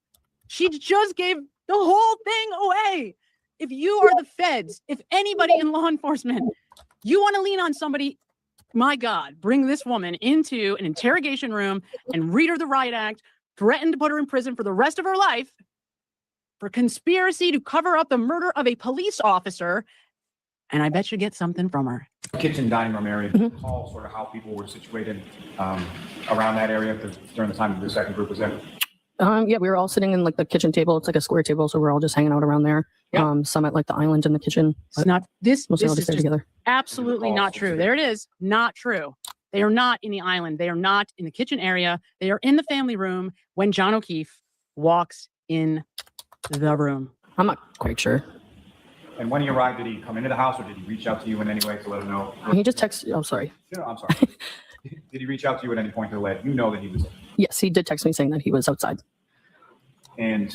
She just gave the whole thing away. If you are the feds, if anybody in law enforcement, you want to lean on somebody, my God, bring this woman into an interrogation room and read her the riot act, threaten to put her in prison for the rest of her life for conspiracy to cover up the murder of a police officer. And I bet you get something from her. kitchen dining room area, recall sort of how people were situated around that area during the time the second group was there? Yeah, we were all sitting in like the kitchen table. It's like a square table, so we're all just hanging out around there. Yeah. Some at like the island in the kitchen. It's not this. Mostly This all is just there just together. absolutely not true. There it is. Not true. They are not in the island. They are not in the kitchen area. They are in the family room when John O'Keefe walks in the room. I'm not quite sure. And when he arrived, did he come into the house or did he reach out to you in any way to let him know? He just texted. Oh, sorry. No, I'm sorry. Did he reach out to you at any point to let you know that he was there? Yes, he did text me saying that he was outside. And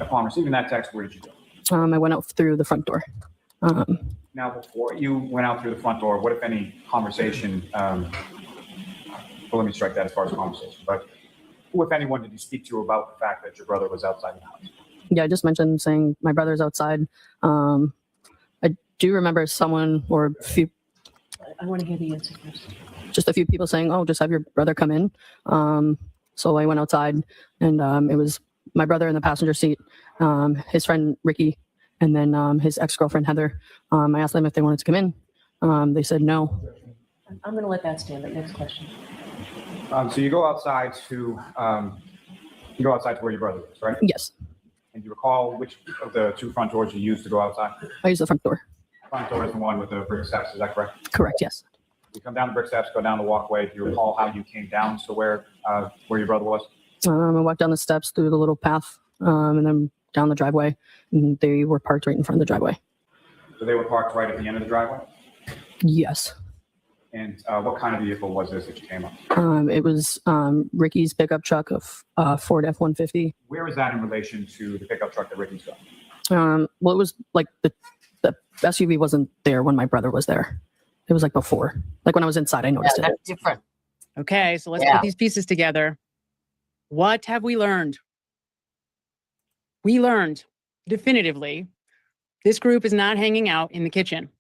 upon receiving that text, where did you go? I went out through the front door. Now, before you went out through the front door, what, if any, conversation, well, let me strike that as far as conversation, but who, if anyone, did you speak to about the fact that your brother was outside the house? Yeah, I just mentioned saying my brother's outside. I do remember someone or a few, I want to hear the answer first. just a few people saying, "Oh, just have your brother come in." So I went outside, and it was my brother in the passenger seat, his friend Ricky, and then his ex-girlfriend Heather. I asked them if they wanted to come in. They said no. I'm going to let that stand. But next question. So you go outside to where your brother is, right? Yes, And you recall which of the two front doors you used to go outside? I used the front door. Front door is the one with the brick steps, is that correct? Correct. Yes. You come down the brick steps, go down the walkway. Do you recall how you came down to where your brother was? I walked down the steps through the little path, and then down the driveway. And they were parked right in front of the driveway. So they were parked right at the end of the driveway? Yes. And what kind of vehicle was this that you came up? It was Ricky's pickup truck, of Ford F-150. Where is that in relation to the pickup truck that Ricky's got? Well, it was like the SUV wasn't there when my brother was there. It was like before. Like when I was inside, I noticed it. That's different. Okay, so let's Yeah. put these pieces together. What have we learned? We learned definitively this group is not hanging out in the kitchen.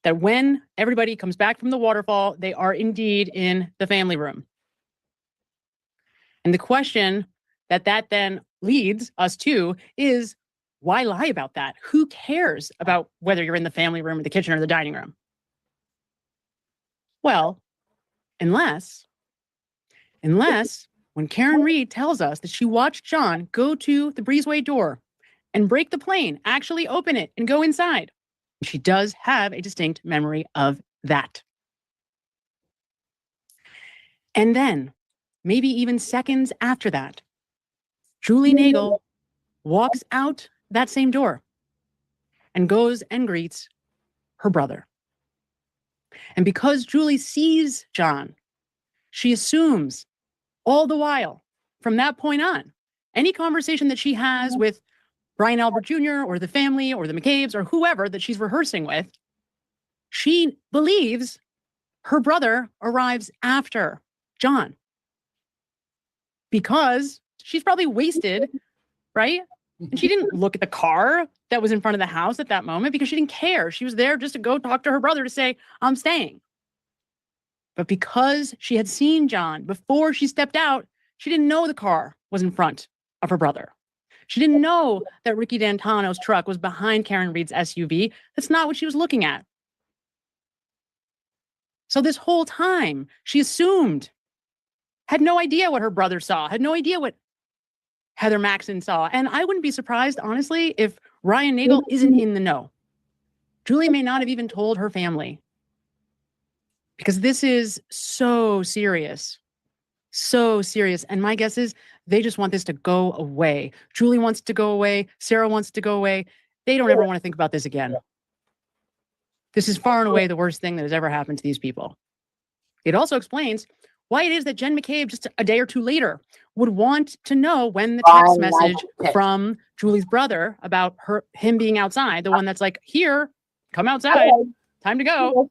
That when everybody comes back from the waterfall, they are indeed in the family room. And the question that then leads us to is, why lie about that? Who cares about whether you're in the family room or the kitchen or the dining room? Well, unless when Karen Reed tells us that she watched John go to the breezeway door and break the plane, actually open it and go inside. She does have a distinct memory of that. And then, maybe even seconds after that, Julie Nagel walks out that same door and goes and greets her brother. And because Julie sees John, she assumes all the while from that point on, any conversation that she has with Brian Albert Jr. or the family or the McCabe's or whoever that she's rehearsing with, she believes her brother arrives after John because she's probably wasted, right? And she didn't look at the car that was in front of the house at that moment because she didn't care. She was there just to go talk to her brother to say, I'm staying. But because she had seen John before she stepped out, she didn't know the car was in front of her brother. She didn't know that Ricky D'Antano's truck was behind Karen Reed's SUV. That's not what she was looking at. So this whole time, she assumed, had no idea what her brother saw, had no idea what Heather Maxson saw. And I wouldn't be surprised, honestly, if Ryan Nagel isn't in the know. Julie may not have even told her family because this is so serious. So serious. And my guess is they just want this to go away. Julie wants to go away. Sarah wants to go away. They don't ever want to think about this again. This is far and away the worst thing that has ever happened to these people. It also explains why it is that Jen McCabe just a day or two later would want to know when the text message from Julie's brother about him being outside, the one that's like, here, come outside, time to go.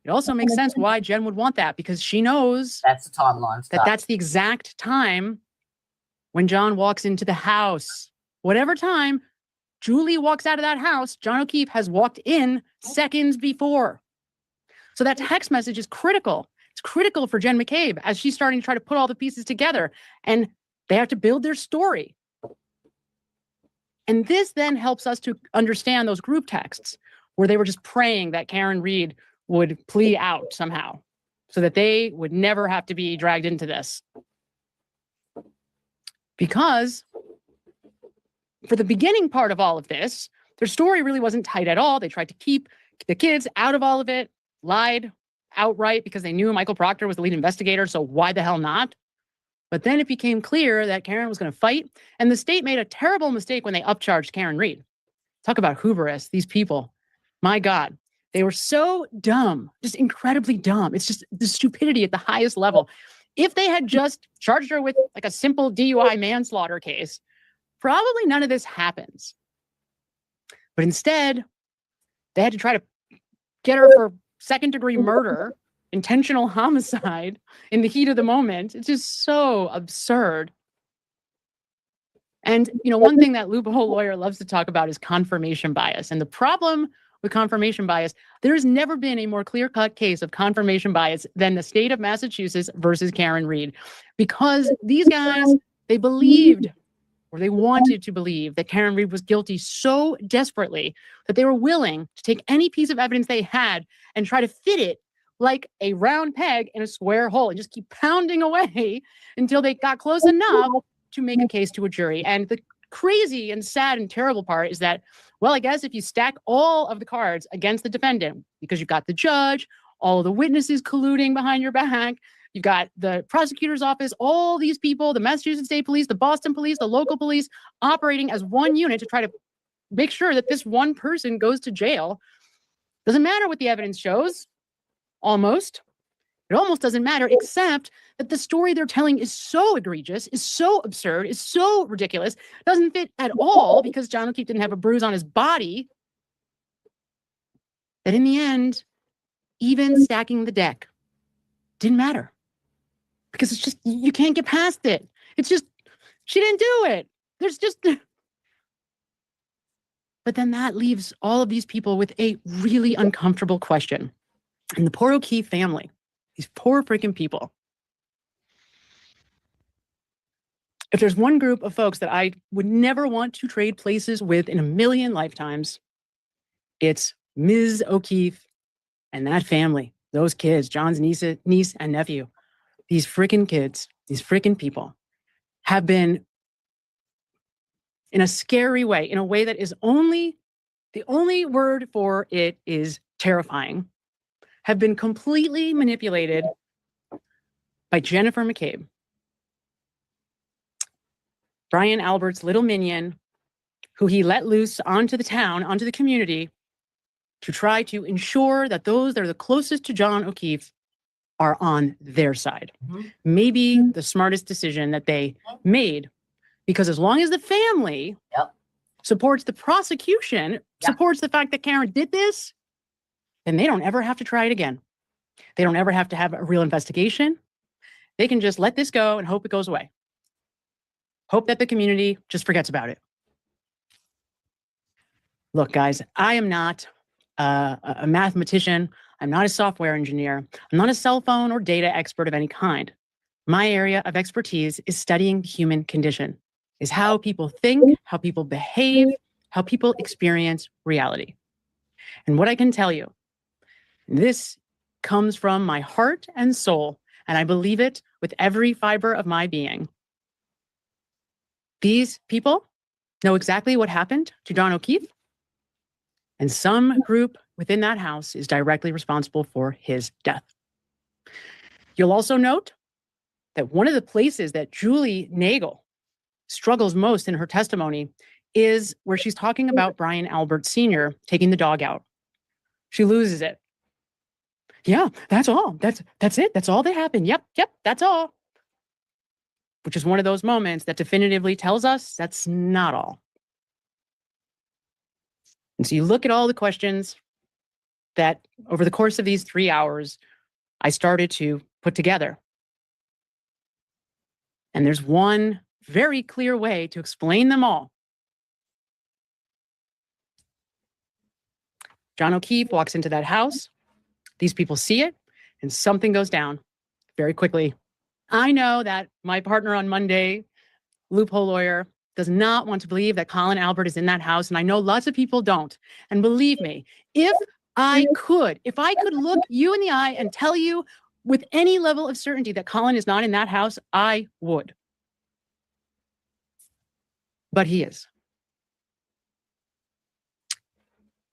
It also makes sense why Jen would want that, because she knows That's the timeline. that's the exact time when John walks into the house. Whatever time Julie walks out of that house, John O'Keefe has walked in seconds before. So that text message is critical. It's critical for Jen McCabe as she's starting to try to put all the pieces together, and they have to build their story. And this then helps us to understand those group texts where they were just praying that Karen Read would plea out somehow so that they would never have to be dragged into this. Because for the beginning part of all of this, their story really wasn't tight at all. They tried to keep the kids out of all of it, lied outright because they knew Michael Proctor was the lead investigator, so why the hell not? But then it became clear that Karen was going to fight, and the state made a terrible mistake when they upcharged Karen Read. Talk about hubris, these people. My God, they were so dumb, just incredibly dumb. It's just the stupidity at the highest level. If they had just charged her with like a simple DUI manslaughter case, probably none of this happens. But instead, they had to try to get her for second-degree murder, intentional homicide in the heat of the moment. It's just so absurd. And, you know, one thing that loophole lawyer loves to talk about is confirmation bias. And the problem with confirmation bias, there has never been a more clear-cut case of confirmation bias than the state of Massachusetts versus Karen Read. Because these guys, they believed, or they wanted to believe, that Karen Read was guilty so desperately that they were willing to take any piece of evidence they had and try to fit it like a round peg in a square hole and just keep pounding away until they got close enough to make a case to a jury. And the crazy and sad and terrible part is that, well, I guess if you stack all of the cards against the defendant, because you've got the judge, all of the witnesses colluding behind your back, you've got the prosecutor's office, all these people, the Massachusetts State Police, the Boston Police, the local police, operating as one unit to try to make sure that this one person goes to jail. Doesn't matter what the evidence shows, almost. It almost doesn't matter, except that the story they're telling is so egregious, is so absurd, is so ridiculous, doesn't fit at all because John O'Keefe didn't have a bruise on his body, that in the end, even stacking the deck didn't matter. Because it's just, you can't get past it. It's just, she didn't do it. There's just... But then that leaves all of these people with a really uncomfortable question. And the poor O'Keefe family, these poor freaking people. If there's one group of folks that I would never want to trade places with in a million lifetimes, it's Ms. O'Keefe and that family, those kids, John's niece and nephew. These freaking kids, these freaking people have been, in a scary way, in a way that is only, the only word for it is terrifying, have been completely manipulated by Jennifer McCabe, Brian Albert's little minion, who he let loose onto the town, onto the community, to try to ensure that those that are the closest to John O'Keefe are on their side. Maybe the smartest decision that they made, because as long as the family supports the prosecution, supports the fact that Karen did this, then they don't ever have to try it again. They don't ever have to have a real investigation. They can just let this go and hope it goes away. Hope that the community just forgets about it. Look, guys, I am not a mathematician. I'm not a software engineer. I'm not a cell phone or data expert of any kind. My area of expertise is studying the human condition, is how people think, how people behave, how people experience reality. And what I can tell you, this comes from my heart and soul, and I believe it with every fiber of my being. These people know exactly what happened to John O'Keefe, and some group within that house is directly responsible for his death. You'll also note that one of the places that Julie Nagel struggles most in her testimony is where she's talking about Brian Albert Sr. taking the dog out. She loses it. Yeah, that's all. That's it. That's all that happened. Yep, that's all. Which is one of those moments that definitively tells us that's not all. And so you look at all the questions that over the course of these 3 hours, I started to put together. And there's one very clear way to explain them all. John O'Keefe walks into that house. These people see it, and something goes down very quickly. I know that my partner on Monday, Loophole Lawyer, does not want to believe that Colin Albert is in that house, and I know lots of people don't. And believe me, if I could look you in the eye and tell you with any level of certainty that Colin is not in that house, I would. But he is.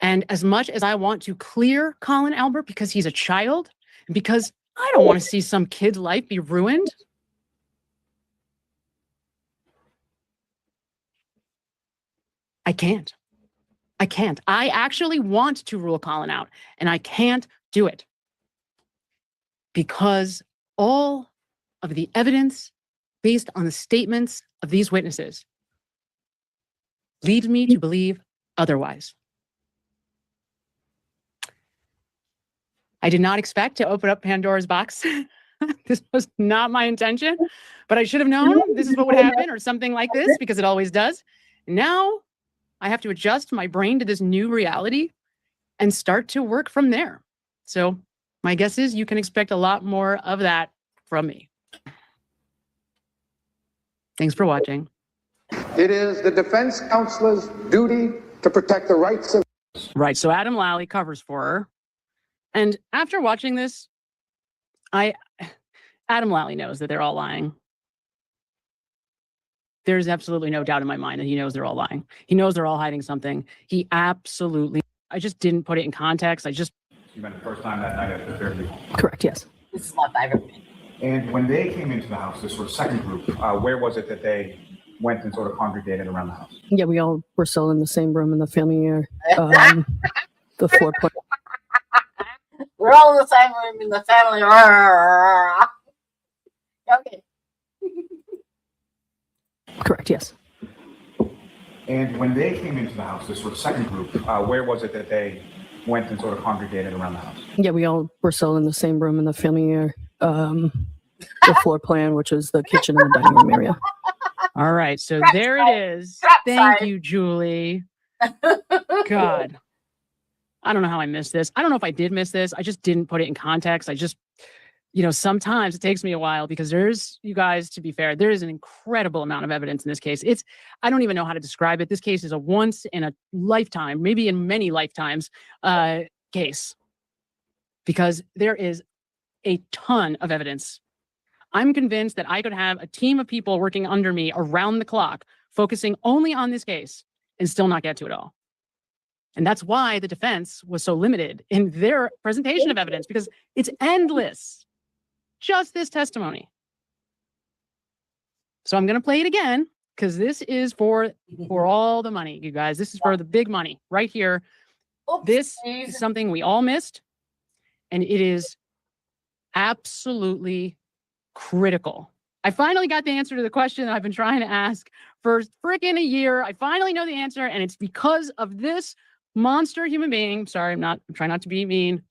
And as much as I want to clear Colin Albert because he's a child, and because I don't want to see some kid's life be ruined, I can't. I actually want to rule Colin out, and I can't do it because all of the evidence based on the statements of these witnesses leads me to believe otherwise. I did not expect to open up Pandora's box. This was not my intention, but I should have known this is what would happen or something like this because it always does. Now I have to adjust my brain to this new reality and start to work from there. So my guess is you can expect a lot more of that from me. Thanks for watching. It is the defense counselor's duty to protect the rights of... Right, so Adam Lally covers for her. And after watching this, Adam Lally knows that they're all lying. There's absolutely no doubt in my mind that he knows they're all lying. He knows they're all hiding something. He absolutely, I just didn't put it in context. You meant the first time that night at the Fairview. Correct, yes. This is my favorite bit. And when they came into the house, this sort of second group, where was it that they went and sort of congregated around the house? Yeah, we all were still in the same room in the family area. The floor plan. We're all in the same room in the family. Okay. Correct, yes. And when they came into the house, this sort of second group, where was it that they went and sort of congregated around the house? Yeah, we all were still in the same room in the family area. The floor plan, which is the kitchen and the dining room area. All right, so there it is. Thank you, Julie. God. I don't know how I missed this. I don't know if I did miss this. I just didn't put it in context. Sometimes it takes me a while because there's, you guys, to be fair, there is an incredible amount of evidence in this case. I don't even know how to describe it. This case is a once in a lifetime, maybe in many lifetimes case, because there is a ton of evidence. I'm convinced that I could have a team of people working under me around the clock, focusing only on this case and still not get to it all. And that's why the defense was so limited in their presentation of evidence, because it's endless. Just this testimony. So I'm going to play it again because this is for all the money, you guys. This is for the big money right here. This is something we all missed, and it is absolutely critical. I finally got the answer to the question that I've been trying to ask for freaking a year. I finally know the answer, and it's because of this monster human being. Sorry, I'm trying not to be mean,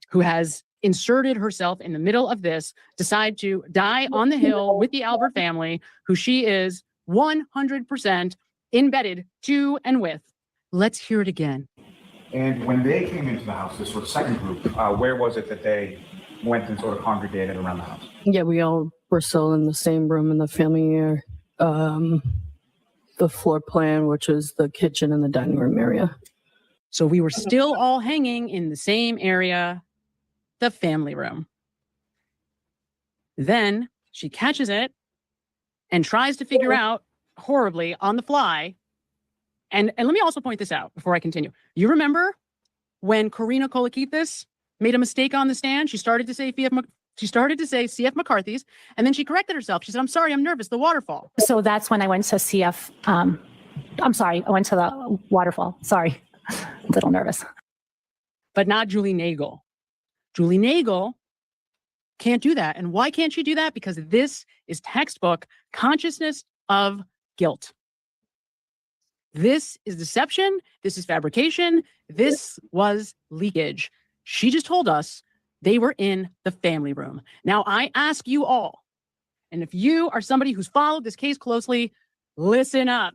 who has inserted herself in the middle of this, decide to die on the Hill with the Albert family, who she is 100% embedded to and with. Let's hear it again. And when they came into the house, this sort of second group, where was it that they went and sort of congregated around the house? Yeah, we all were still in the same room in the family area. The floor plan, which is the kitchen and the dining room area. So we were still all hanging in the same area, the family room. Then she catches it and tries to figure out horribly on the fly. And let me also point this out before I continue. You remember when Karina Kolakithis made a mistake on the stand? She started to say CF McCarthy's, and then she corrected herself. She said, "I'm sorry, I'm nervous, the waterfall." So that's when I went to CF. I went to the waterfall. Sorry, a little nervous. But not Julie Nagel. Julie Nagel can't do that. And why can't she do that? Because this is textbook consciousness of guilt. This is deception. This is fabrication. This was leakage. She just told us they were in the family room. Now, I ask you all, and if you are somebody who's followed this case closely, listen up.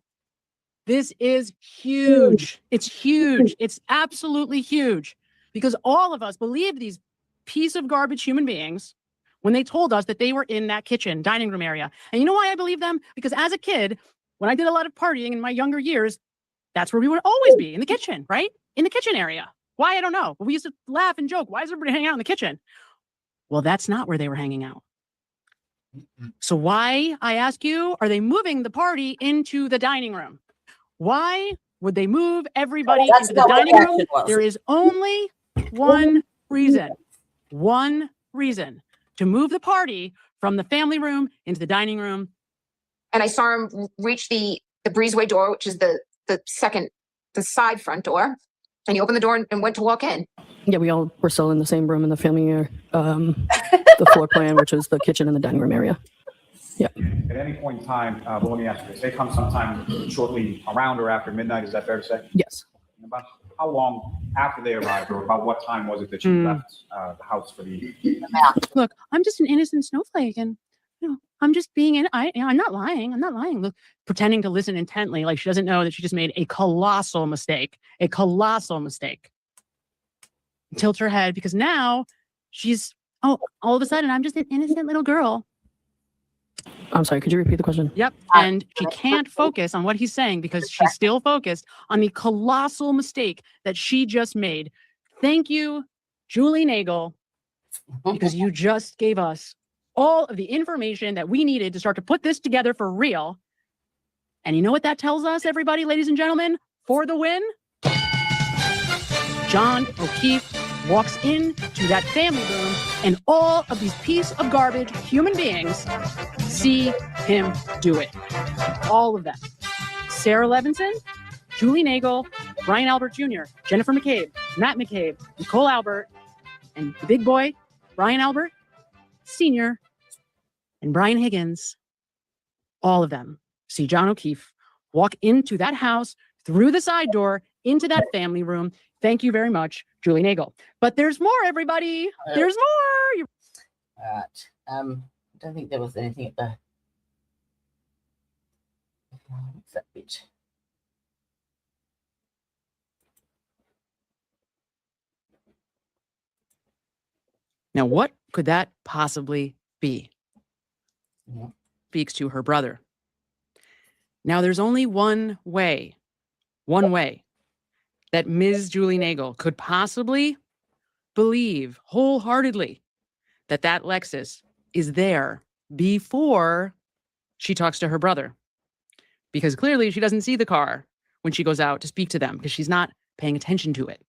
This is huge. It's huge. It's absolutely huge, because all of us believed these piece of garbage human beings when they told us that they were in that kitchen dining room area. And you know why I believe them? Because as a kid, when I did a lot of partying in my younger years, that's where we would always be, in the kitchen, right? In the kitchen area. Why? I don't know. But we used to laugh and joke. Why is everybody hanging out in the kitchen? Well, that's not where they were hanging out. So why, I ask you, are they moving the party into the dining room? Why would they move everybody into the dining room? There is only one reason to move the party from the family room into the dining room. And I saw him reach the breezeway door, which is the side front door. And he opened the door and went to walk in. Yeah, we all were still in the same room in the family area, the floor plan, which was the kitchen and the dining room area. Yeah. At any point in time, well, let me ask you this. They come sometime shortly around or after midnight. Is that fair to say? Yes. About how long after they arrived, or about what time was it that you left the house for the Look, I'm just an innocent snowflake, and I'm just being I'm not lying. I'm not lying. Look, pretending to listen intently, like she doesn't know that she just made a colossal mistake. A colossal mistake. Tilt her head, because now she's all of a sudden I'm just an innocent little girl. I'm sorry, could you repeat the question? Yep. And she can't focus on what he's saying because she's still focused on the colossal mistake that she just made. Thank you, Julie Nagel, because you just gave us all of the information that we needed to start to put this together for real. And you know what that tells us, everybody, ladies and gentlemen? For the win, John O'Keefe walks into that family room, and all of these piece of garbage human beings see him do it. All of them. Sarah Levinson, Julie Nagel, Brian Albert Jr., Jennifer McCabe, Matt McCabe, Nicole Albert, and the big boy, Brian Albert Sr., and Brian Higgins. All of them see John O'Keefe walk into that house through the side door into that family room. Thank you very much, Julie Nagel. But there's more, everybody. There's more. All right. I don't think there was anything at the. What's that bit? Now, what could that possibly be? Speaks to her brother. Now, there's only one way that Ms. Julie Nagel could possibly believe wholeheartedly that that Lexus is there before she talks to her brother. Because clearly she doesn't see the car when she goes out to speak to them because she's not paying attention to it.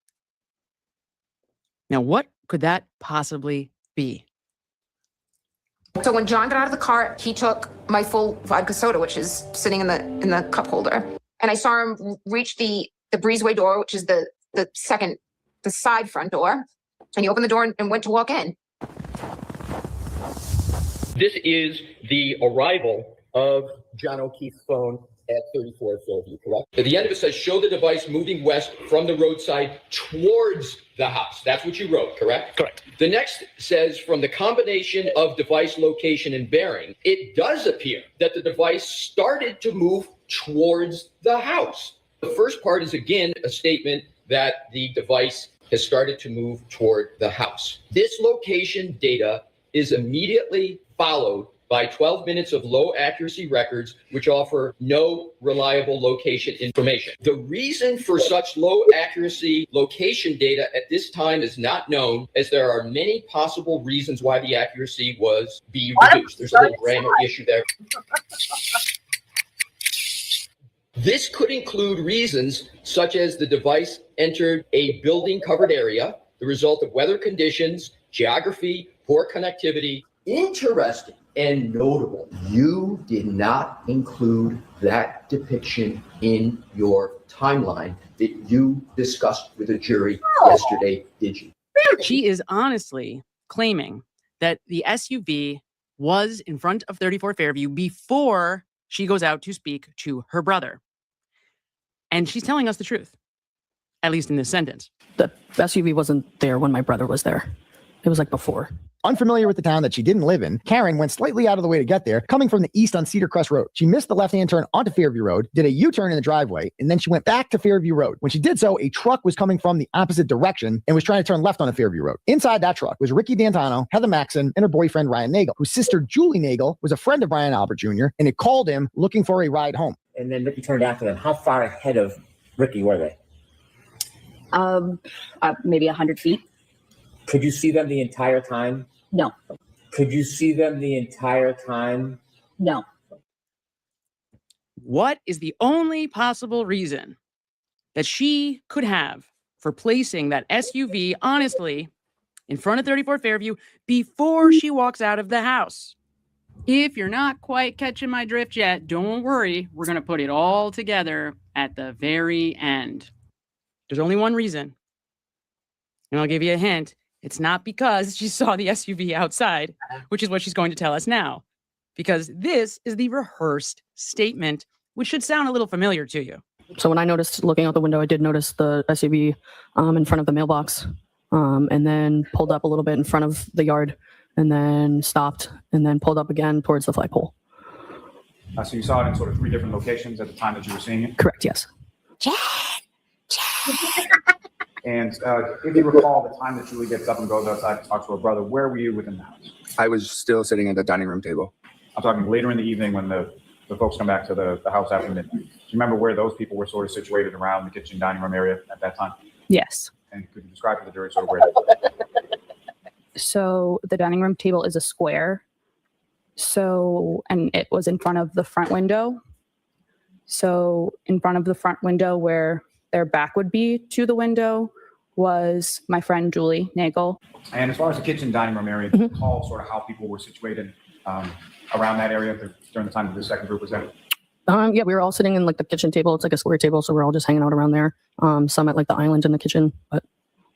Now, what could that possibly be? So when John got out of the car, he took my full vodka soda, which is sitting in the cup holder. And I saw him reach the breezeway door, which is the side front door. And he opened the door and went to walk in. This is the arrival of John O'Keefe's phone at 34 Fairview, correct? At the end of it says, show the device moving west from the roadside towards the house. That's what you wrote, correct? Correct. The next says, from the combination of device location and bearing, it does appear that the device started to move towards the house. The first part is, again, a statement that the device has started to move toward the house. This location data is immediately followed by 12 minutes of low accuracy records, which offer no reliable location information. The reason for such low accuracy location data at this time is not known, as there are many possible reasons why the accuracy was reduced. There's a little grammar issue there. This could include reasons such as the device entered a building covered area, the result of weather conditions, geography, poor connectivity. Interesting and notable, you did not include that depiction in your timeline that you discussed with a jury yesterday, did you? She is honestly claiming that the SUV was in front of 34 Fairview before she goes out to speak to her brother. And she's telling us the truth, at least in this sentence. The SUV wasn't there when my brother was there. It was like before. Unfamiliar with the town that she didn't live in, Karen went slightly out of the way to get there, coming from the east on Cedar Crest Road. She missed the left-hand turn onto Fairview Road, did a U-turn in the driveway, and then she went back to Fairview Road. When she did so, a truck was coming from the opposite direction and was trying to turn left on Fairview Road. Inside that truck was Ricky D'Antano, Heather Maxon, and her boyfriend Ryan Nagel, whose sister Julie Nagel was a friend of Brian Albert Jr. and had called him looking for a ride home. And then Ricky turned after them. How far ahead of Ricky were they? Maybe 100 feet. Could you see them the entire time? No. Could you see them the entire time? No. What is the only possible reason that she could have for placing that SUV, honestly, in front of 34 Fairview before she walks out of the house? If you're not quite catching my drift yet, don't worry. We're going to put it all together at the very end. There's only one reason. And I'll give you a hint. It's not because she saw the SUV outside, which is what she's going to tell us now. Because this is the rehearsed statement, which should sound a little familiar to you. So when I noticed looking out the window, I did notice the SUV in front of the mailbox, and then pulled up a little bit in front of the yard, and then stopped, and then pulled up again towards the flagpole. So you saw it in sort of 3 different locations at the time that you were seeing it? Correct, yes. And if you recall the time that Julie gets up and goes outside to talk to her brother, where were you within the house? I was still sitting at the dining room table. I'm talking later in the evening when the folks come back to the house after midnight. Do you remember where those people were sort of situated around the kitchen dining room area at that time? Yes. And could you describe to the jury sort of where they were? So the dining room table is a square. So, and it was in front of the front window. So in front of the front window where their back would be to the window was my friend Julie Nagel. And as far as the kitchen dining room area, do you recall sort of how people were situated around that area during the time that the second group was there? Yeah, we were all sitting in like the kitchen table. It's like a square table, so we're all just hanging out around there. Some at like the island in the kitchen, but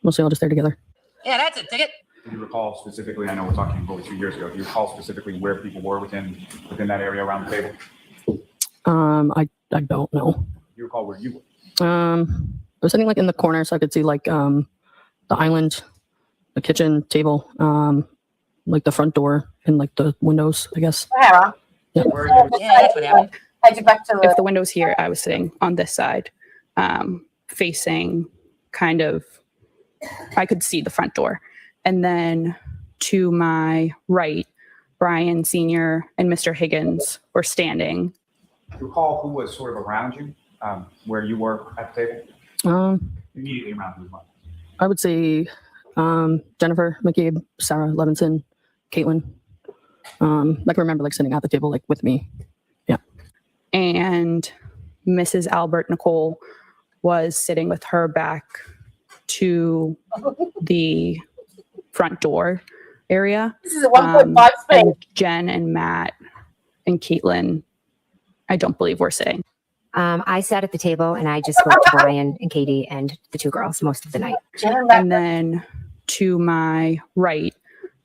mostly all just there together. Yeah, that's a ticket. Do you recall specifically, I know we're talking over 2 years ago, do you recall specifically where people were within that area around the table? I don't know. Do you recall where you were? I was sitting like in the corner, so I could see like the island, the kitchen table, like the front door, and like the windows, I guess. Sarah, Yeah. that's what happened. Head you back to If the window's here, I was sitting on this side, facing kind of, I could see the front door. And then to my right, Brian Sr. and Mr. Higgins were standing. Do you recall who was sort of around you, where you were at the table? Immediately around you as well. I would say Jennifer McCabe, Sarah Levinson, Caitlin. Like I remember like sitting at the table like with me. Yeah. And Mrs. Albert Nicole was sitting with her back to the front door area. This is a 1.5 speed. And Jen and Matt and Caitlin, I don't believe were sitting. I sat at the table and I just spoke to Brian and Katie and the 2 girls most of the night. And then to my right,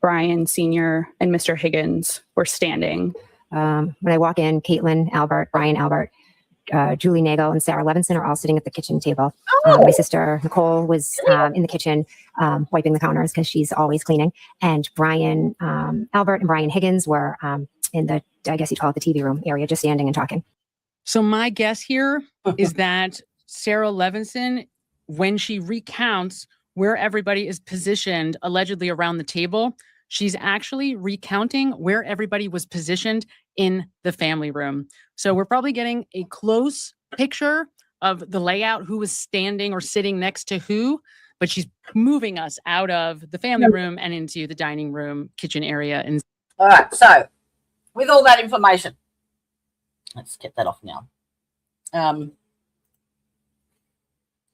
Brian Sr. and Mr. Higgins were standing. When I walk in, Caitlin Albert, Brian Albert, Julie Nagel, and Sarah Levinson are all sitting at the kitchen table. My sister Nicole was in the kitchen wiping the counters because she's always cleaning. And Brian Albert and Brian Higgins were in the, I guess you'd call it the TV room area, just standing and talking. So my guess here is that Sarah Levinson, when she recounts where everybody is positioned allegedly around the table, she's actually recounting where everybody was positioned in the family room. So we're probably getting a close picture of the layout, who was standing or sitting next to who, but she's moving us out of the family room and into the dining room, kitchen area. And All right, so with all that information, let's get that off now.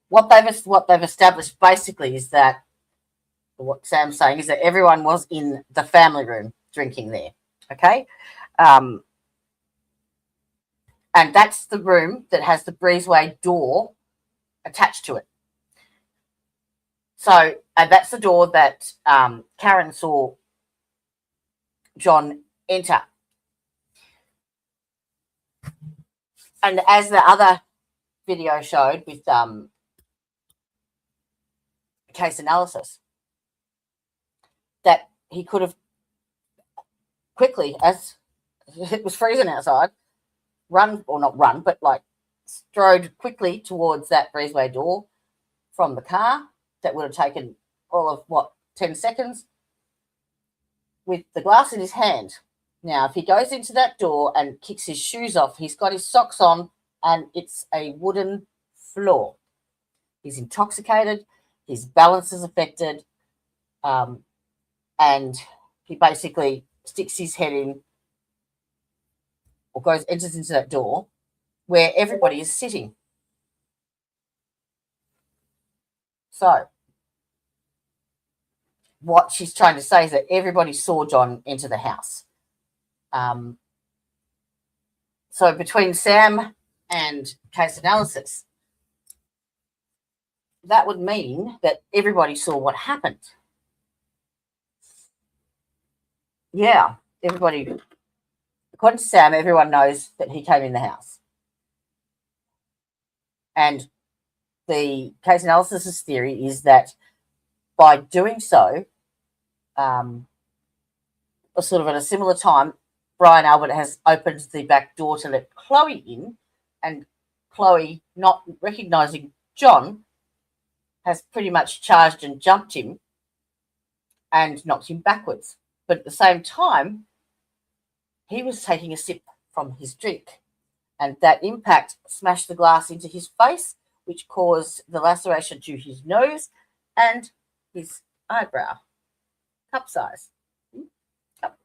What they've established basically is that what Sam's saying is that everyone was in the family room drinking there. Okay, and that's the room that has the breezeway door attached to it. So that's the door that Karen saw John enter. And as the other video showed with case analysis, that he could have quickly, as it was freezing outside, run, or not run, but like strode quickly towards that breezeway door from the car. That would have taken all of 10 seconds with the glass in his hand. Now, if he goes into that door and kicks his shoes off, he's got his socks on and it's a wooden floor. He's intoxicated, his balance is affected, and he basically sticks his head in or enters into that door where everybody is sitting. So, what she's trying to say is that everybody saw John enter the house. So between Sam and case analysis, that would mean that everybody saw what happened. Yeah, everybody, according to Sam, everyone knows that he came in the house. And the case analysis theory is that by doing so, sort of at a similar time, Brian Albert has opened the back door to let Chloe in, and Chloe, not recognizing John, has pretty much charged and jumped him and knocked him backwards. But at the same time, he was taking a sip from his drink, and that impact smashed the glass into his face, which caused the laceration to his nose and his eyebrow. Cup size. Cup.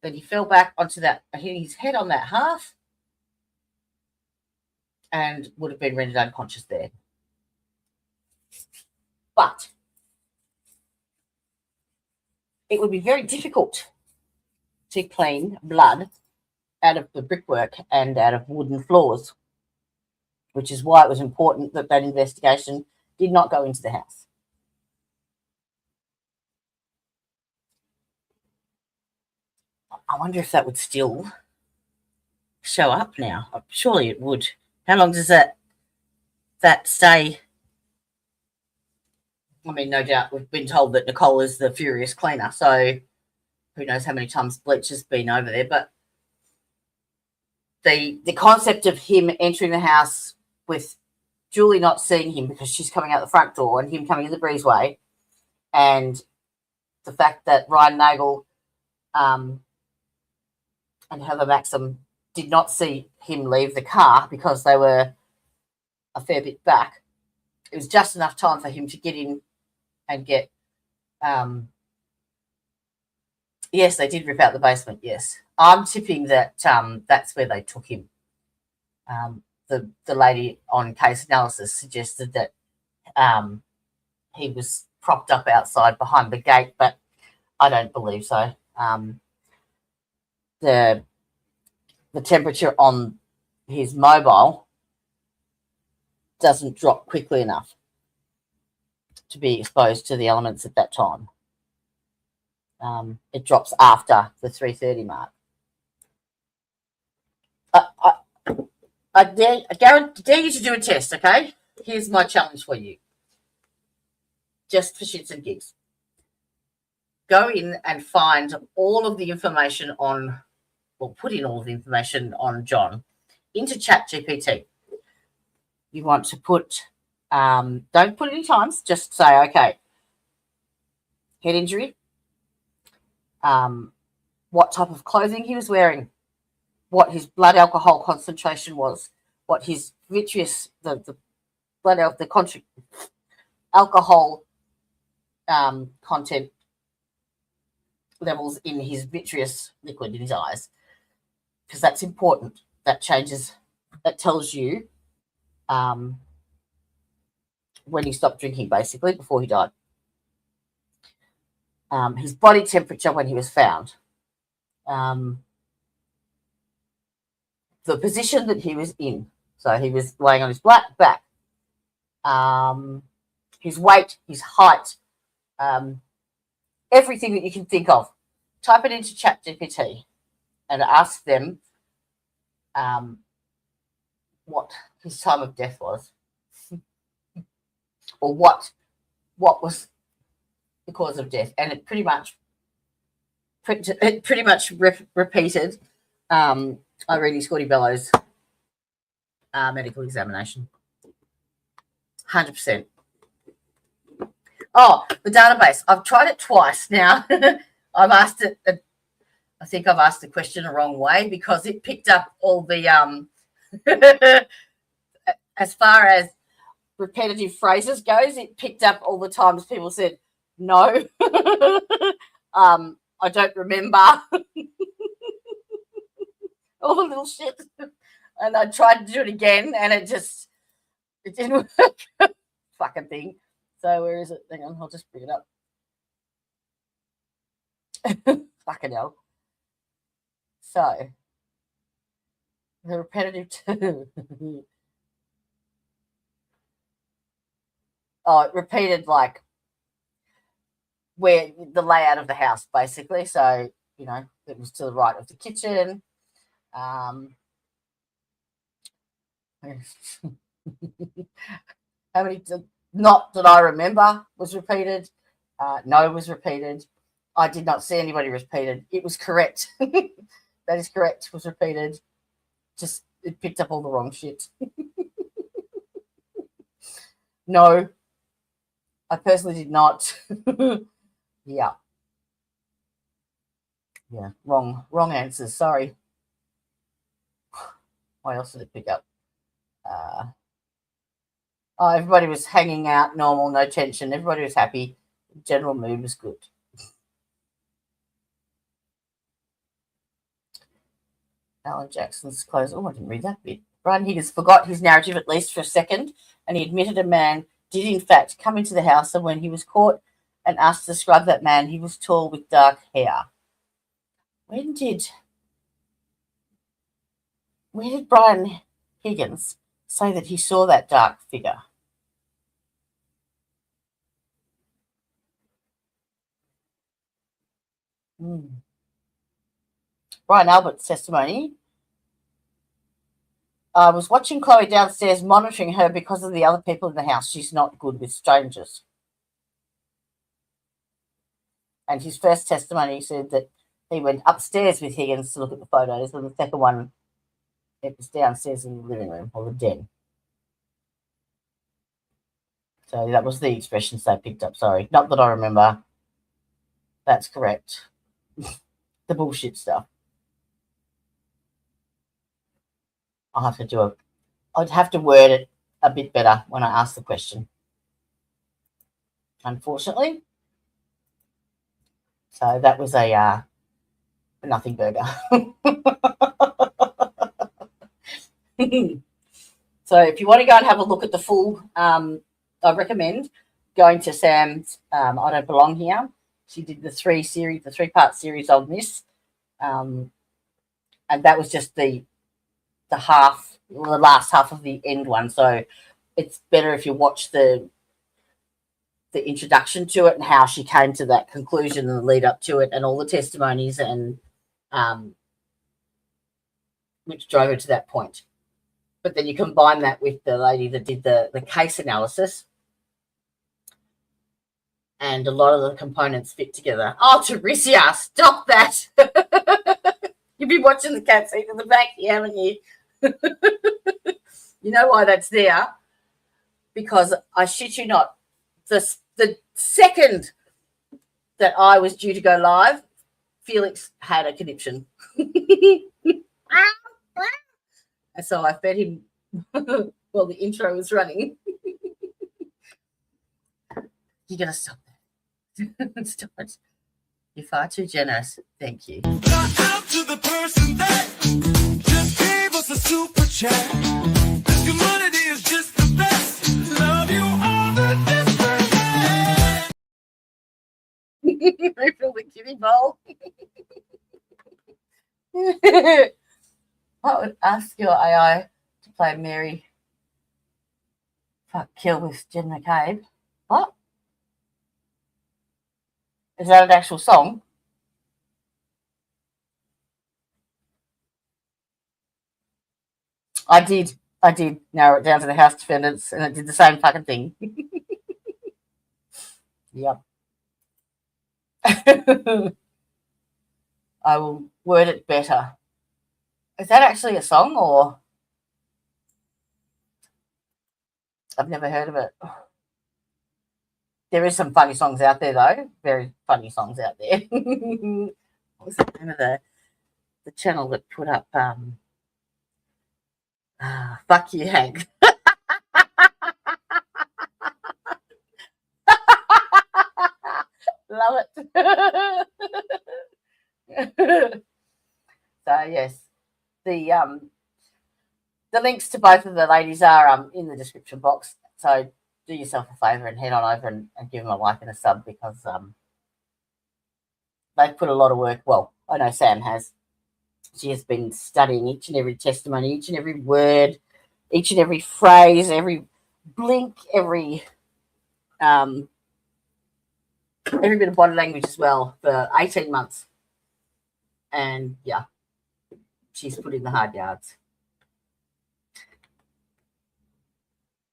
Then he fell back onto that, hitting his head on that hearth, and would have been rendered unconscious there. But it would be very difficult to clean blood out of the brickwork and out of wooden floors, which is why it was important that that investigation did not go into the house. I wonder if that would still show up now. Surely it would. How long does that stay? I mean, no doubt we've been told that Nicole is the furious cleaner, so who knows how many times bleach has been over there. But the concept of him entering the house with Julie not seeing him because she's coming out the front door and him coming in the breezeway, and the fact that Ryan Nagel and Heather Maxim did not see him leave the car because they were a fair bit back. It was just enough time for him to get in and get, yes, they did rip out the basement, yes. I'm tipping that that's where they took him. The lady on case analysis suggested that he was propped up outside behind the gate, but I don't believe so. The temperature on his mobile doesn't drop quickly enough to be exposed to the elements at that time. It drops after the 3:30 mark. I dare you to do a test, okay? Here's my challenge for you. Just for shits and gigs. Go in and find all of the information on, or put in all of the information on John into ChatGPT. You want to put, don't put any times, just say, okay, head injury, what type of clothing he was wearing, what his blood alcohol concentration was, what his vitreous, the blood alcohol content levels in his vitreous liquid in his eyes, because that's important. That changes, that tells you when he stopped drinking, basically, before he died. His body temperature when he was found. The position that he was in. So he was laying on his back. his weight, his height, everything that you can think of. Type it into ChatGPT and ask them what his time of death was, or what was the cause of death, and it pretty much repeated Irene Scotty Bellows' medical examination. 100%. Oh, the database. I've tried it twice now. I've asked it. I think I've asked the question the wrong way because it picked up all the as far as repetitive phrases goes, it picked up all the times people said no. I don't remember. All the little shit. And I tried to do it again and it didn't work. Fucking thing. So where is it? Hang on, I'll just bring it up. Fucking hell. So the repetitive it repeated like where the layout of the house basically. So, you know, it was to the right of the kitchen. How many not that I remember was repeated. No was repeated. I did not see anybody repeated. It was correct. That is correct. Was repeated. Just it picked up all the wrong shit. No, I personally did not. Yeah. Wrong answers. Sorry. What else did it pick up? Everybody was hanging out, normal, no tension. Everybody was happy. General mood was good. Alan Jackson's clothes. Oh, I didn't read that bit. Brian Higgins forgot his narrative at least for a second, and he admitted a man did in fact come into the house, and when he was caught and asked to describe that man, he was tall with dark hair. Where did Brian Higgins say that he saw that dark figure? Brian Albert's testimony. I was watching Chloe downstairs, monitoring her because of the other people in the house. She's not good with strangers. And his first testimony said that he went upstairs with Higgins to look at the photos, and the second one, it was downstairs in the living room or the den. So that was the expressions they picked up. Sorry, not that I remember. That's correct. The bullshit stuff. I'd have to word it a bit better when I ask the question. Unfortunately. So that was a nothing burger. So if you want to go and have a look at the full, I recommend going to Sam's I Don't Belong Here. She did the three-part series on this. And that was just the last half of the end one. So it's better if you watch the introduction to it and how she came to that conclusion and the lead up to it and all the testimonies and which drove her to that point. But then you combine that with the lady that did the case analysis, and a lot of the components fit together. Oh, Teresia, stop that. You've been watching the cat seat in the back here, haven't you? You know why that's there? Because I shit you not, the second that I was due to go live, Felix had a conniption. And so I fed him while the intro was running. You gotta stop that. Stop it. You're far too generous. Thank you. Out to the person that just gave us a super chat. This community is just the best. Love you all the different. Refill the kitty bowl. I would ask your AI to play Mary Fuck Kill with Jen McCabe. What? Is that an actual song? I did narrow it down to the House defendants, and it did the same fucking thing. Yep. I will word it better. Is that actually a song, or I've never heard of it? There is some funny songs out there, though. Very funny songs out there. What was the name of the channel that put up Fuck You, Hank? Love it. So yes, the links to both of the ladies are in the description box. So do yourself a favour and head on over and give them a like and a sub, because they've put a lot of work. Well, I know Sam has. She has been studying each and every testimony, each and every word, each and every phrase, every blink, every bit of body language as well for 18 months. And yeah, she's put in the hard yards.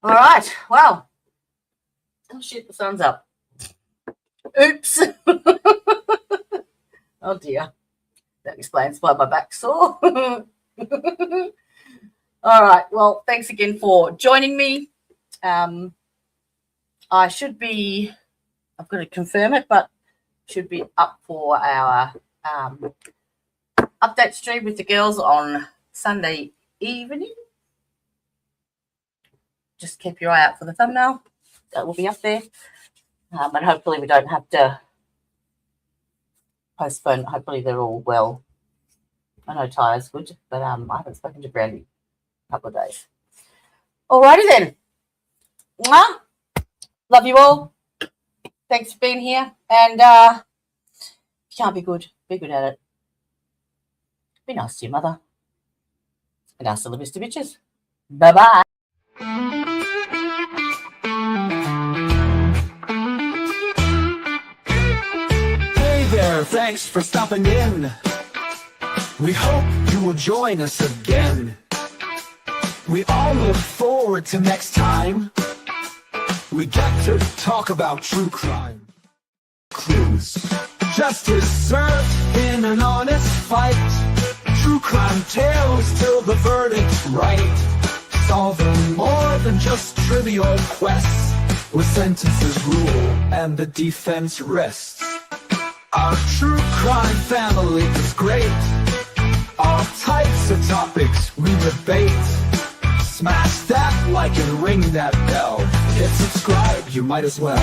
All right, well, oh shit, the sun's up. Oops. Oh dear. That explains why my back's sore. All right, well, thanks again for joining me. I should be, I've got to confirm it, but should be up for our update stream with the girls on Sunday evening. Just keep your eye out for the thumbnail. That will be up there. And hopefully we don't have to postpone. Hopefully they're all well. I know Ty's good, but I haven't spoken to Brandy a couple of days. Alrighty then. Mwah. Love you all. Thanks for being here. And if you can't be good at it. Be nice to your mother. And hasta la vista, bitches. Bye-bye. Hey there, thanks for stopping in. We hope you will join us again. We all look forward to next time. We get to talk about true crime. Clues. Justice served in an honest fight. True crime tales till the verdict's right. Solving more than just trivial quests, where sentences rule and the defense rests. Our true crime family is great. All types of topics we debate. Smash that like and ring that bell. Hit subscribe, you might as well.